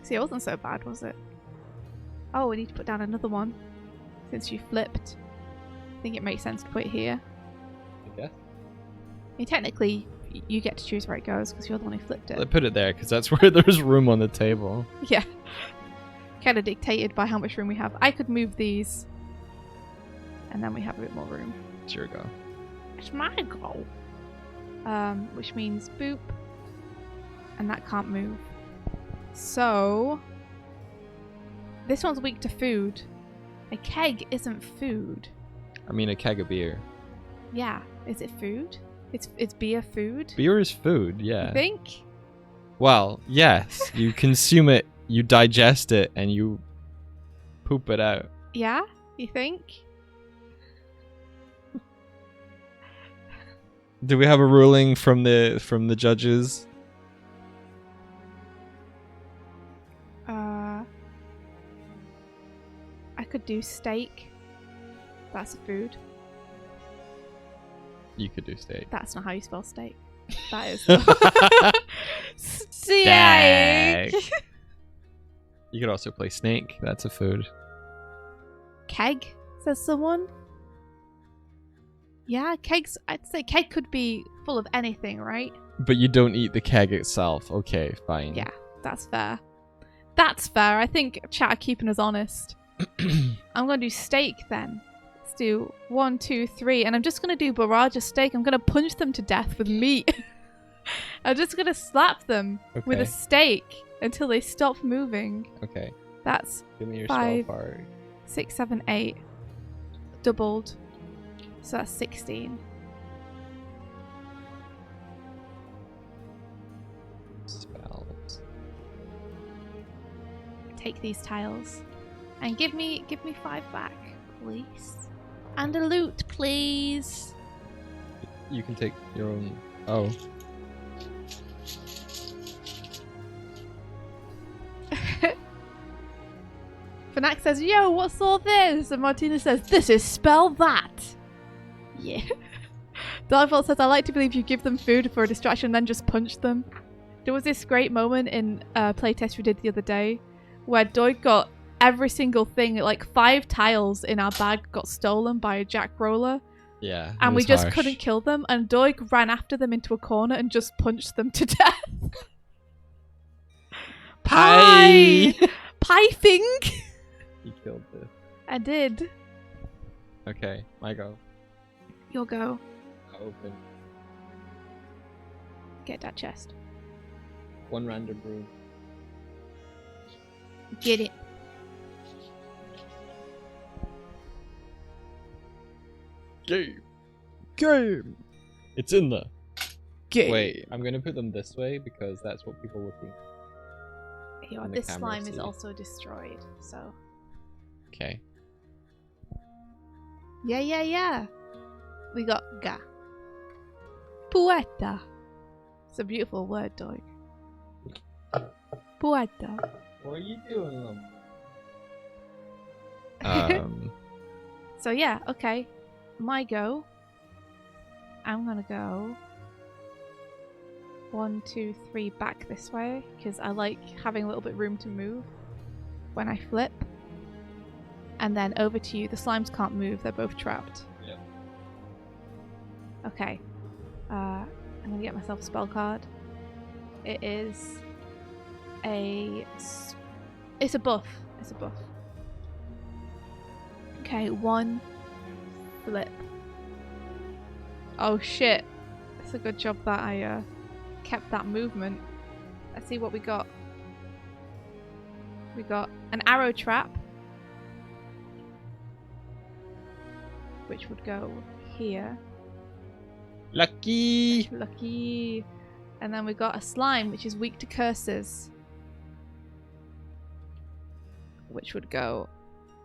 See, it wasn't so bad, was it? Oh, we need to put down another one. Since you flipped. I think it makes sense to put it here. I guess. I mean, technically, you get to choose where it goes because you're the one who flipped it. I put it there because that's where there's room on the table. Yeah. Kind of dictated by how much room we have. I could move these. And then we have a bit more room. It's your go. It's my goal. Which means boop. And that can't move. So... this one's weak to food. A keg isn't food. I mean, a keg of beer. Yeah. Is it food? It's beer food? Beer is food, yeah. You think? Well, yes. You consume it, you digest it, and you poop it out. Yeah? You think? Do we have a ruling from the judges? I could do steak. That's a food. You could do steak. That's not how you spell steak. That is Steak. steak. You could also play snake. That's a food. Keg, says someone. Yeah, kegs. I'd say keg could be full of anything, right? But you don't eat the keg itself. Okay, fine. Yeah, that's fair. That's fair. I think chat are keeping us honest. I'm gonna do steak then. Let's do 1, 2, 3, and I'm just gonna do barrage of steak. I'm gonna punch them to death with meat. I'm just gonna slap them with a Okay. steak until they stop moving. Okay. That's Give me your 5, spell card. 6, 7, 8. Doubled. So that's 16. Spells. Take these tiles. And give me 5 back, please. And a loot, please. You can take your own. Oh. Fnac says, yo, what's all this? And Martina says, this is spell that. Yeah. Darkvault says, I like to believe you give them food for a distraction and then just punch them. There was this great moment in a playtest we did the other day where Doig got every single thing, like 5 tiles in our bag got stolen by a jack roller. Yeah. And it we was just harsh. couldn't kill them. And Doig ran after them into a corner and just punched them to death. Pie! Pie thing! You killed this. I did. Okay, my go. You'll go. I'll open Get that chest. one random room. Get it. Game. Game. It's in there. Get Wait, I'm gonna put them this way because that's what people would think. Here, on the this camera slime is see. also destroyed, so... Okay. Yeah. We got ga. Poeta. It's a beautiful word, Doig. Poeta. What are you doing, them? So yeah, okay. My go. I'm gonna go 1, 2, 3 back this way because I like having a little bit of room to move when I flip. And then over to you. The slimes can't move, they're both trapped. Yep. Okay. I'm gonna get myself a spell card. It is it's a buff. It's a buff. Okay, 1 flip. Oh shit. It's a good job that I kept that movement. Let's see what we got. We got an arrow trap, which would go here. Lucky! Lucky. And then we got a slime, which is weak to curses, which would go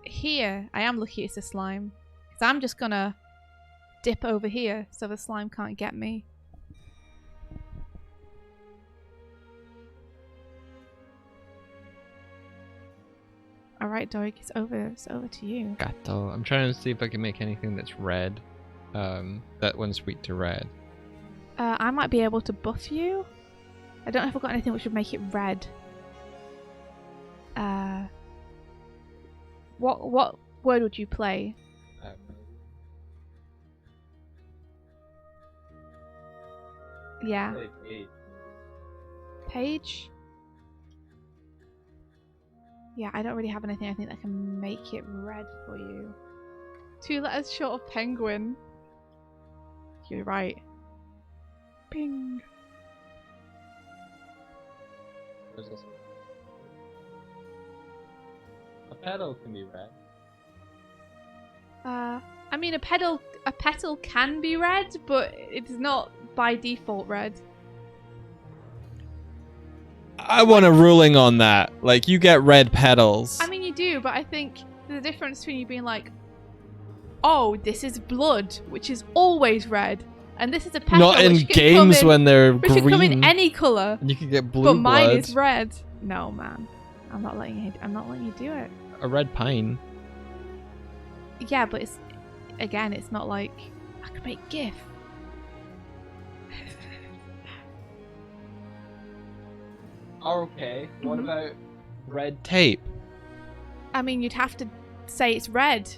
here. I am lucky it's a slime, because I'm just gonna dip over here so the slime can't get me. Alright, Doig, it's over to you. Gato. I'm trying to see if I can make anything that's red. That one's weak to red. I might be able to buff you. I don't know if I've got anything which would make it red. What word would you play? Yeah. Page? Yeah, I don't really have anything I think that can make it red for you. 2 letters short of penguin. You're right. Ping. Where's this one? A petal can be red. I mean a petal can be red, but it's not by default red. I want a ruling on that. Like, you get red petals. I mean you do, but I think the difference between you being like, oh, this is blood, which is always red, and this is a petal Not in which can games come in, when they're which green. can come in any colour. You can get blue But blood. mine is red. No, man. I'm not letting you do it. A red pine. Yeah, but it's not like I could make GIF. Okay. What about red tape? I mean, you'd have to say it's red.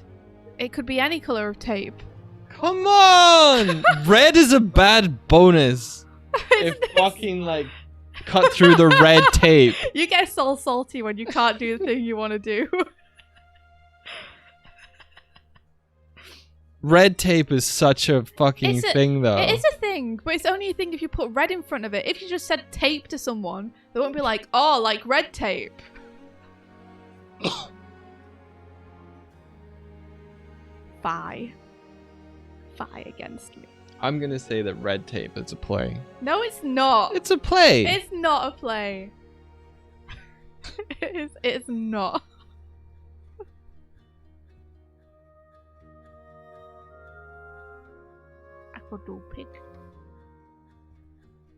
It could be any colour of tape. Come on! Red is a bad bonus. If fucking like cut through the red tape. You get so salty when you can't do the thing you want to do. Red tape is such a fucking thing, though. It is a thing, but it's only a thing if you put red in front of it. If you just said tape to someone, they won't be like, oh, like red tape. Fie against me. I'm gonna say that red tape is a play. No, it's not. It's a play. It's not a play. It's not. I could do pig.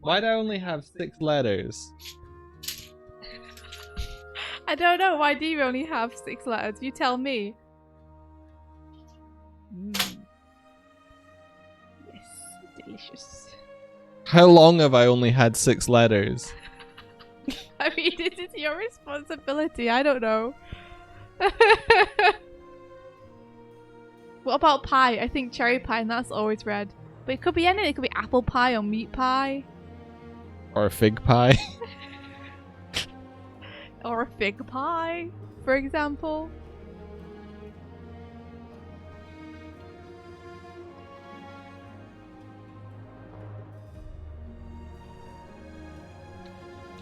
Why'd I only have 6 letters? I don't know. Why do you only have 6 letters? You tell me. Yes, delicious. How long have I only had 6 letters? I mean, this is your responsibility. I don't know. What about pie? I think cherry pie, and that's always red. But it could be anything. It could be apple pie or meat pie. Or a fig pie? Or a fig pie, for example.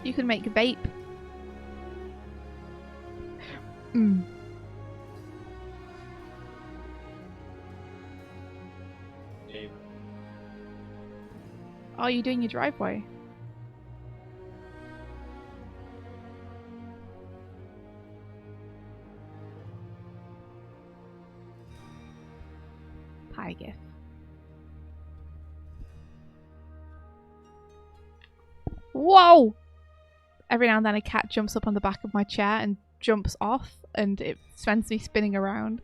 You could make vape. Oh, you're doing your driveway. Pie gift. Whoa! Every now and then a cat jumps up on the back of my chair and jumps off and it sends me spinning around.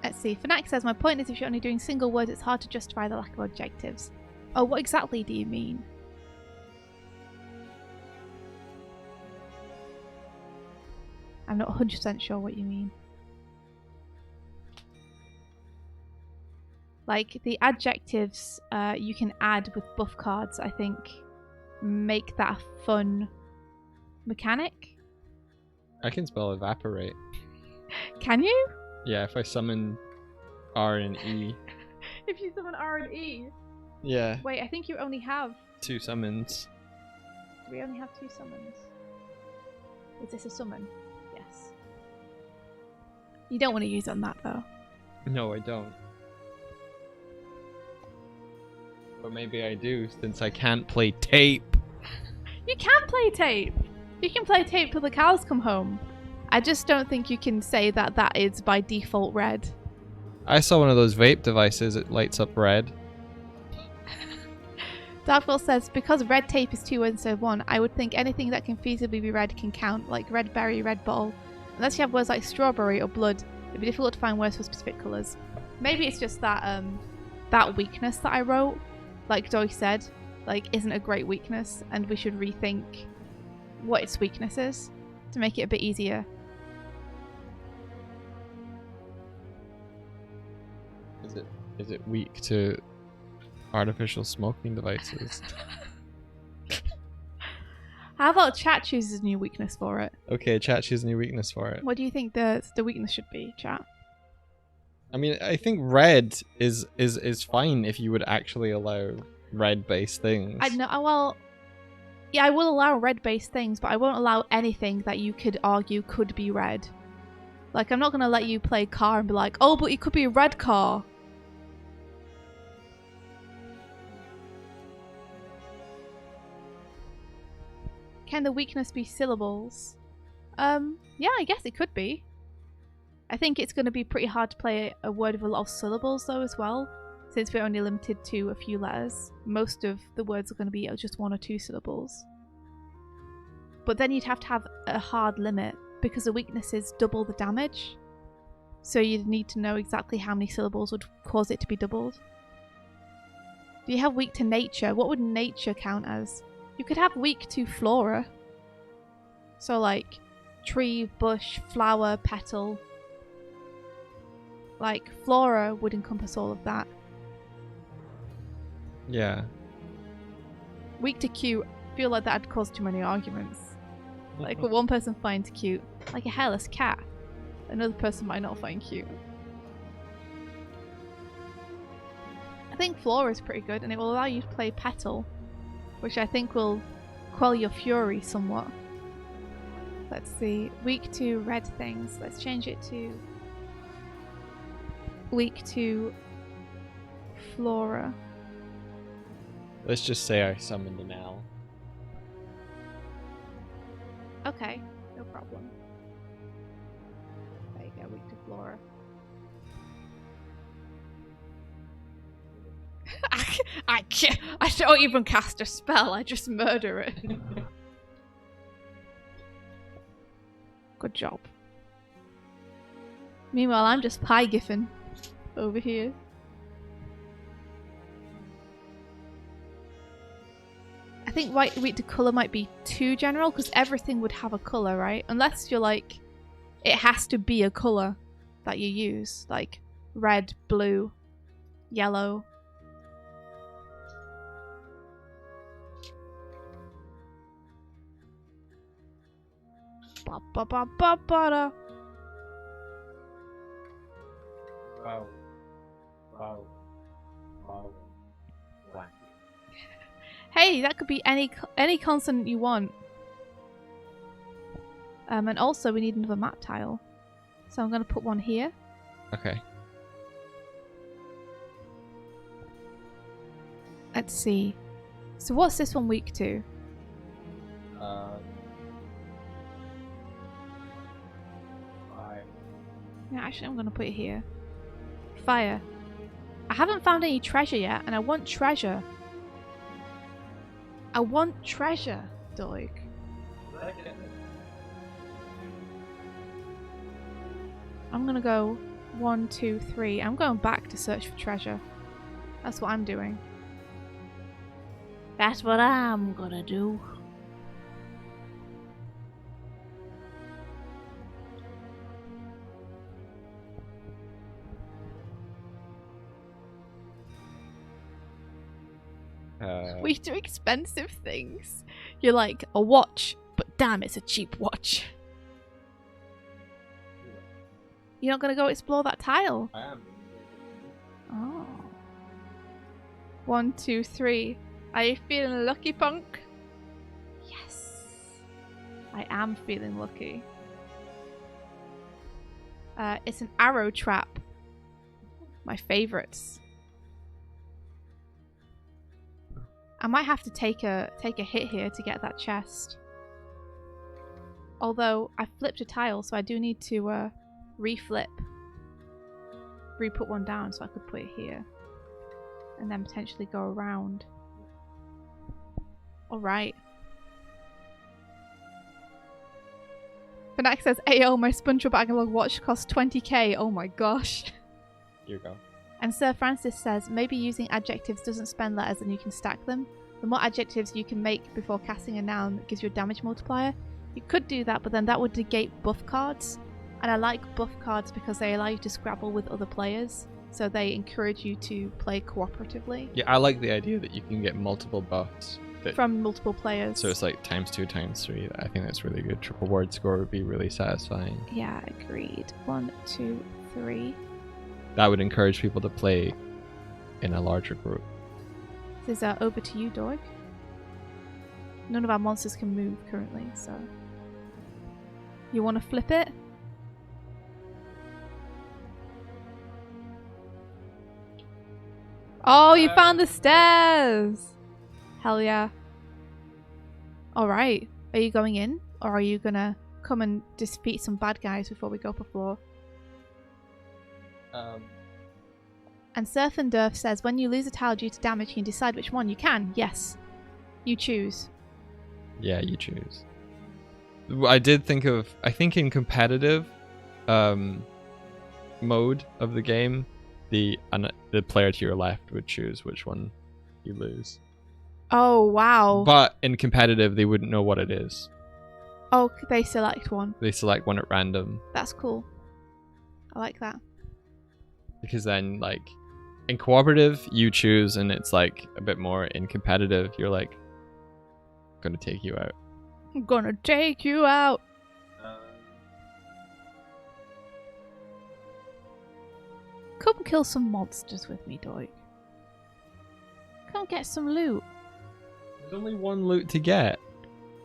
Let's see. Fnatic says, my point is if you're only doing single words, it's hard to justify the lack of adjectives. Oh, what exactly do you mean? I'm not 100% sure what you mean. Like, the adjectives you can add with buff cards, I think, make that a fun mechanic. I can spell evaporate. Can you? Yeah, if I summon R and E. If you summon R and E. Yeah. Wait, I think you only have... 2 summons. Do we only have 2 summons? Is this a summon? Yes. You don't want to use on that, though. No, I don't. But maybe I do, since I can't play tape. You can play tape! You can play tape till the cows come home. I just don't think you can say that that is by default red. I saw one of those vape devices, it lights up red. Darkville says, because red tape is 2 words instead of 1, I would think anything that can feasibly be red can count, like red berry, red ball. Unless you have words like strawberry or blood, it'd be difficult to find words for specific colours. Maybe it's just that that weakness that I wrote, like Doig said, like isn't a great weakness, and we should rethink what its weakness is to make it a bit easier. Is it weak to artificial smoking devices? How about chat chooses a new weakness for it? Okay, chat chooses a new weakness for it. What do you think the weakness should be, chat? I mean, I think red is fine if you would actually allow red-based things. I know. Well, yeah, I will allow red-based things, but I won't allow anything that you could argue could be red. Like, I'm not gonna let you play car and be like, oh, but it could be a red car. Can the weakness be syllables? Yeah, I guess it could be. I think it's going to be pretty hard to play a word with a lot of syllables though as well, since we're only limited to a few letters. Most of the words are going to be just 1 or 2 syllables. But then you'd have to have a hard limit, because the weakness is double the damage. So you'd need to know exactly how many syllables would cause it to be doubled. Do you have weak to nature? What would nature count as? You could have weak to flora. So like tree, bush, flower, petal. Like flora would encompass all of that. Yeah. Weak to cute, I feel like that'd cause too many arguments. Like what one person finds cute, like a hairless cat, another person might not find cute. I think flora is pretty good, and it will allow you to play petal, which I think will quell your fury somewhat. Let's see. Weak to red things. Let's change it to weak to flora. Let's just say I summoned an owl. Okay, no problem. There you go, weak to flora. I don't even cast a spell, I just murder it. Good job. Meanwhile, I'm just pie giffing over here. I think white weak to colour might be too general, because everything would have a colour, right? Unless you're like, it has to be a colour that you use, like red, blue, yellow. Ba ba ba ba ba da. Wow. Wow. Wow. Wow. Hey, that could be any consonant you want. And also we need another map tile. So I'm going to put one here. Okay. Let's see. So what's this one weak to? Fire. Yeah, actually I'm going to put it here. Fire. I haven't found any treasure yet, and I want treasure. I want treasure, Doig. I'm gonna go 1, 2, 3. I'm going back to search for treasure. That's what I'm doing. That's what I'm gonna do. We do expensive things. You're like, a watch, but damn, it's a cheap watch. You're not gonna go explore that tile? I am. Oh. 1, 2, 3. Are you feeling lucky, punk? Yes. I am feeling lucky. It's an arrow trap. My favorites. I might have to take a hit here to get that chest. Although I flipped a tile, so I do need to re-flip. Re-put one down so I could put it here. And then potentially go around. Alright. Fnac says, AO, my SpongeBob analog watch costs 20k. Oh my gosh. Here you go. And Sir Francis says, maybe using adjectives doesn't spend letters and you can stack them. The more adjectives you can make before casting a noun gives you a damage multiplier. You could do that, but then that would negate buff cards. And I like buff cards because they allow you to scrabble with other players. So they encourage you to play cooperatively. Yeah, I like the idea that you can get multiple buffs. From multiple players. So it's like ×2, ×3. I think that's really good. Triple word score would be really satisfying. Yeah, agreed. 1, 2, 3. That would encourage people to play in a larger group. This is over to you, Doig. None of our monsters can move currently, so... You want to flip it? Oh, you found the stairs! Hell yeah. Alright. Are you going in? Or are you gonna come and defeat some bad guys before we go up a floor? And Surf and Durf says, when you lose a tile due to damage, you can decide which one. You can, yes. You choose. Yeah, you choose. I did think of, I think in competitive mode of the game, the player to your left would choose which one you lose. Oh, wow. But in competitive, they wouldn't know what it is. Oh, they select one. They select one at random. That's cool. I like that. Because then, like, in cooperative, you choose, and it's like a bit more. In competitive, you're like, I'm gonna take you out. I'm gonna take you out. Come kill some monsters with me, Doig. Come get some loot. There's only one loot to get.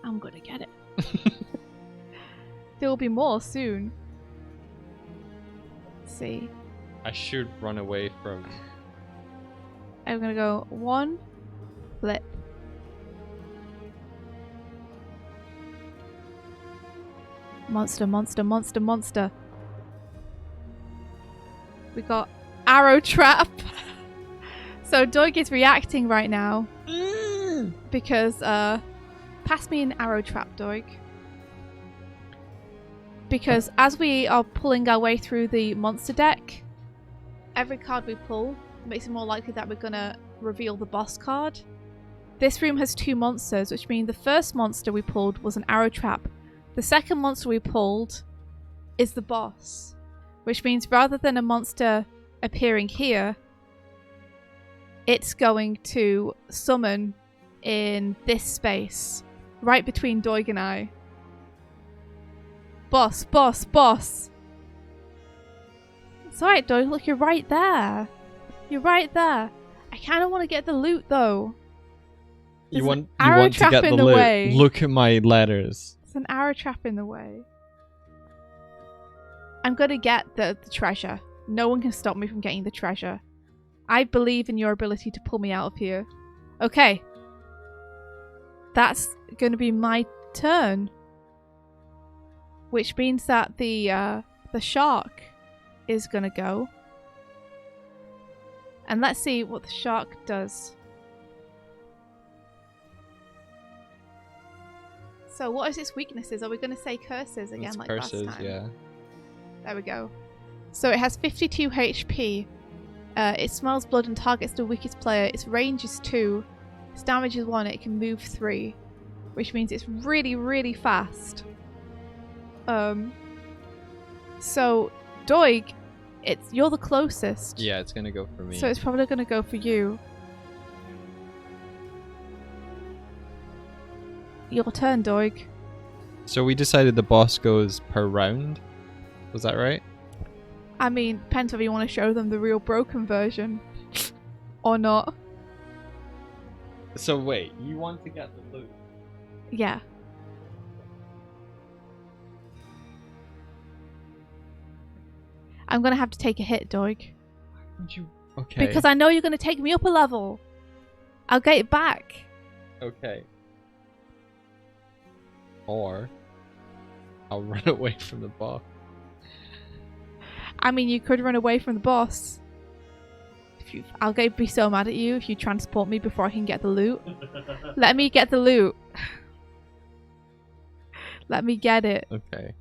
I'm gonna get it. There will be more soon. Let's see. I should run away from... I'm gonna go 1, flip. Monster, monster, monster, monster. We got arrow trap. So Doig is reacting right now. Because, pass me an arrow trap, Doig. Because as we are pulling our way through the monster deck, every card we pull makes it more likely that we're gonna reveal the boss card. This room has 2 monsters, which means the first monster we pulled was an arrow trap. The second monster we pulled is the boss, which means rather than a monster appearing here, it's going to summon in this space, right between Doig and I. Boss, boss, boss. It's alright, Doig. Look, you're right there. You're right there. I kind of want to get the loot, though. You want arrow to trap get in the the loot. way. Look at my letters. There's an arrow trap in the way. I'm going to get the treasure. No one can stop me from getting the treasure. I believe in your ability to pull me out of here. Okay. That's going to be my turn. Which means that the shark is going to go. And let's see what the shark does. So what is its weaknesses? Are we going to say curses again It's like curses, last time? yeah. There we go. So it has 52 HP. It smells blood and targets the weakest player. Its range is 2. Its damage is 1. It can move 3. Which means it's really, really fast. So, Doig, you're the closest. Yeah, it's gonna go for me. So it's probably going to go for you. Your turn, Doig. So we decided the boss goes per round. Was that right? I mean, depends whether you want to show them the real broken version. Or not. So wait, you want to get the loot? Yeah. I'm going to have to take a hit, Doig. Would you? Okay. Because I know you're going to take me up a level. I'll get it back. Okay. Or I'll run away from the boss. I mean, you could run away from the boss. I'll be so mad at you if you transport me before I can get the loot. Let me get the loot. Let me get it. Okay.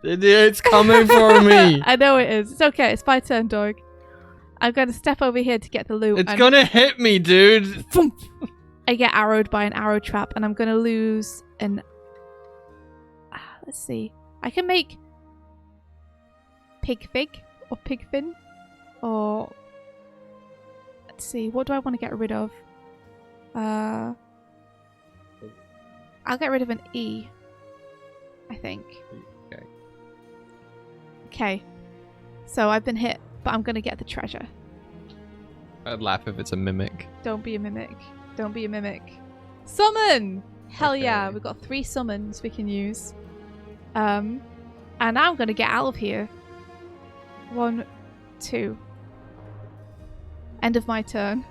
It's coming for me. I know it is. It's okay. It's my turn, Doig. I'm going to step over here to get the loot. It's gonna hit me, dude. I get arrowed by an arrow trap, and I'm going to lose an... let's see. I can make pig fig or pig fin, or let's see. What do I want to get rid of? I'll get rid of an E, I think. Okay. Okay. So I've been hit, but I'm going to get the treasure. I'd laugh if it's a mimic. Don't be a mimic. Don't be a mimic. Summon! Hell yeah, Okay. we've got 3 summons we can use. And now I'm going to get out of here. 1, 2. End of my turn.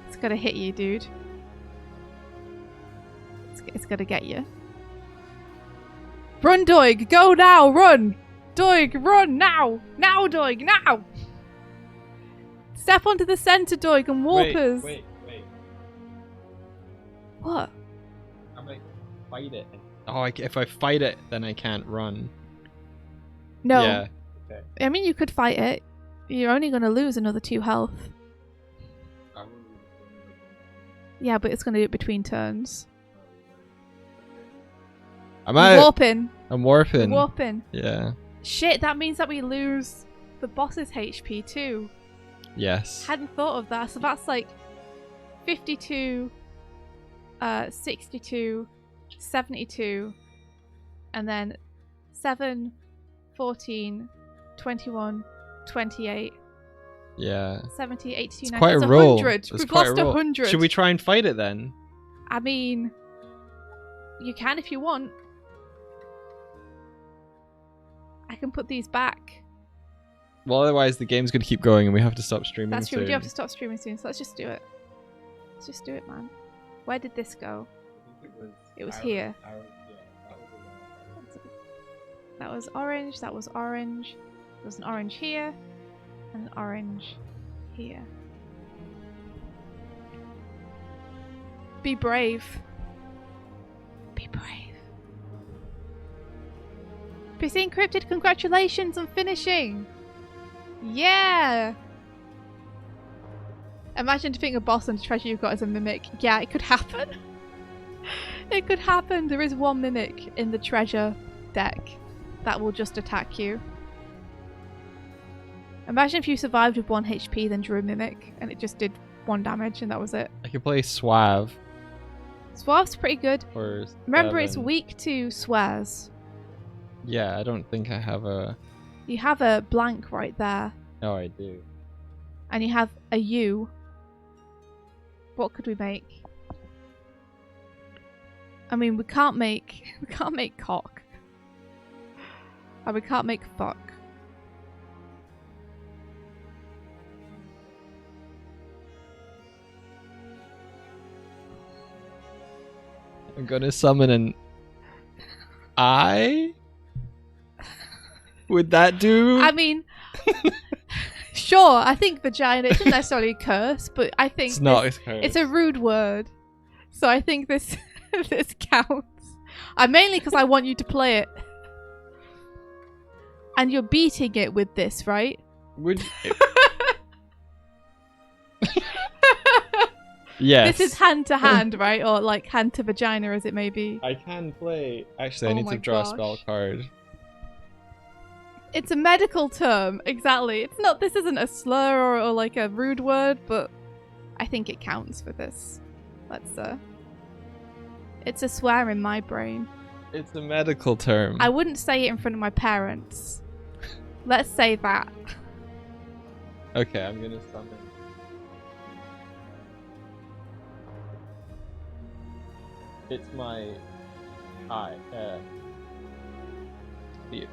It's going to hit you, dude. It's going to get you. Run, Doig! Go now! Run! Doig, run now! Now, Doig, now! Step onto the center, Doig, and warp us. Wait. What? I'm gonna fight it. Oh, if I fight it, then I can't run. No. Yeah. Okay. I mean, you could fight it. You're only going to lose another 2 health. Yeah, but it's going to do it between turns. I'm You're out. warping. I'm warping. Warping. Yeah. Shit, that means that we lose the boss's HP too. Yes. Hadn't thought of that. So that's like 52, 62, 72, and then 7, 14, 21, 28, Yeah. 70, 82, It's 90. quite a It's roll. 100. It's We've quite a lost roll. 100. Should we try and fight it then? I mean, you can if you want. I can put these back. Well, otherwise the game's gonna keep going and we have to stop streaming That's true. soon. We do have to stop streaming soon, so let's just do it. Let's just do it, man. Where did this go? It was here. That was orange. That was orange. There was an orange here, and an orange here. Be brave. Be brave. PC Encrypted, congratulations on finishing! Yeah! Imagine defeating a boss and the treasure you've got as a mimic. Yeah, it could happen. It could happen. There is one mimic in the treasure deck that will just attack you. Imagine if you survived with 1 HP, then drew a mimic, and it just did 1 damage, and that was it. I could play Suave Suave's pretty good. or Remember, it's Seven. weak to swears. Yeah, I don't think I have a... You have a blank right there, No, I do. and you have a U. What could we make? I mean, we can't make cock, and we can't make fuck. I'm gonna summon an I. Would that do? I mean, sure. I think vagina isn't necessarily a curse, but I think It's not. it's a rude word. So I think this this counts. Mainly because I want you to play it. And you're beating it with this, right? Would. Yes. This is hand to hand, right? Or like hand to vagina, as it may be. I can play. Actually, I Oh need my to draw gosh. a spell card. It's a medical term, exactly. It's not. This isn't a slur or like a rude word, but I think it counts for this. Let's. It's a swear in my brain. It's a medical term. I wouldn't say it in front of my parents. Let's say that. Okay, I'm gonna summon. It's my eye. The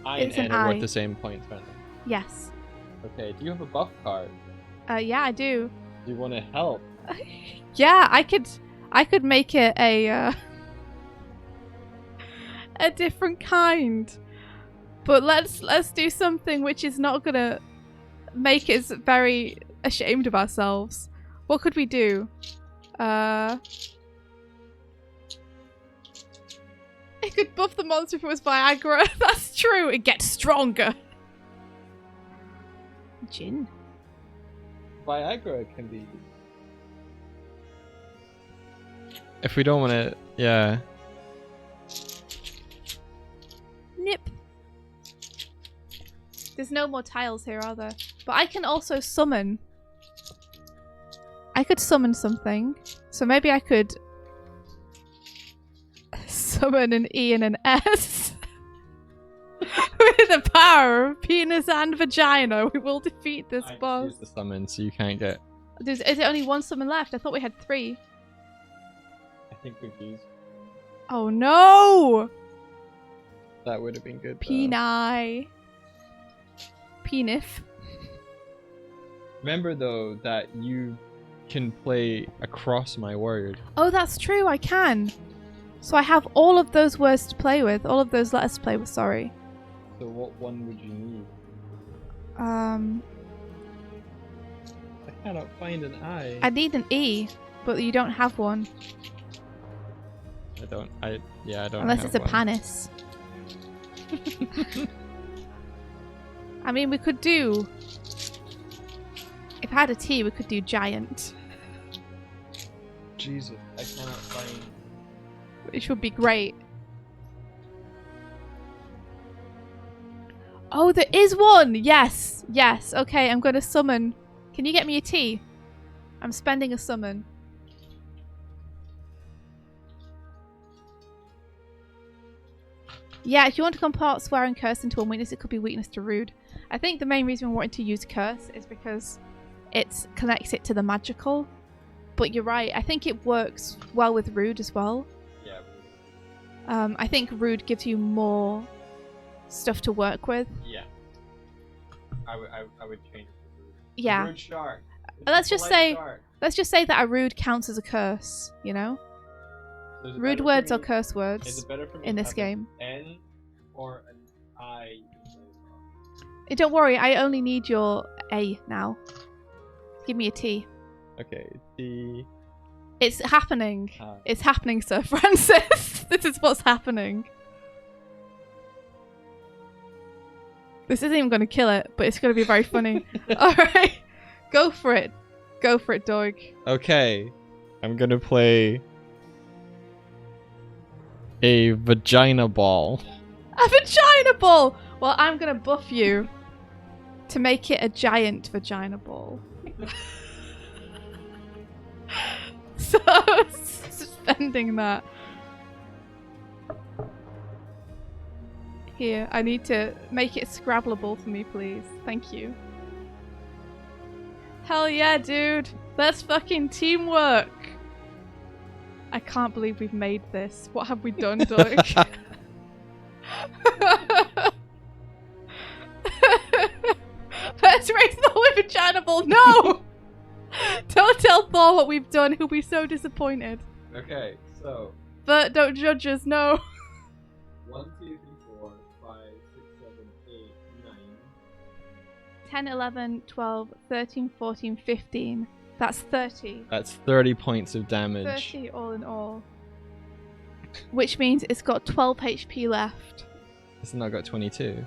I It's an and N are eye. worth the same points, aren't they? Yes. Okay, do you have a buff card? Yeah, I do. Do you want to help? Yeah, I could make it a a different kind. But let's do something which is not gonna make us very ashamed of ourselves. What could we do? It could buff the monster if it was Viagra. That's true. It gets stronger. Gin. Viagra can be. If we don't want to, yeah. Nip. There's no more tiles here, are there? But I can also summon. I could summon something. So maybe I could summon an E and an S. With the power of penis and vagina, we will defeat this boss. Use the summon, so you can't get. Is it only one summon left? I thought we had 3. I think we've used. Oh no! That would have been good. Peni. Penif. Remember though that you can play across my word. Oh, that's true, I can. So I have all of those words to play with, all of those letters to play with, sorry. So what one would you need? I I cannot find an I. need an E, but you don't have one. I don't. Yeah, I don't. Unless have it's a one. panis. I mean, we could do... If I had a T, we could do giant. Jesus, I cannot find. Which would be great. Oh, there is one! Yes! Yes. Okay, I'm going to summon. Can you get me a T? I'm spending a summon. Yeah, if you want to compart swear and curse into one weakness, it could be weakness to rude. I think the main reason we wanted to use curse is because it connects it to the magical. But you're right, I think it works well with rude as well. Yeah. I think rude gives you more stuff to work with. Yeah. I would change it to rude. Yeah. Rude shark. Let's just say that a rude counts as a curse, you know? So Rude words are curse words Is it better for me in to this have game. an N or an I? Don't worry, I only need your A now. Give me a T. Okay, T. It's happening. I. It's happening, Sir Francis. This is what's happening. This isn't even going to kill it, but it's going to be very funny. Alright. Go for it. Go for it, Doig. Okay, I'm gonna play a vagina ball. A vagina ball! Well, I'm going to buff you to make it a giant vagina ball. So, suspending that. Here, I need to make it scrabbleable for me, please. Thank you. Hell yeah, dude. That's fucking teamwork. I can't believe we've made this. What have we done, Doig? Let's raise the whole vagina ball. No! Don't tell Thor what we've done. He'll be so disappointed. Okay, so But don't judge us, no. 1, 2, 3, 4, 5, 10, 11, 12, 13, 14, 15. That's 30. That's 30 points of damage. 30 all in all. Which means it's got 12 HP left. It's not got 22.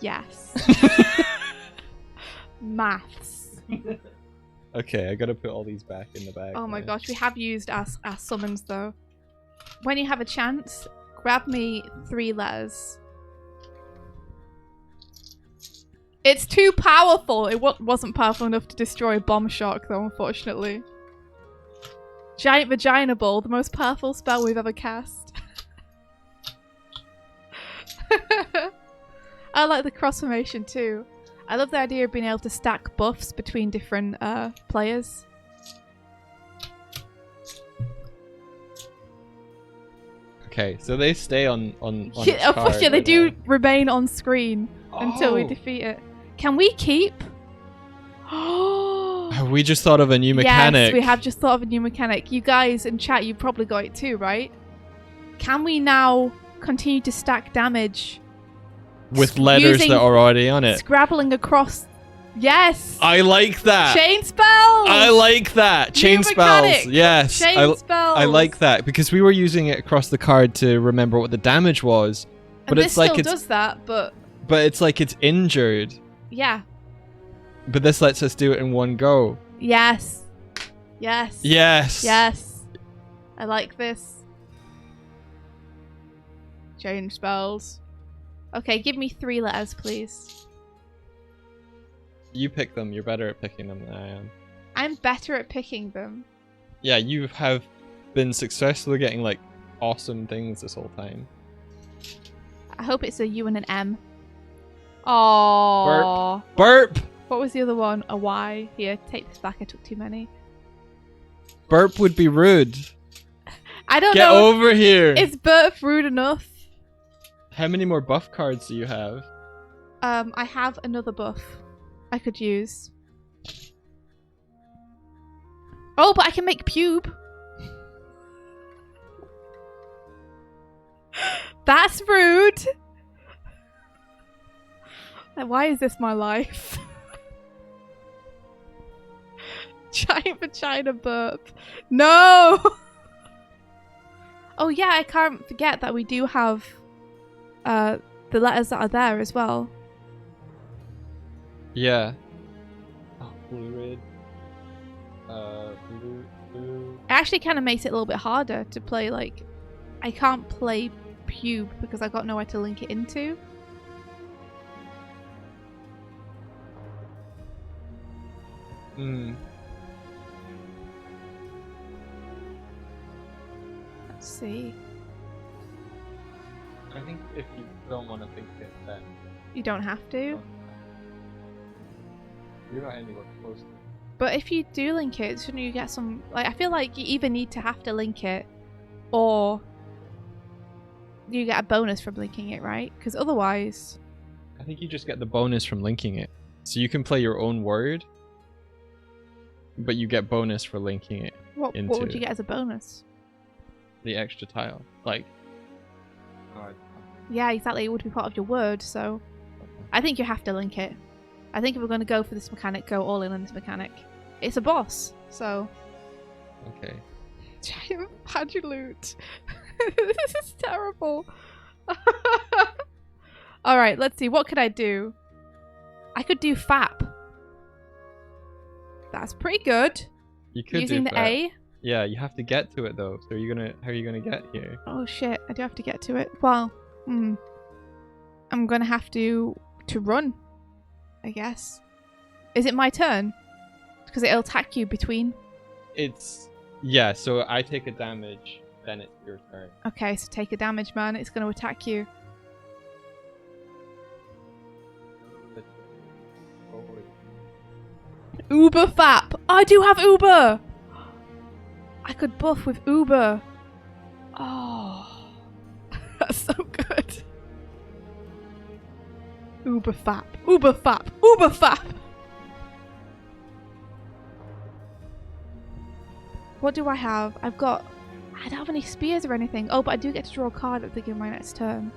Yes. Maths. Okay, I gotta put all these back in the bag. Oh my now. gosh, we have used our summons though. When you have a chance, grab me 3 letters. It's too powerful. It wasn't powerful enough to destroy Bomb Shock though, unfortunately. Giant Vagina Ball, the most powerful spell we've ever cast. I like the cross formation too. I love the idea of being able to stack buffs between different players. Okay, so they stay on Yeah, its card, yeah, they don't do remain on screen until we Oh. defeat it. Can we keep? We just thought of a new mechanic. Yes, we have just thought of a new mechanic. You guys in chat, you probably got it too, right? Can we now continue to stack damage with letters using- that are already on it. scrabbling across? Yes! I like that. Chain spells! I like that. Chain New spells. mechanic. Yes. Chain spells! I like that because we were using it across the card to remember what the damage was, but And it's this like still does that, but it's like it's injured. yeah. But this lets us do it in one go. Yes. Yes. Yes. Yes. I like this. Chain spells. Okay, give me 3 letters, please. You pick them. You're better at picking them than I am. I'm better at picking them. Yeah, you have been successfully getting like awesome things this whole time. I hope it's a U and an M. Oh. Burp. What was the other one? A Y. Here, take this back. I took too many. Burp would be rude. I don't Get know. over here. Is Burp rude enough? How many more buff cards do you have? I have another buff I could use. Oh, but I can make pube. That's rude. Like, why is this my life? Giant vagina burp. No! Oh yeah, I can't forget that we do have the letters that are there as well. Yeah. Oh, blue red. Blue. It actually kind of makes it a little bit harder to play, like, I can't play pube because I got nowhere to link it into. Hmm. Let's see. I think if you don't want to think it, then You don't have to. you're not anywhere close to it. But if you do link it, shouldn't you get some... Like, I feel like you either need to have to link it or you get a bonus from linking it, right? Because otherwise... I think you just get the bonus from linking it. So you can play your own word, but you get bonus for linking it. What Into would you it. get as a bonus? The extra tile. Like... Yeah, exactly. It would be part of your word, so... I think you have to link it. I think if we're going to go for this mechanic, go all in on this mechanic. It's a boss, so... Okay. Giant Pagaloot. This is terrible. Alright, let's see. What could I do? I could do FAP. That's pretty good. You could Using do the that. A. Yeah, you have to get to it though. So how are you gonna get here? Oh shit, I do have to get to it. Well, I'm gonna have to run, I guess. Is it my turn? Because it'll attack you between. Yeah, so I take a damage, then it's your turn. Okay, so take a damage, man. It's gonna attack you. Uber FAP. I do have Uber. I could buff with Uber. Oh, that's so good. Uber FAP. Uber FAP. Uber FAP. What do I have? I don't have any spears or anything. Oh, but I do get to draw a card at the beginning of my next turn.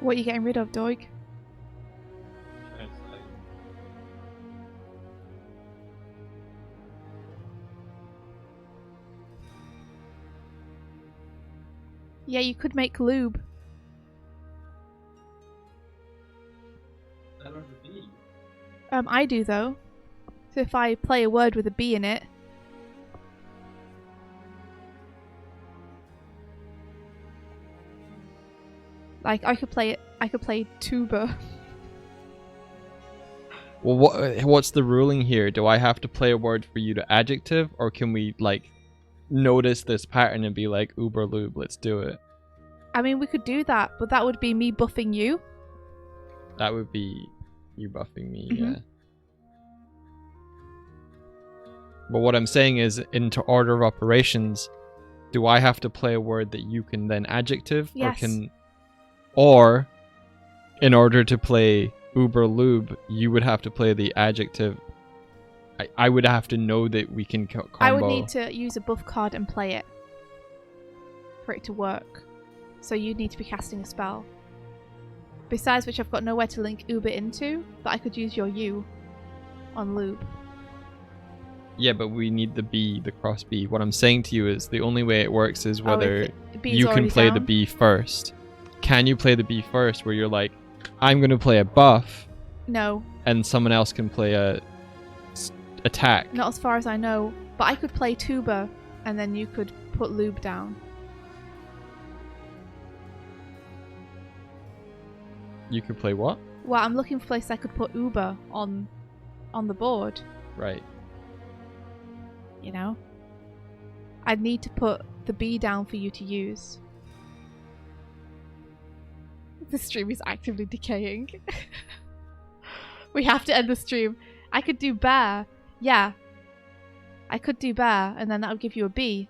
What are you getting rid of, Doig? Yeah, you could make lube. I don't have a B. I do though. So if I play a word with a B in it, like I could play tuba. Well, what's the ruling here? Do I have to play a word for you to adjective, or can we like notice this pattern and be like uber lube? Let's do it. I mean, we could do that, but that would be me buffing you. That would be you buffing me, Mhm. yeah. But what I'm saying is, into order of operations, do I have to play a word that you can then adjective, Yes. or in order to play uber lube, you would have to play the adjective. I would have to know that we can combo. I would need to use a buff card and play it for it to work. So you'd need to be casting a spell. Besides which, I've got nowhere to link Uber into, but I could use your U on lube. Yeah, but we need the B, the cross B. What I'm saying to you is the only way it works is whether you can play the B first. Can you play the B first where you're like, I'm going to play a buff? No. And someone else can play a attack? Not as far as I know. But I could play tuba and then you could put lube down. You could play what? Well, I'm looking for a place I could put Uber on the board. Right. You know? I'd need to put the B down for you to use. The stream is actively decaying. We have to end the stream. I could do bear. Yeah. I could do bear, and then that would give you a B.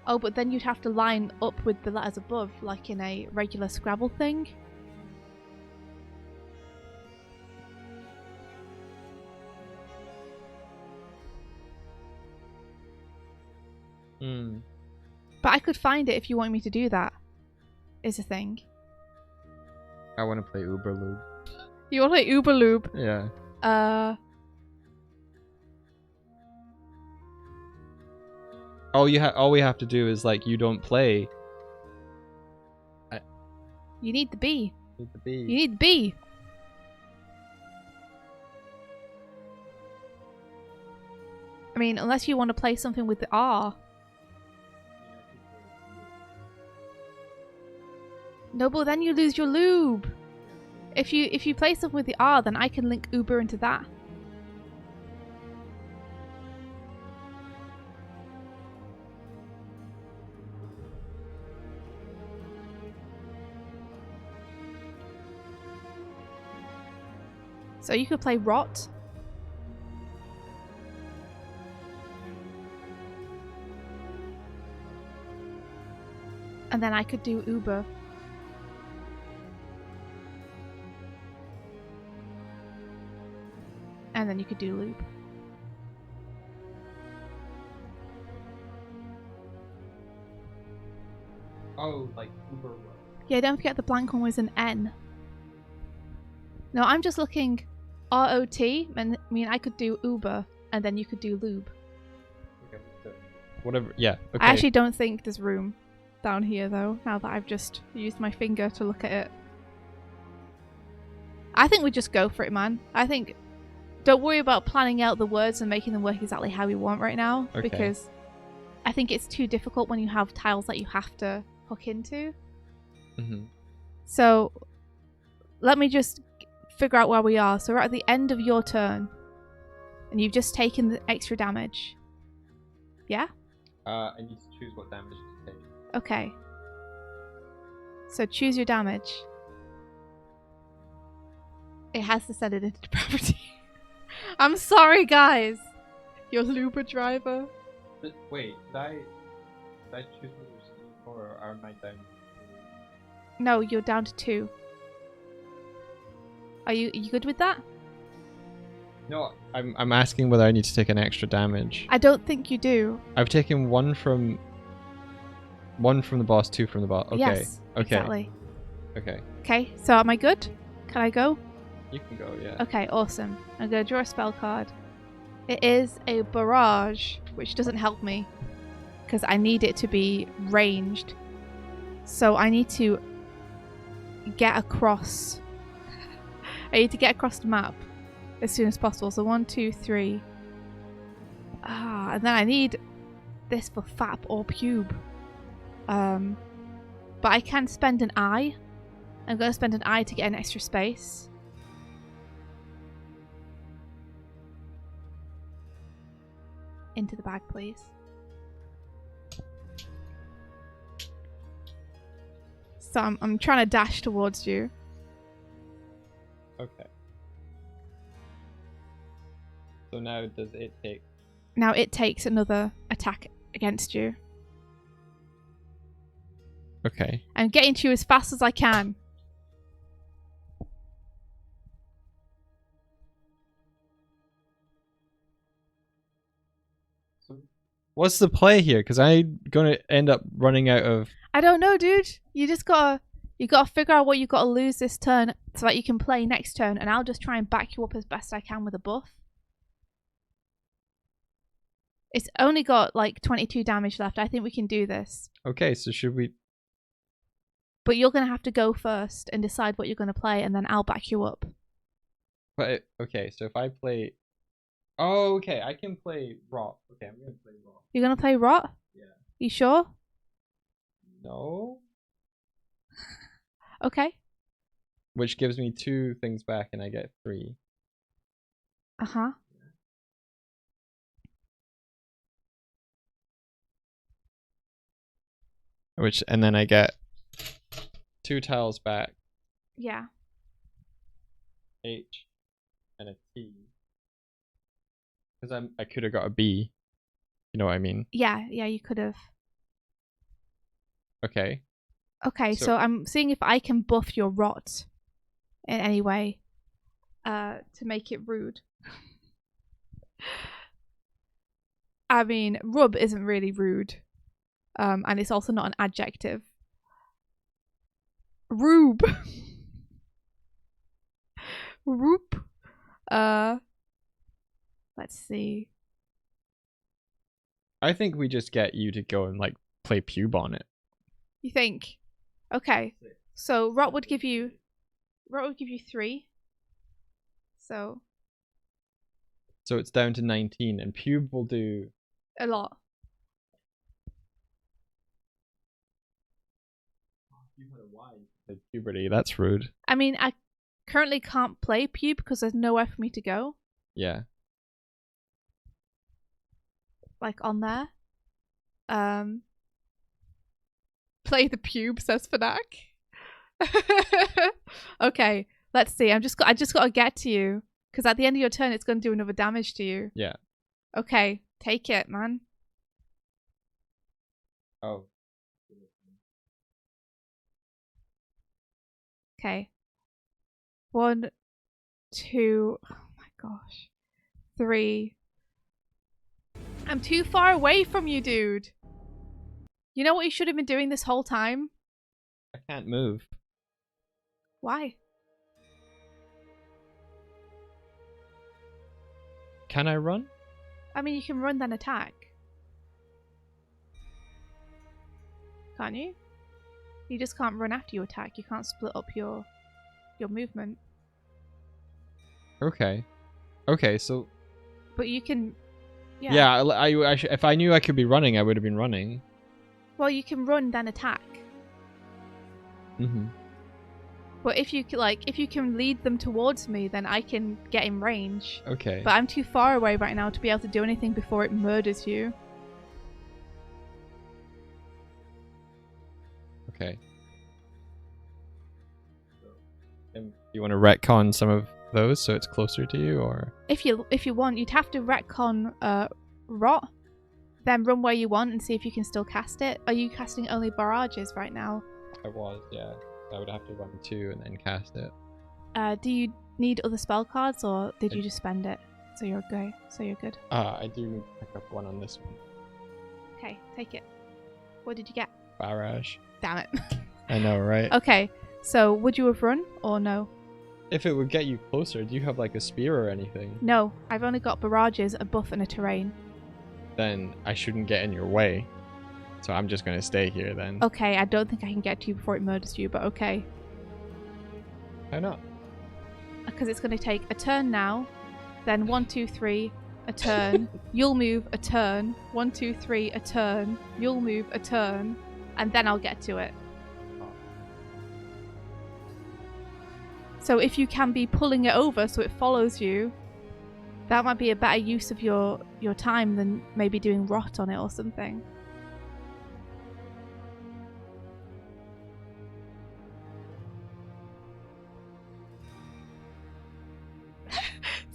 Oh, but then you'd have to line up with the letters above, like in a regular Scrabble thing. But I could find it if you want me to do that. Is a thing. I want to play Uber Lube. You want to play Uber Lube? Yeah. All we have to do is like you don't play. You need the B. Need the B. You need the B. I mean, unless you want to play something with the R. No, but then you lose your lube. If you play something with the R, then I can link Uber into that. So you could play Rot. And then I could do Uber. And then you could do Lube. Oh, like Uber. Yeah, don't forget the blank one was an N. No, I'm just looking ROT, and I mean I could do Uber, and then you could do Lube. Okay, so whatever. Yeah. Okay. I actually don't think there's room down here though, now that I've just used my finger to look at it. I think we just go for it, man. I think don't worry about planning out the words and making them work exactly how we want right now, Okay. because I think it's too difficult when you have tiles that you have to hook into. Mm-hmm. So let me just figure out where we are. So we're at the end of your turn, and you've just taken the extra damage. Yeah? I need to choose what damage to take. Okay. So choose your damage. It has to set it into depravity. I'm sorry, guys. Your Luba driver. But wait, did I choose or am I down? No, you're down to 2. Are you good with that? No, I'm asking whether I need to take an extra damage. I don't think you do. I've taken 1 from the boss, 2 from the boss. Okay. Yes, Okay. exactly. Okay. Okay, so am I good? Can I go? You can go, yeah. Okay, awesome. I'm going to draw a spell card. It is a barrage, which doesn't help me because I need it to be ranged. So I need to get across. I need to get across the map as soon as possible. So 1, 2, 3. And then I need this for Fap or Pube. But I can spend an eye. I'm going to spend an eye to get an extra space. Into the bag, please. So I'm trying to dash towards you. Okay. So now does it take... Now it takes another attack against you. Okay. I'm getting to you as fast as I can. What's the play here? Because I'm gonna end up running out of... I don't know, dude. You gotta figure out what you gotta lose this turn so that you can play next turn, and I'll just try and back you up as best I can with a buff. It's only got like 22 damage left. I think we can do this. Okay, so should we... But you're gonna have to go first and decide what you're gonna play, and then I'll back you up. But okay, so if I play... Oh, okay, I can play Rot. Okay, I'm gonna play Rot. You're gonna play Rot? Yeah. You sure? No. Okay. Which gives me 2 things back and I get 3. Uh-huh. And then I get 2 tiles back. Yeah. H and a T. Because I could have got a B. You know what I mean? Yeah, you could have. Okay. Okay, so I'm seeing if I can buff your Rot in any way to make it rude. I mean, rub isn't really rude. And it's also not an adjective. Rube. Roop. Let's see. I think we just get you to go and like play Pube on it. You think? Okay. So Rot would give you 3. So it's down to 19 and Pube will do a lot. Puberty, that's rude. I mean, I currently can't play Pube because there's nowhere for me to go. Yeah. Like on there. Play the Pube, says Fnac. Okay, let's see. I just got to get to you because at the end of your turn, it's going to do another damage to you. Yeah. Okay, take it, man. Oh. Okay. 1, 2. Oh my gosh. 3. I'm too far away from you, dude. You know what you should have been doing this whole time? I can't move. Why? Can I run? I mean, you can run then attack. Can't you? You just can't run after you attack. You can't split up your movement. Okay. Okay, so... But you can... Yeah. Yeah, if I knew I could be running, I would have been running. Well, you can run then attack. Mm-hmm. But if you can lead them towards me, then I can get in range. Okay. But I'm too far away right now to be able to do anything before it murders you. Okay. You want to retcon some of those so it's closer to you, or? If you want, you'd have to retcon Rot, then run where you want and see if you can still cast it. Are you casting only barrages right now? I was, yeah. I would have to run 2 and then cast it. Do you need other spell cards, or did you just spend it? So you're good. I do need to pick up 1 on this one. Okay, take it. What did you get? Barrage. Damn it. I know, right? Okay, So, would you have run or no? If it would get you closer, do you have like a spear or anything? No, I've only got barrages, a buff, and a terrain. Then I shouldn't get in your way. So I'm just gonna stay here then. Okay, I don't think I can get to you before it murders you, but okay. Why not? Because it's going to take a turn now, then 1, 2, 3, a turn. You'll move a turn. 1, 2, 3, a turn. You'll move a turn, and then I'll get to it. So if you can be pulling it over so it follows you, that might be a better use of your time than maybe doing rot on it or something.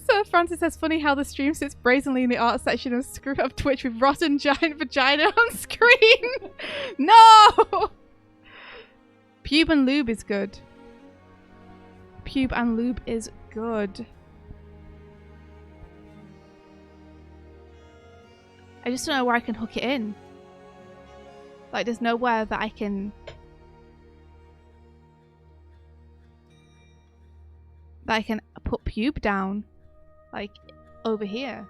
So Francis says, funny how the stream sits brazenly in the art section of Screw Up Twitch with rotten giant vagina on screen. No! Pube and lube is good. Pube and lube is good. I just don't know where I can hook it in. Like, there's nowhere that I can... put pube down. Like, over here.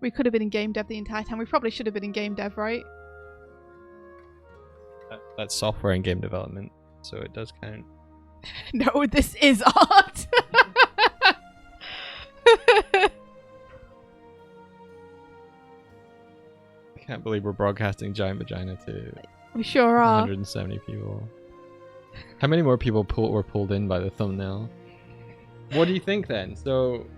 We could have been in game dev the entire time. We probably should have been in game dev, right? That's software and game development, so it does count. No, this is art! I can't believe we're broadcasting Giant Vagina to We sure are. 170 people. How many more people were pulled in by the thumbnail? What do you think then? So,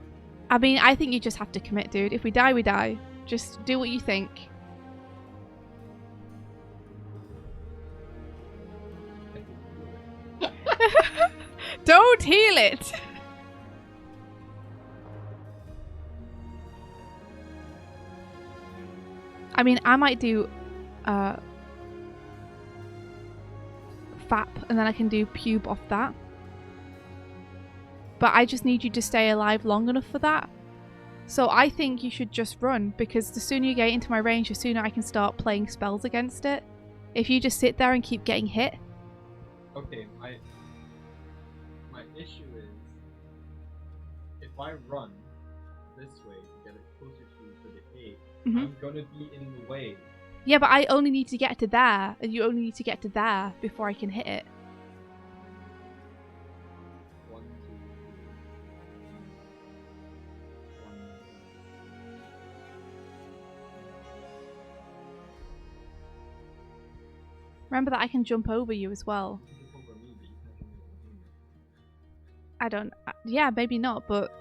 I mean, I think you just have to commit, dude. If we die, we die. Just do what you think. Don't heal it! I mean, I might do FAP and then I can do pube off that. But I just need you to stay alive long enough for that. So I think you should just run, because the sooner you get into my range, the sooner I can start playing spells against it. If you just sit there and keep getting hit. okay, my issue is if I run this way to get it closer to you for the 8, I'm gonna be in the way. Yeah, but I only need to get to there, and you only need to get to there before I can hit it. 1, 2, 3. 1, 2. Remember that I can jump over you as well. I don't... yeah, maybe not, but...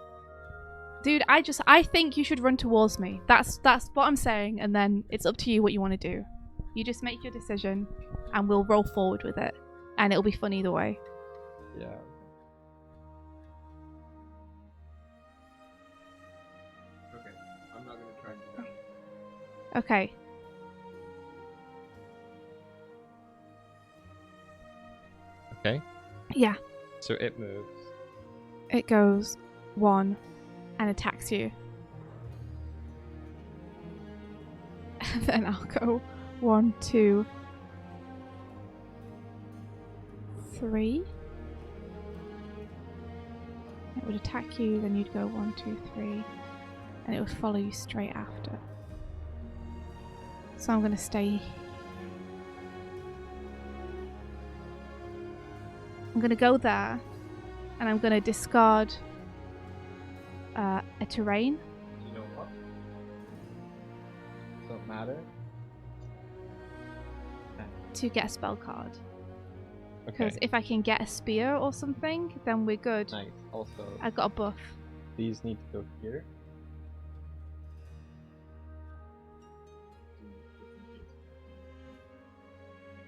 Dude, I think you should run towards me. That's what I'm saying, and then it's up to you what you want to do. You just make your decision, and we'll roll forward with it. And it'll be fun either way. Yeah. Okay, I'm not gonna try and do that. Okay. Okay, Yeah. so it moves. It goes 1 and attacks you. And then I'll go 1, 2, 3. It would attack you, then you'd go 1, 2, 3, and it would follow you straight after. So I'm going to stay. I'm going to go there, and I'm going to discard a terrain. You know what? Doesn't matter. To get a spell card. Okay. Because if I can get a spear or something, then we're good. Nice. Also, I got a buff. these need to go here.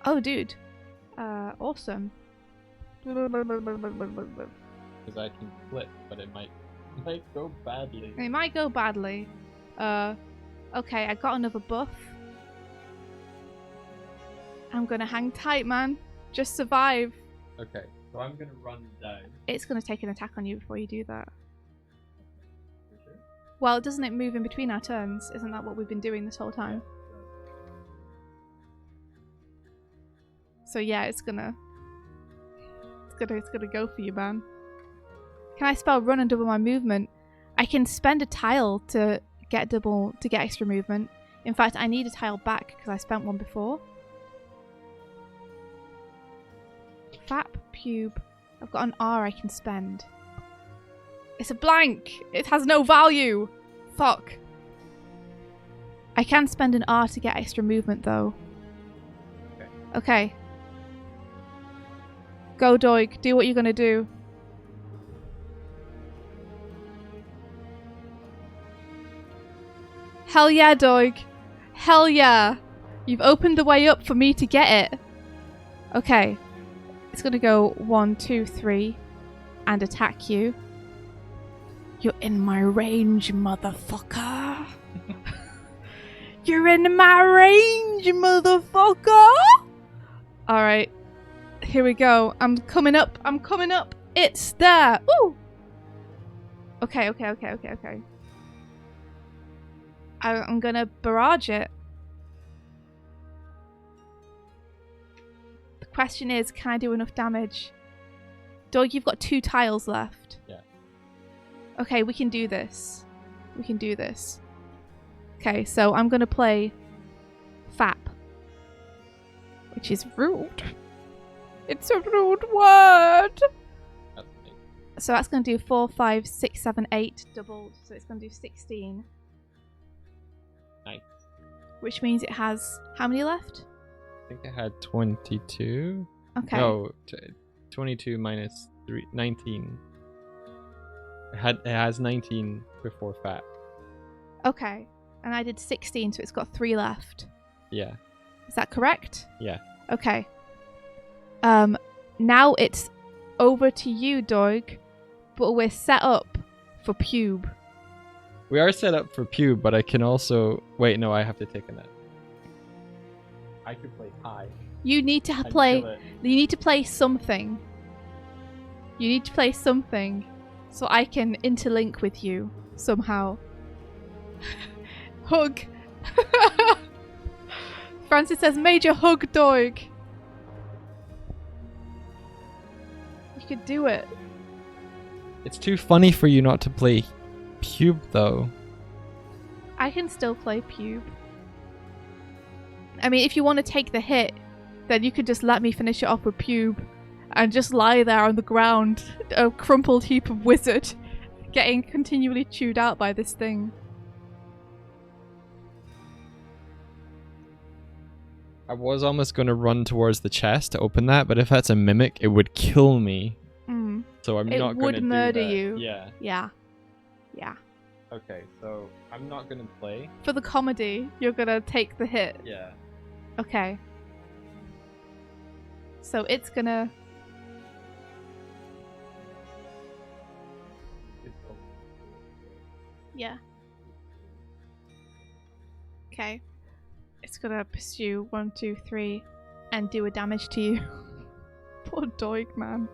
Oh, dude. Awesome. Because I can flip, but it might go badly. It might go badly. Okay, I got another buff. I'm gonna hang tight, man. Just survive. Okay, so I'm gonna run down. It's gonna take an attack on you before you do that. For sure. Well, doesn't it move in between our turns? Isn't that what we've been doing this whole time? So yeah, it's gonna go for you, man. Can I spell run and double my movement? I can spend a tile to get extra movement. In fact, I need a tile back because I spent one before. Fap, pube. I've got an R I can spend. It's a blank! It has no value! Fuck. I can spend an R to get extra movement though. Okay. Go, Doig. Do what you're gonna do. Hell yeah, Doig. Hell yeah. You've opened the way up for me to get it. Okay. It's gonna go 1, 2, 3 and attack you. You're in my range, motherfucker. You're in my range, motherfucker. Alright. Here we go. I'm coming up. I'm coming up. It's there. Woo! Okay. I'm gonna barrage it. The question is, can I do enough damage? Doig, you've got 2 tiles left. Yeah. Okay, we can do this. We can do this. Okay, so I'm gonna play Fap. Which is rude. It's a rude word. So that's gonna do 4, 5, 6, 7, 8 doubled. So it's gonna do 16. Nice. Which means it has how many left? I think I had 22. Okay. No, 22 minus 3, 19. It has 19 before fat. Okay. And I did 16, so it's got 3 left. Yeah. Is that correct? Yeah. Okay. Now it's over to you, Doig, but we're set up for pube. We are set up for pube, but I can also... Wait, no, I have to take a nap. I could play high. You need to play... You need to play something. You need to play something so I can interlink with you somehow. Hug. Francis says, Major hug, Doig. You could do it. It's too funny for you not to play pube, though. I can still play pube. I mean, if you want to take the hit, then you could just let me finish it off with pube and just lie there on the ground, a crumpled heap of wizard, getting continually chewed out by this thing. I was almost going to run towards the chest to open that, but if that's a mimic, it would kill me. Mm. So I'm not going to do that. It would murder you. Yeah. Yeah. Yeah. Okay, so I'm not going to play. For the comedy, you're going to take the hit. Yeah. Okay. So it's going to... Yeah. Okay. It's gonna pursue 1, 2, 3 and do a damage to you. Poor Doig, man.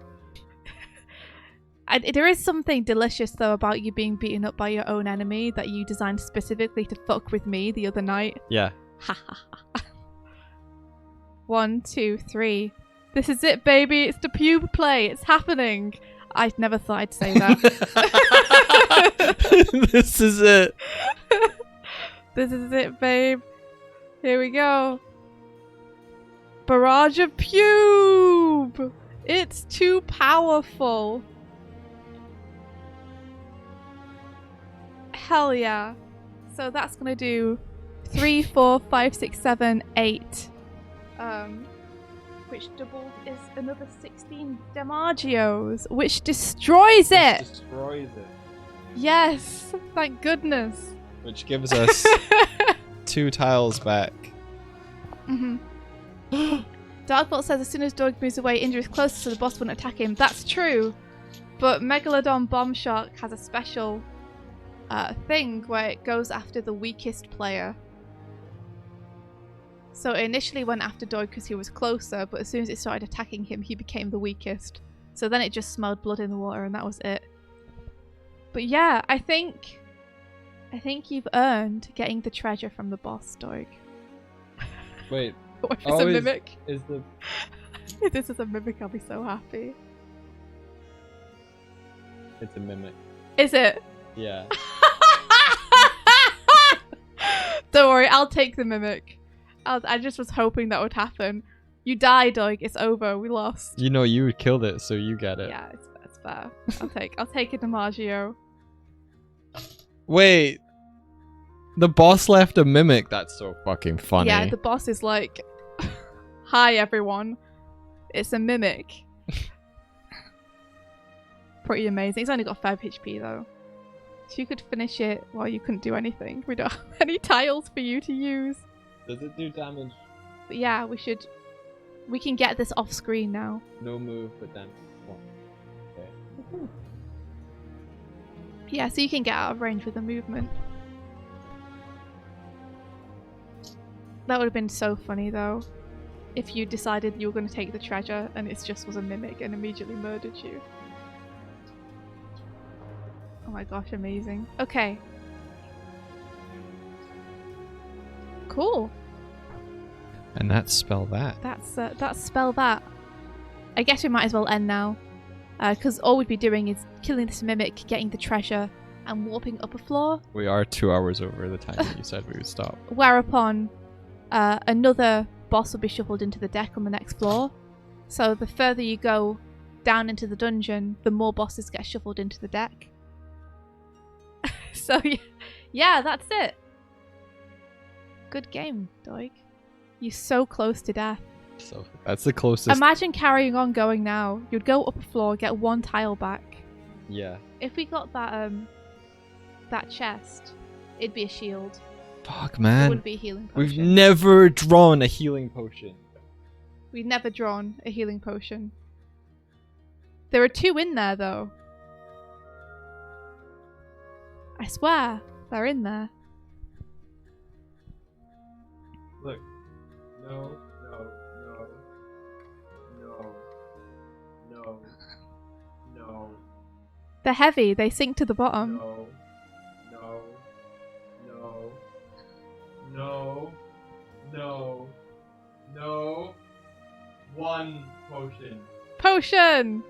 There is something delicious though about you being beaten up by your own enemy that you designed specifically to fuck with me the other night. Yeah. Ha ha ha. 1, 2, 3. This is it, baby. It's the pube play. It's happening. I never thought I'd say that. This is it. This is it, babe. Here we go. Barrage of pube! It's too powerful. Hell yeah. So that's gonna do 3, 4, 5, 6, 7, 8. Which doubled is another 16 damagios, which destroys it! Destroys it. Yes! Thank goodness. Which gives us 2 tiles back. Mm-hmm. Darkbolt says as soon as Doig moves away, Indra is closer so the boss wouldn't attack him. That's true, but Megalodon Bomb Shark has a special thing where it goes after the weakest player. So it initially went after Doig because he was closer, but as soon as it started attacking him, he became the weakest. So then it just smelled blood in the water and that was it. But yeah, I think you've earned getting the treasure from the boss, Doig. Wait. What if it's a mimic? Is the If this is a mimic, I'll be so happy. It's a mimic. Is it? Yeah. Don't worry, I'll take the mimic. I just was hoping that would happen. You died, Doig. It's over. We lost. You know you killed it, so you get it. Yeah, it's fair. I'll take it, DiMaggio. Wait. The boss left a mimic. That's so fucking funny. Yeah, the boss is like, "Hi everyone, it's a mimic." Pretty amazing. It's only got 5 HP though. So you could finish it while you couldn't do anything. We don't have any tiles for you to use. Does it do damage? But yeah, we can get this off screen now. No move, but damage. Okay. Yeah, so you can get out of range with the movement. That would have been so funny though, if you decided you were going to take the treasure and it just was a mimic and immediately murdered you. Oh my gosh, amazing. Okay. Cool. And that's spell that. That's spell that. I guess we might as well end now. Because all we'd be doing is killing this mimic, getting the treasure, and warping up a floor. We are 2 hours over the time that you said we would stop. Whereupon another boss will be shuffled into the deck on the next floor. So the further you go down into the dungeon, the more bosses get shuffled into the deck. So yeah, that's it. Good game, Doig. You're so close to death. So that's the closest. Imagine carrying on going now. You'd go up a floor, get 1 tile back. Yeah. If we got that chest, it'd be a shield. Fuck, It man. wouldn't be a healing We've potion. never drawn a healing potion. We've never drawn a healing potion. There are 2 in there though. I swear, they're in there. Look. No, no, no. No. No. No. They're heavy, they sink to the bottom. No. No. No. No. No. No. 1 potion. Potion!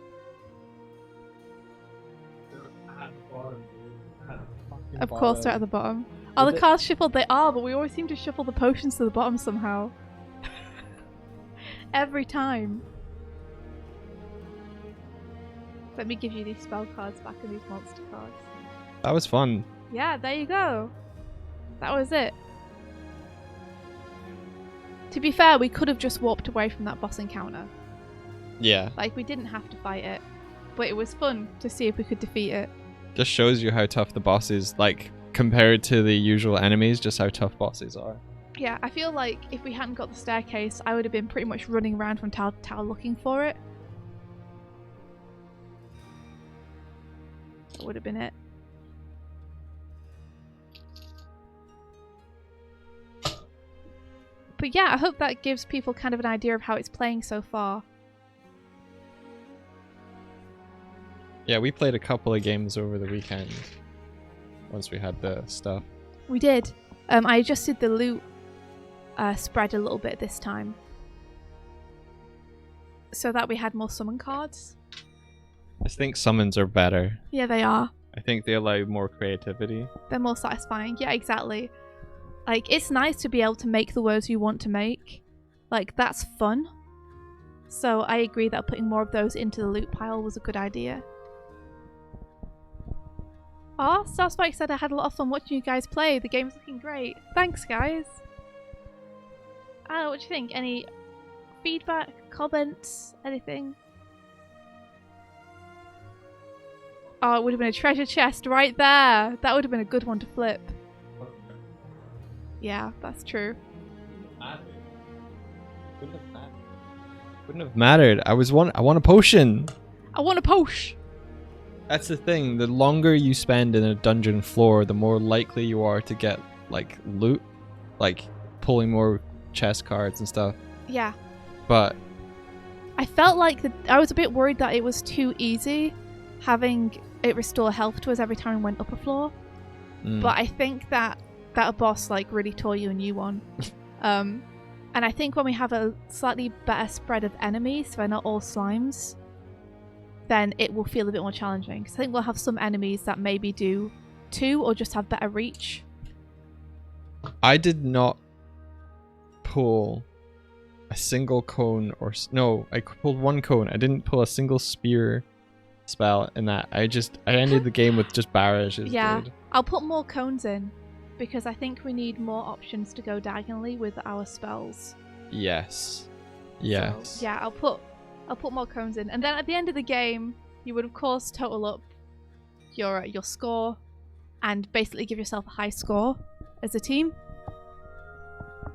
They're at the bottom, dude. At the fucking Of course they're at the bottom. Are the Is it- cards shuffled? They are, but we always seem to shuffle the potions to the bottom somehow. Every time. Let me give you these spell cards back and these monster cards. That was fun. Yeah, there you go. That was it. To be fair, we could have just warped away from that boss encounter. Yeah. Like, we didn't have to fight it. But it was fun to see if we could defeat it. Just shows you how tough the boss is, like, compared to the usual enemies, just how tough bosses are. Yeah, I feel like if we hadn't got the staircase, I would have been pretty much running around from tower to tower looking for it. That would have been it. But yeah, I hope that gives people kind of an idea of how it's playing so far. Yeah, we played a couple of games over the weekend. Once we had the stuff. We did. I adjusted the loot spread a little bit this time. So that we had more summon cards. I think summons are better. Yeah, they are. I think they allow more creativity. They're more satisfying. Yeah, exactly. Like, it's nice to be able to make the words you want to make. Like, that's fun. So I agree that putting more of those into the loot pile was a good idea. Aw, Starspike said I had a lot of fun watching you guys play. The game's looking great. Thanks, guys. I don't know, what do you think? Any feedback, comments, anything? Oh, it would have been a treasure chest right there. That would have been a good one to flip. Yeah, that's true. Wouldn't have mattered. I want a potion. I want a posh. That's the thing. The longer you spend in a dungeon floor, the more likely you are to get like loot, like pulling more chest cards and stuff. Yeah. But I felt like I was a bit worried that it was too easy, having it restore health to us every time we went up a floor. But I think that a boss like really taught you a new one. And I think when we have a slightly better spread of enemies, so they're not all slimes, then it will feel a bit more challenging. Because I think we'll have some enemies that maybe do 2 or just have better reach. I did not pull a single cone no, I pulled 1 cone. I didn't pull a single spear spell in that. I ended the game with just barrages. Yeah, dude. I'll put more cones in because I think we need more options to go diagonally with our spells. Yes. So, yeah, I'll put more cones in, and then at the end of the game, you would of course total up your score, and basically give yourself a high score as a team.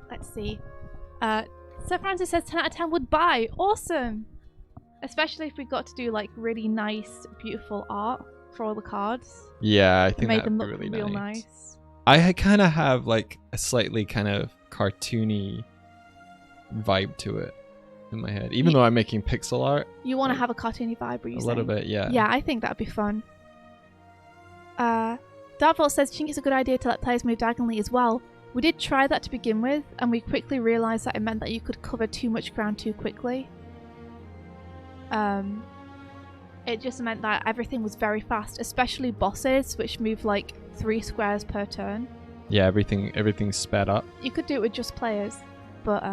Let's see. Sir Francis says 10 out of 10 would buy. Awesome! Especially if we got to do like really nice, beautiful art for all the cards. Yeah, I think made that'd them be look really real nice. nice. I kind of have like a slightly kind of cartoony vibe to it in my head, even though I'm making pixel art. You want to like, have a cartoony vibe, were you a saying? little bit, yeah. Yeah, I think that'd be fun. Darkvault says, do you think it's a good idea to let players move diagonally as well? We did try that to begin with, and we quickly realised that it meant that you could cover too much ground too quickly. It just meant that everything was very fast, especially bosses, which move like 3 squares per turn. Yeah, everything's sped up. You could do it with just players, but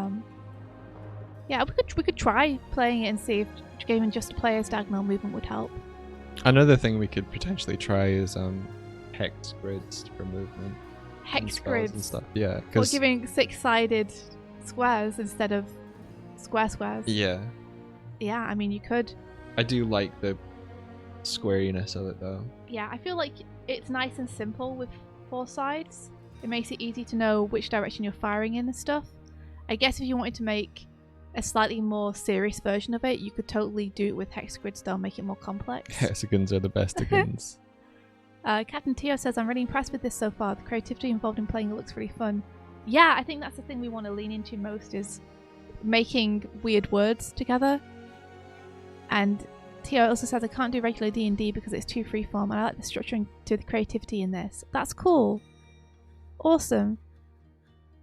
yeah, we could try playing it and see if gaming just players diagonal movement would help. Another thing we could potentially try is hex grids for movement. Hex and spells grids and stuff. Yeah, or because giving 6-sided squares instead of squares. yeah, Yeah, I mean you could. I do like the squariness of it though. Yeah, I feel like it's nice and simple with 4 sides. It makes it easy to know which direction you're firing in and stuff. I guess if you wanted to make a slightly more serious version of it, you could totally do it with hex grids though, make it more complex. Hexagons are the best agains. Captain Tio says, I'm really impressed with this so far. The creativity involved in playing it looks really fun. Yeah, I think that's the thing we want to lean into most is making weird words together. And Tio also says, I can't do regular D&D because it's too freeform, and I like the structuring to the creativity in this. That's cool. Awesome.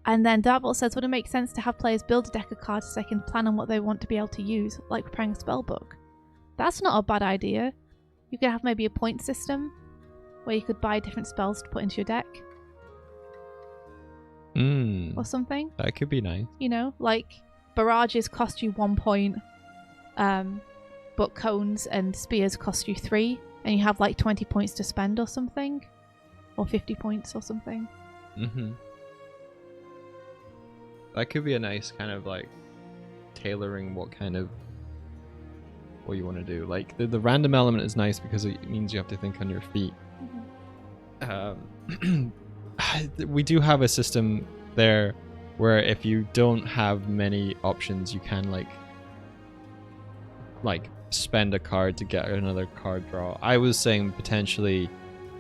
And then Darkbolt says, would it make sense to have players build a deck of cards so they can plan on what they want to be able to use, like preparing a spell book? That's not a bad idea. You could have maybe a point system where you could buy different spells to put into your deck. Or something. That could be nice. You know, like barrages cost you 1 point, but cones and spears cost you 3, and you have like 20 points to spend or something. Or 50 points or something. That could be a nice kind of like tailoring what you want to do. Like the random element is nice because it means you have to think on your feet. We do have a system there where if you don't have many options, you can like spend a card to get another card draw. I was saying potentially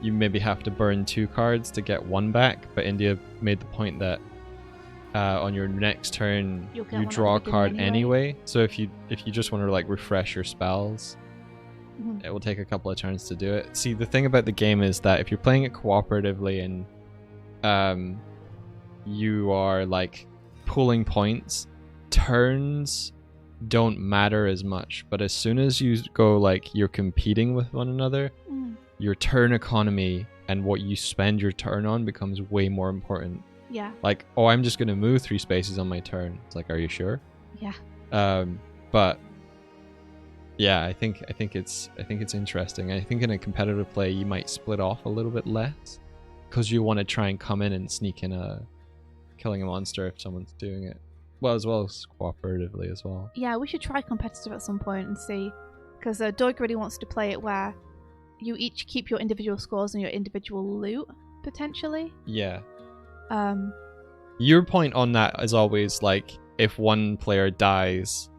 you maybe have to burn 2 cards to get 1 back, but India made the point that on your next turn you draw a card anyway. So if you just want to like refresh your spells, it will take a couple of turns to do it. See, the thing about the game is that if you're playing it cooperatively and you are like pulling points, turns don't matter as much. But as soon as you go like you're competing with one another, your turn economy and what you spend your turn on becomes way more important. Yeah. Like, oh, I'm just gonna move 3 spaces on my turn. It's like, are you sure? Yeah. But yeah, I think it's interesting. I think in a competitive play you might split off a little bit less because you want to try and come in and sneak in killing a monster if someone's doing it. Well as cooperatively as well. Yeah, we should try competitive at some point and see, because Doig really wants to play it where you each keep your individual scores and your individual loot potentially. Yeah. Your point on that is always like if one player dies,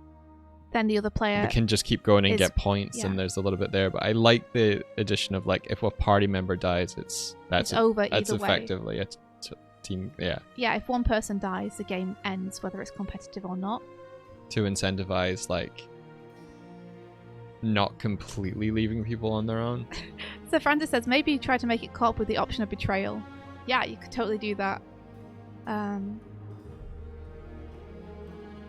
then the other player can just keep going and get points, and there's a little bit there. But I like the addition of like if a party member dies, it's over. That's either effectively way. a team. Yeah. Yeah, if one person dies, the game ends, whether it's competitive or not. To incentivize like not completely leaving people on their own. So Francis says maybe try to make it co-op with the option of betrayal. Yeah, you could totally do that.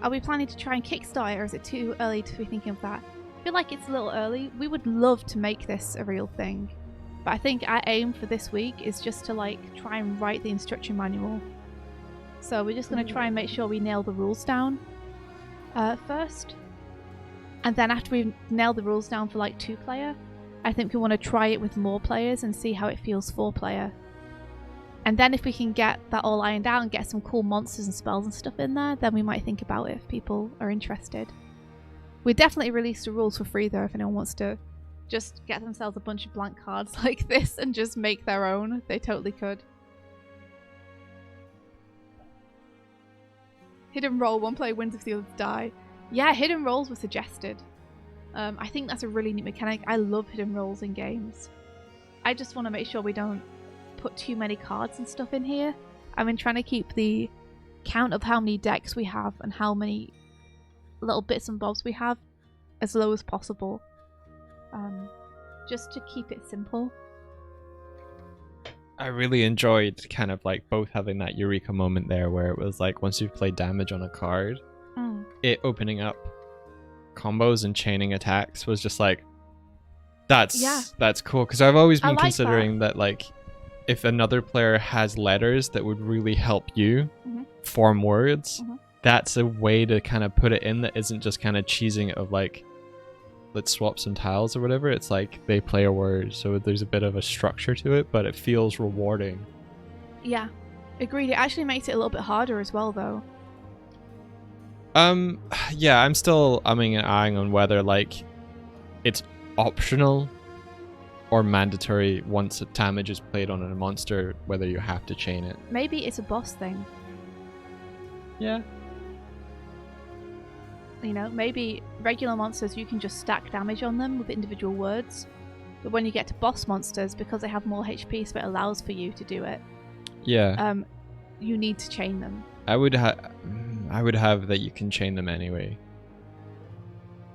Are we planning to try and kickstart it, or is it too early to be thinking of that? I feel like it's a little early. We would love to make this a real thing. But I think our aim for this week is just to like try and write the instruction manual. So we're just going to try and make sure we nail the rules down first. And then after we've nailed the rules down for like 2-player, I think we want to try it with more players and see how it feels 4-player. And then if we can get that all ironed out and get some cool monsters and spells and stuff in there, then we might think about it if people are interested. We definitely released the rules for free though, if anyone wants to just get themselves a bunch of blank cards like this and just make their own. They totally could. Hidden roll, one player wins if the others die. Yeah, hidden rolls were suggested. I think that's a really neat mechanic. I love hidden rolls in games. I just want to make sure we don't put too many cards and stuff in here. I've been trying to keep the count of how many decks we have and how many little bits and bobs we have as low as possible. Just to keep it simple. I really enjoyed kind of like both having that eureka moment there where it was like once you've played damage on a card, it opening up combos and chaining attacks was just like that's cool, because I've always been considering that like if another player has letters that would really help you form words, that's a way to kind of put it in that isn't just kind of cheesing it of like let's swap some tiles or whatever. It's like they play a word, so there's a bit of a structure to it, but it feels rewarding. Yeah, agreed. It actually makes it a little bit harder as well though. Yeah, I'm still umming and eyeing on whether like it's optional or mandatory once a damage is played on a monster, whether you have to chain it. Maybe it's a boss thing. Yeah. You know, maybe regular monsters you can just stack damage on them with individual words, but when you get to boss monsters, because they have more HP, so it allows for you to do it. Yeah. You need to chain them. I would have that you can chain them anyway.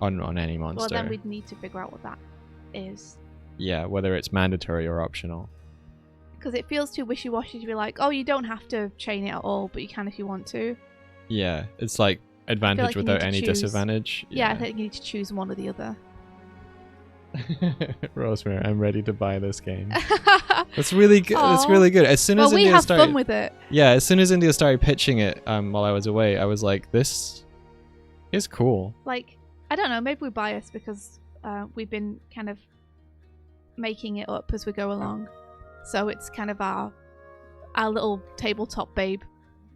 On any monster. Well, then we'd need to figure out what that is. Yeah, whether it's mandatory or optional. Because it feels too wishy-washy to be like, oh, you don't have to chain it at all, but you can if you want to. Yeah, it's like advantage like without any disadvantage. Yeah, I think you need to choose one or the other. Rosemary, I'm ready to buy this game. That's really good. That's really good. As soon as we India have started, fun with it. Yeah, as soon as India started pitching it, while I was away, I was like, this is cool. Like, I don't know, maybe we're biased because we've been kind of making it up as we go along, so it's kind of our little tabletop babe.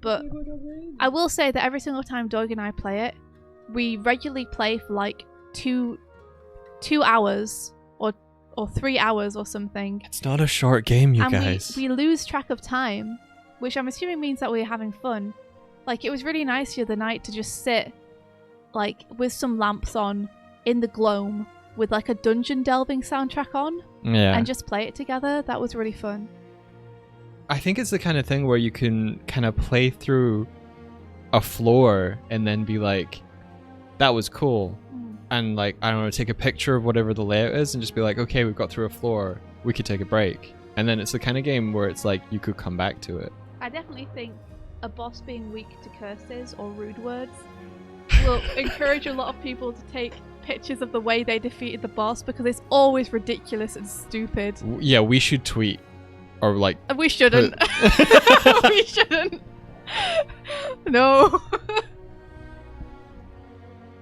But I will say that every single time Doig and I play it, we regularly play for like two hours or 3 hours or something. It's not a short game, you and guys. We lose track of time, which I'm assuming means that we're having fun. Like, it was really nice the other night to just sit like with some lamps on in the gloam with like a dungeon delving soundtrack on, and just play it together. That was really fun. I think it's the kind of thing where you can kind of play through a floor and then be like, that was cool. And like, I don't know, take a picture of whatever the layout is and just be like, okay, we've got through a floor, we could take a break. And then it's the kind of game where it's like, you could come back to it. I definitely think a boss being weak to curses or rude words will encourage a lot of people to take pictures of the way they defeated the boss, because it's always ridiculous and stupid. Yeah, we should tweet. Or like... We shouldn't. We shouldn't. No.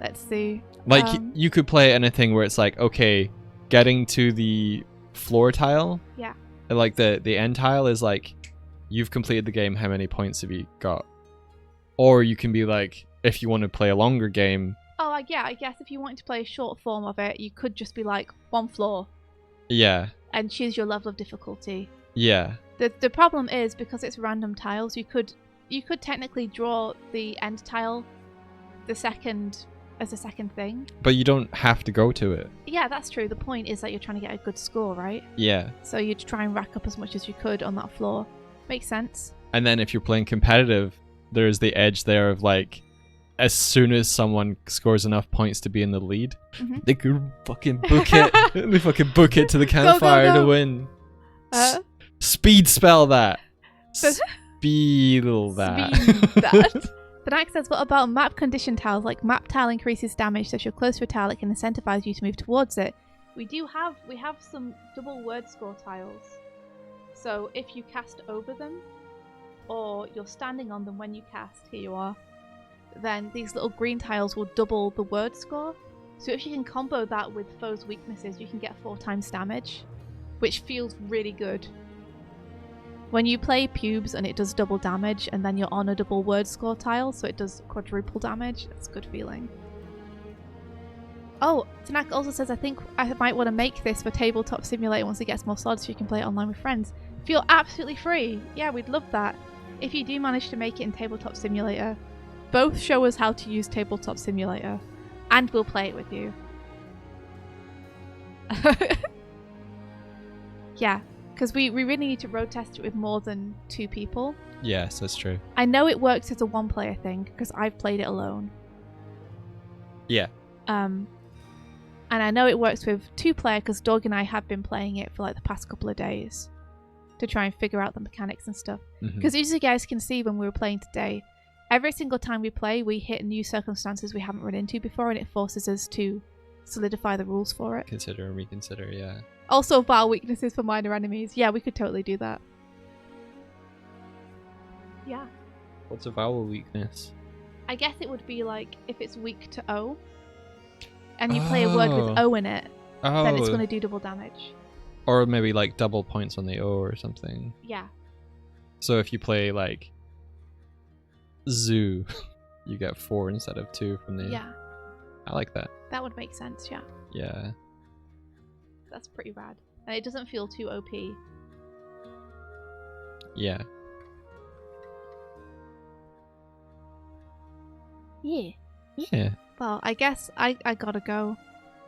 Let's see. Like, you could play anything where it's like, okay, getting to the floor tile. Yeah. Like, the end tile is like, you've completed the game, how many points have you got? Or you can be like, if you want to play a longer game... Oh, yeah, I guess if you wanted to play a short form of it, you could just be like, 1 floor. Yeah. And choose your level of difficulty. Yeah. The problem is, because it's random tiles, you could technically draw the end tile as a second thing. But you don't have to go to it. Yeah, that's true. The point is that you're trying to get a good score, right? Yeah. So you'd try and rack up as much as you could on that floor. Makes sense. And then if you're playing competitive, there's the edge there of like, as soon as someone scores enough points to be in the lead, they could fucking book it. They fucking book it to the campfire to win. Speed spell that. Speedle that. Speed that. Fnac says, what about map condition tiles? Like map tile increases damage, so if you're close to a tile, it can incentivize you to move towards it. We have some double word score tiles. So if you cast over them, or you're standing on them when you cast, here you are, then these little green tiles will double the word score. So if you can combo that with foes' weaknesses, you can get 4 times damage, which feels really good. When you play pubes and it does double damage, and then you're on a double word score tile, so it does quadruple damage, it's a good feeling. Oh, Tanak also says, I think I might want to make this for Tabletop Simulator once it gets more solid so you can play it online with friends. Feel absolutely free. Yeah, we'd love that. If you do manage to make it in Tabletop Simulator, both show us how to use Tabletop Simulator, and we'll play it with you. Yeah. Because we really need to road test it with more than 2 people. Yes, that's true. I know it works as a 1-player thing, because I've played it alone. Yeah. And I know it works with 2-player, because Doig and I have been playing it for like the past couple of days to try and figure out the mechanics and stuff. Because as you guys can see when we were playing today, every single time we play, we hit new circumstances we haven't run into before, and it forces us to solidify the rules for it. Consider and reconsider, yeah. Also, vile weaknesses for minor enemies. Yeah, we could totally do that. Yeah. What's a vowel weakness? I guess it would be like if it's weak to O, and you play a word with O in it, then it's going to do double damage. Or maybe like double points on the O or something. Yeah. So if you play like zoo, you get 4 instead of 2 from the... Yeah. I like that. That would make sense, yeah. Yeah. That's pretty rad. And it doesn't feel too OP. Yeah. Yeah. Yeah. Well, I guess I gotta go.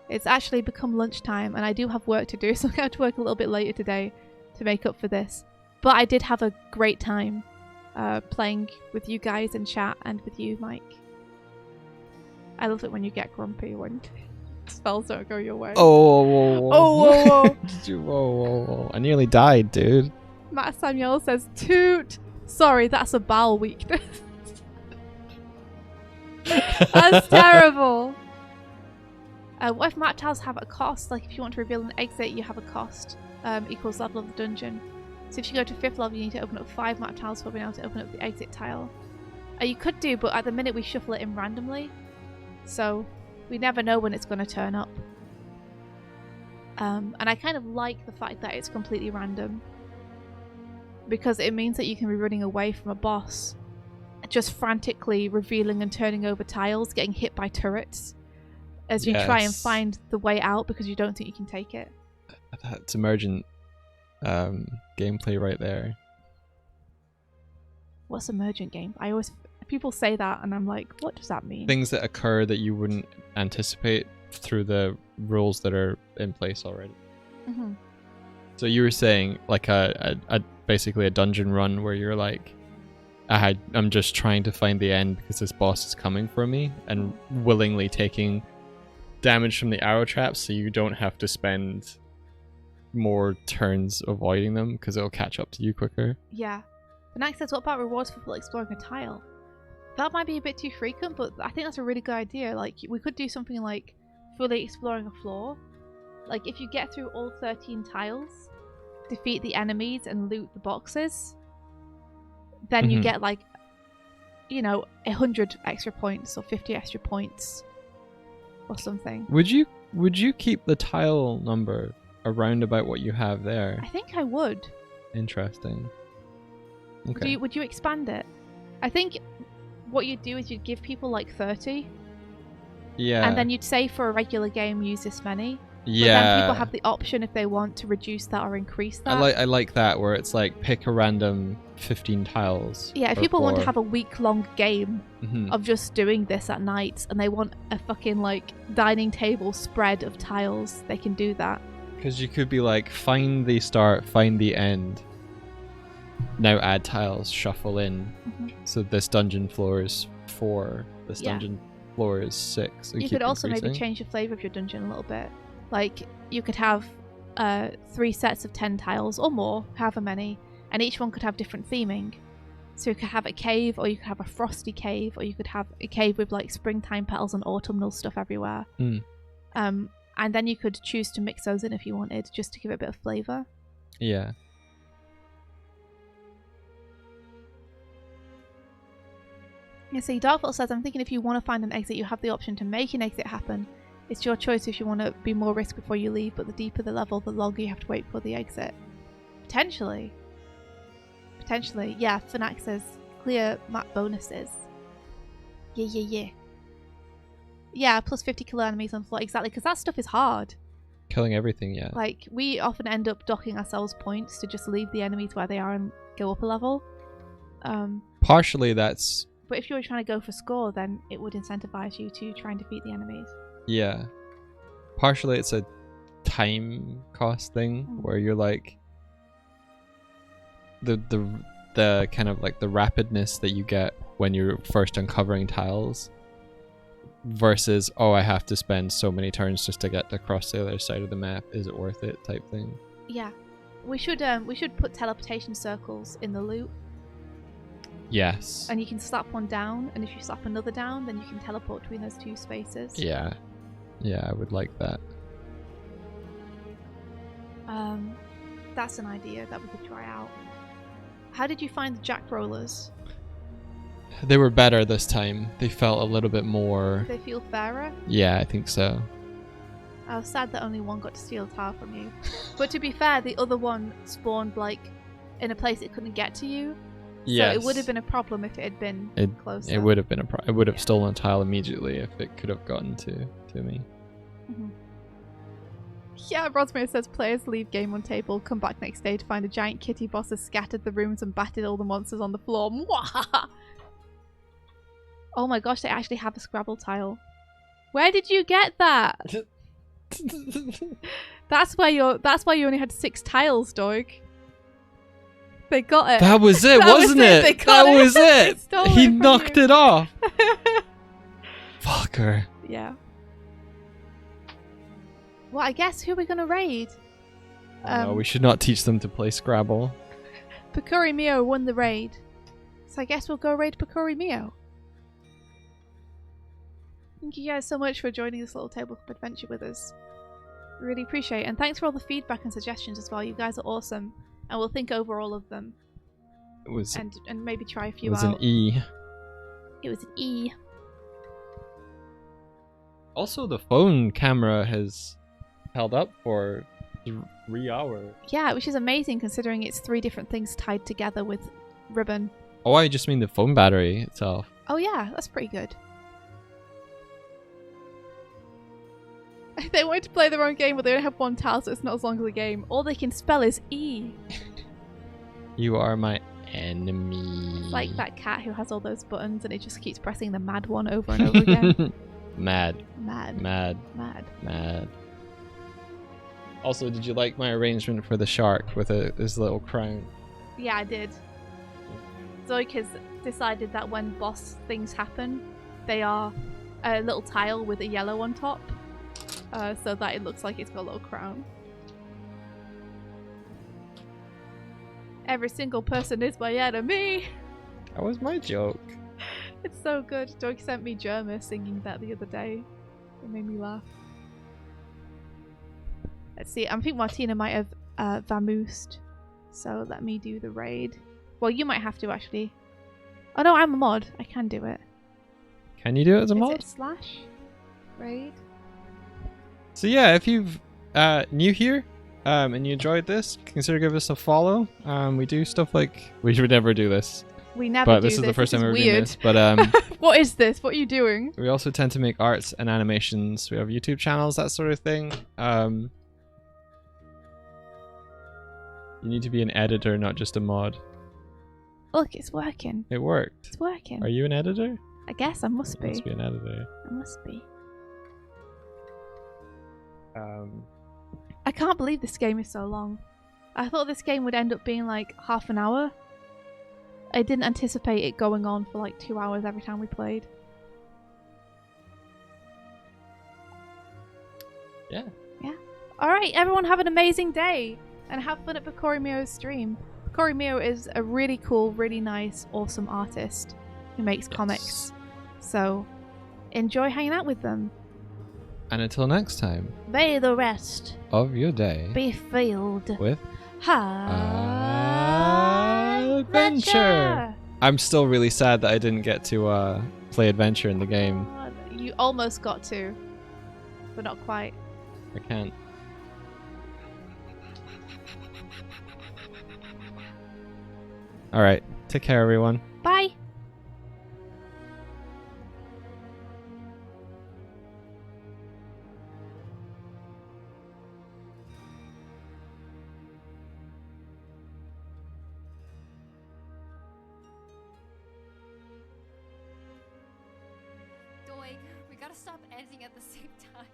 It's actually become lunchtime and I do have work to do, so I'm going to work a little bit later today to make up for this. But I did have a great time playing with you guys in chat and with you, Mike. I love it when you get grumpy when spells don't go your way. Oh, whoa, whoa. Oh, whoa, whoa. Whoa. I nearly died, dude. Matt Samuel says, toot. Sorry, that's a bowel weakness. That's terrible. What if map tiles have a cost? Like if you want to reveal an exit, you have a cost equals level of the dungeon. So if you go to 5th level, you need to open up 5 map tiles for being able to open up the exit tile. You could do, but at the minute we shuffle it in randomly. So we never know when it's going to turn up. And I kind of like the fact that it's completely random. Because it means that you can be running away from a boss, just frantically revealing and turning over tiles, getting hit by turrets, as you try and find the way out because you don't think you can take it. That's emergent gameplay right there. What's emergent game? People say that and I'm like, what does that mean? Things that occur that you wouldn't anticipate through the rules that are in place already. Mm-hmm. So you were saying like a basically a dungeon run where you're like, I'm just trying to find the end because this boss is coming for me, and willingly taking damage from the arrow traps so you don't have to spend more turns avoiding them because it'll catch up to you quicker. Yeah. The next says, what about rewards for people exploring a tile? That might be a bit too frequent, but I think that's a really good idea. Like, we could do something like fully exploring a floor. Like, if you get through all 13 tiles, defeat the enemies and loot the boxes, then you get like, 100 extra points or 50 extra points or something. Would you keep the tile number around about what you have there? I think I would. Interesting. Okay. Would you expand it? I think what you'd do is you'd give people like 30. Yeah. And then you'd say for a regular game use this many. Yeah. But then people have the option if they want to reduce that or increase that. I like that where it's like pick a random 15 tiles. Yeah, if people want to have a week-long game of just doing this at night and they want a fucking like dining table spread of tiles, they can do that. Because you could be like, find the start, find the end. Now add tiles, shuffle in. So this dungeon floor is 4. This dungeon floor is 6. So you could also maybe change the flavour of your dungeon a little bit. Like, you could have 3 sets of 10 tiles or more, however many, and each one could have different theming. So you could have a cave, or you could have a frosty cave, or you could have a cave with like springtime petals and autumnal stuff everywhere. And then you could choose to mix those in if you wanted, just to give it a bit of flavour. Yeah. Yeah, see, Darkfall says, I'm thinking if you want to find an exit, you have the option to make an exit happen. It's your choice if you want to be more risk before you leave, but the deeper the level, the longer you have to wait for the exit. Potentially. Potentially. Yeah, Fnac says, clear map bonuses. Yeah. Yeah, plus 50 killer enemies on the floor. Exactly, because that stuff is hard. Killing everything, yeah. Like, we often end up docking ourselves points to just leave the enemies where they are and go up a level. Partially that's... But if you were trying to go for score, then it would incentivize you to try and defeat the enemies. Yeah. Partially it's a time cost thing where you're like... The kind of like the rapidness that you get when you're first uncovering tiles versus, oh, I have to spend so many turns just to get across the other side of the map. Is it worth it? Type thing. Yeah. We should put teleportation circles in the loot. Yes. And you can slap one down, and if you slap another down, then you can teleport between those two spaces. Yeah. Yeah, I would like that. That's an idea that we could try out. How did you find the jack rollers? They were better this time. They felt a little bit more... They feel fairer? Yeah, I think so. I was sad that only one got to steal a tile from you. But to be fair, the other one spawned like in a place it couldn't get to you. Yes. So it would have been a problem if it had been closer. It would have been a problem. It would have stolen a tile immediately if it could have gotten to me. Mm-hmm. Yeah, Rosemary says players leave game on table, come back next day to find a giant kitty boss has scattered the rooms and battered all the monsters on the floor. Mwah! Oh my gosh, they actually have a Scrabble tile. Where did you get that? That's why you only had 6 tiles, Doig. They got it. That was it, wasn't it? That was it. He knocked it off. Fucker. Yeah. Well, I guess who are we gonna raid? No, we should not teach them to play Scrabble. Picori Mio won the raid. So I guess we'll go raid Picori Mio. Thank you guys so much for joining this little tabletop adventure with us. Really appreciate it. And thanks for all the feedback and suggestions as well. You guys are awesome. And we'll think over all of them. It was... And maybe try a few It out. was an E. It was an E. Also, the phone camera has held up for 3 hours. Yeah, which is amazing considering it's 3 different things tied together with ribbon. Oh, I just mean the phone battery itself. Oh yeah, that's pretty good. They wanted to play their own game, but they only have 1 tile, so it's not as long as a game. All they can spell is E. You are my enemy. It's like that cat who has all those buttons and it just keeps pressing the mad one over and over again. Mad. Mad. Mad. Mad. Mad. Also, did you like my arrangement for the shark with his little crown? Yeah, I did. Zoik has decided that when boss things happen, they are a little tile with a yellow on top. So that it looks like it's got a little crown. Every single person is my enemy! That was my joke. It's so good. Doig sent me Jerma singing that the other day. It made me laugh. Let's see, I think Martina might have vamoosed. So let me do the raid. Well, you might have to actually. Oh no, I'm a mod. I can do it. Can you do it as a Is mod? it slash? Raid? So yeah, if you've new here and you enjoyed this, consider giving us a follow. We do stuff like we should never do this, We never but do this is the first time we're doing weird. this. But What is this? What are you doing? we also tend to make arts and animations. We have YouTube channels, that sort of thing. You need to be an editor, not just a mod. Look, it's working. It worked. It's working. Are you an editor? I guess I must You be. must be an editor. I must be. Um, I can't believe this game is so long. I thought this game would end up being like half an hour. I didn't anticipate it going on for like 2 hours every time we played. yeah. Yeah. Alright, everyone have an amazing day. And have fun at Picori Mio's stream. Cory Mio is a really cool, really nice, awesome artist who makes Yes. comics. So enjoy hanging out with them. And until next time, May the rest of your day be filled with adventure. I'm still really sad that I didn't get to play adventure in the game. You almost got to, but not quite. I can't. Alright, take care everyone. Bye. Doig, we gotta stop ending at the same time.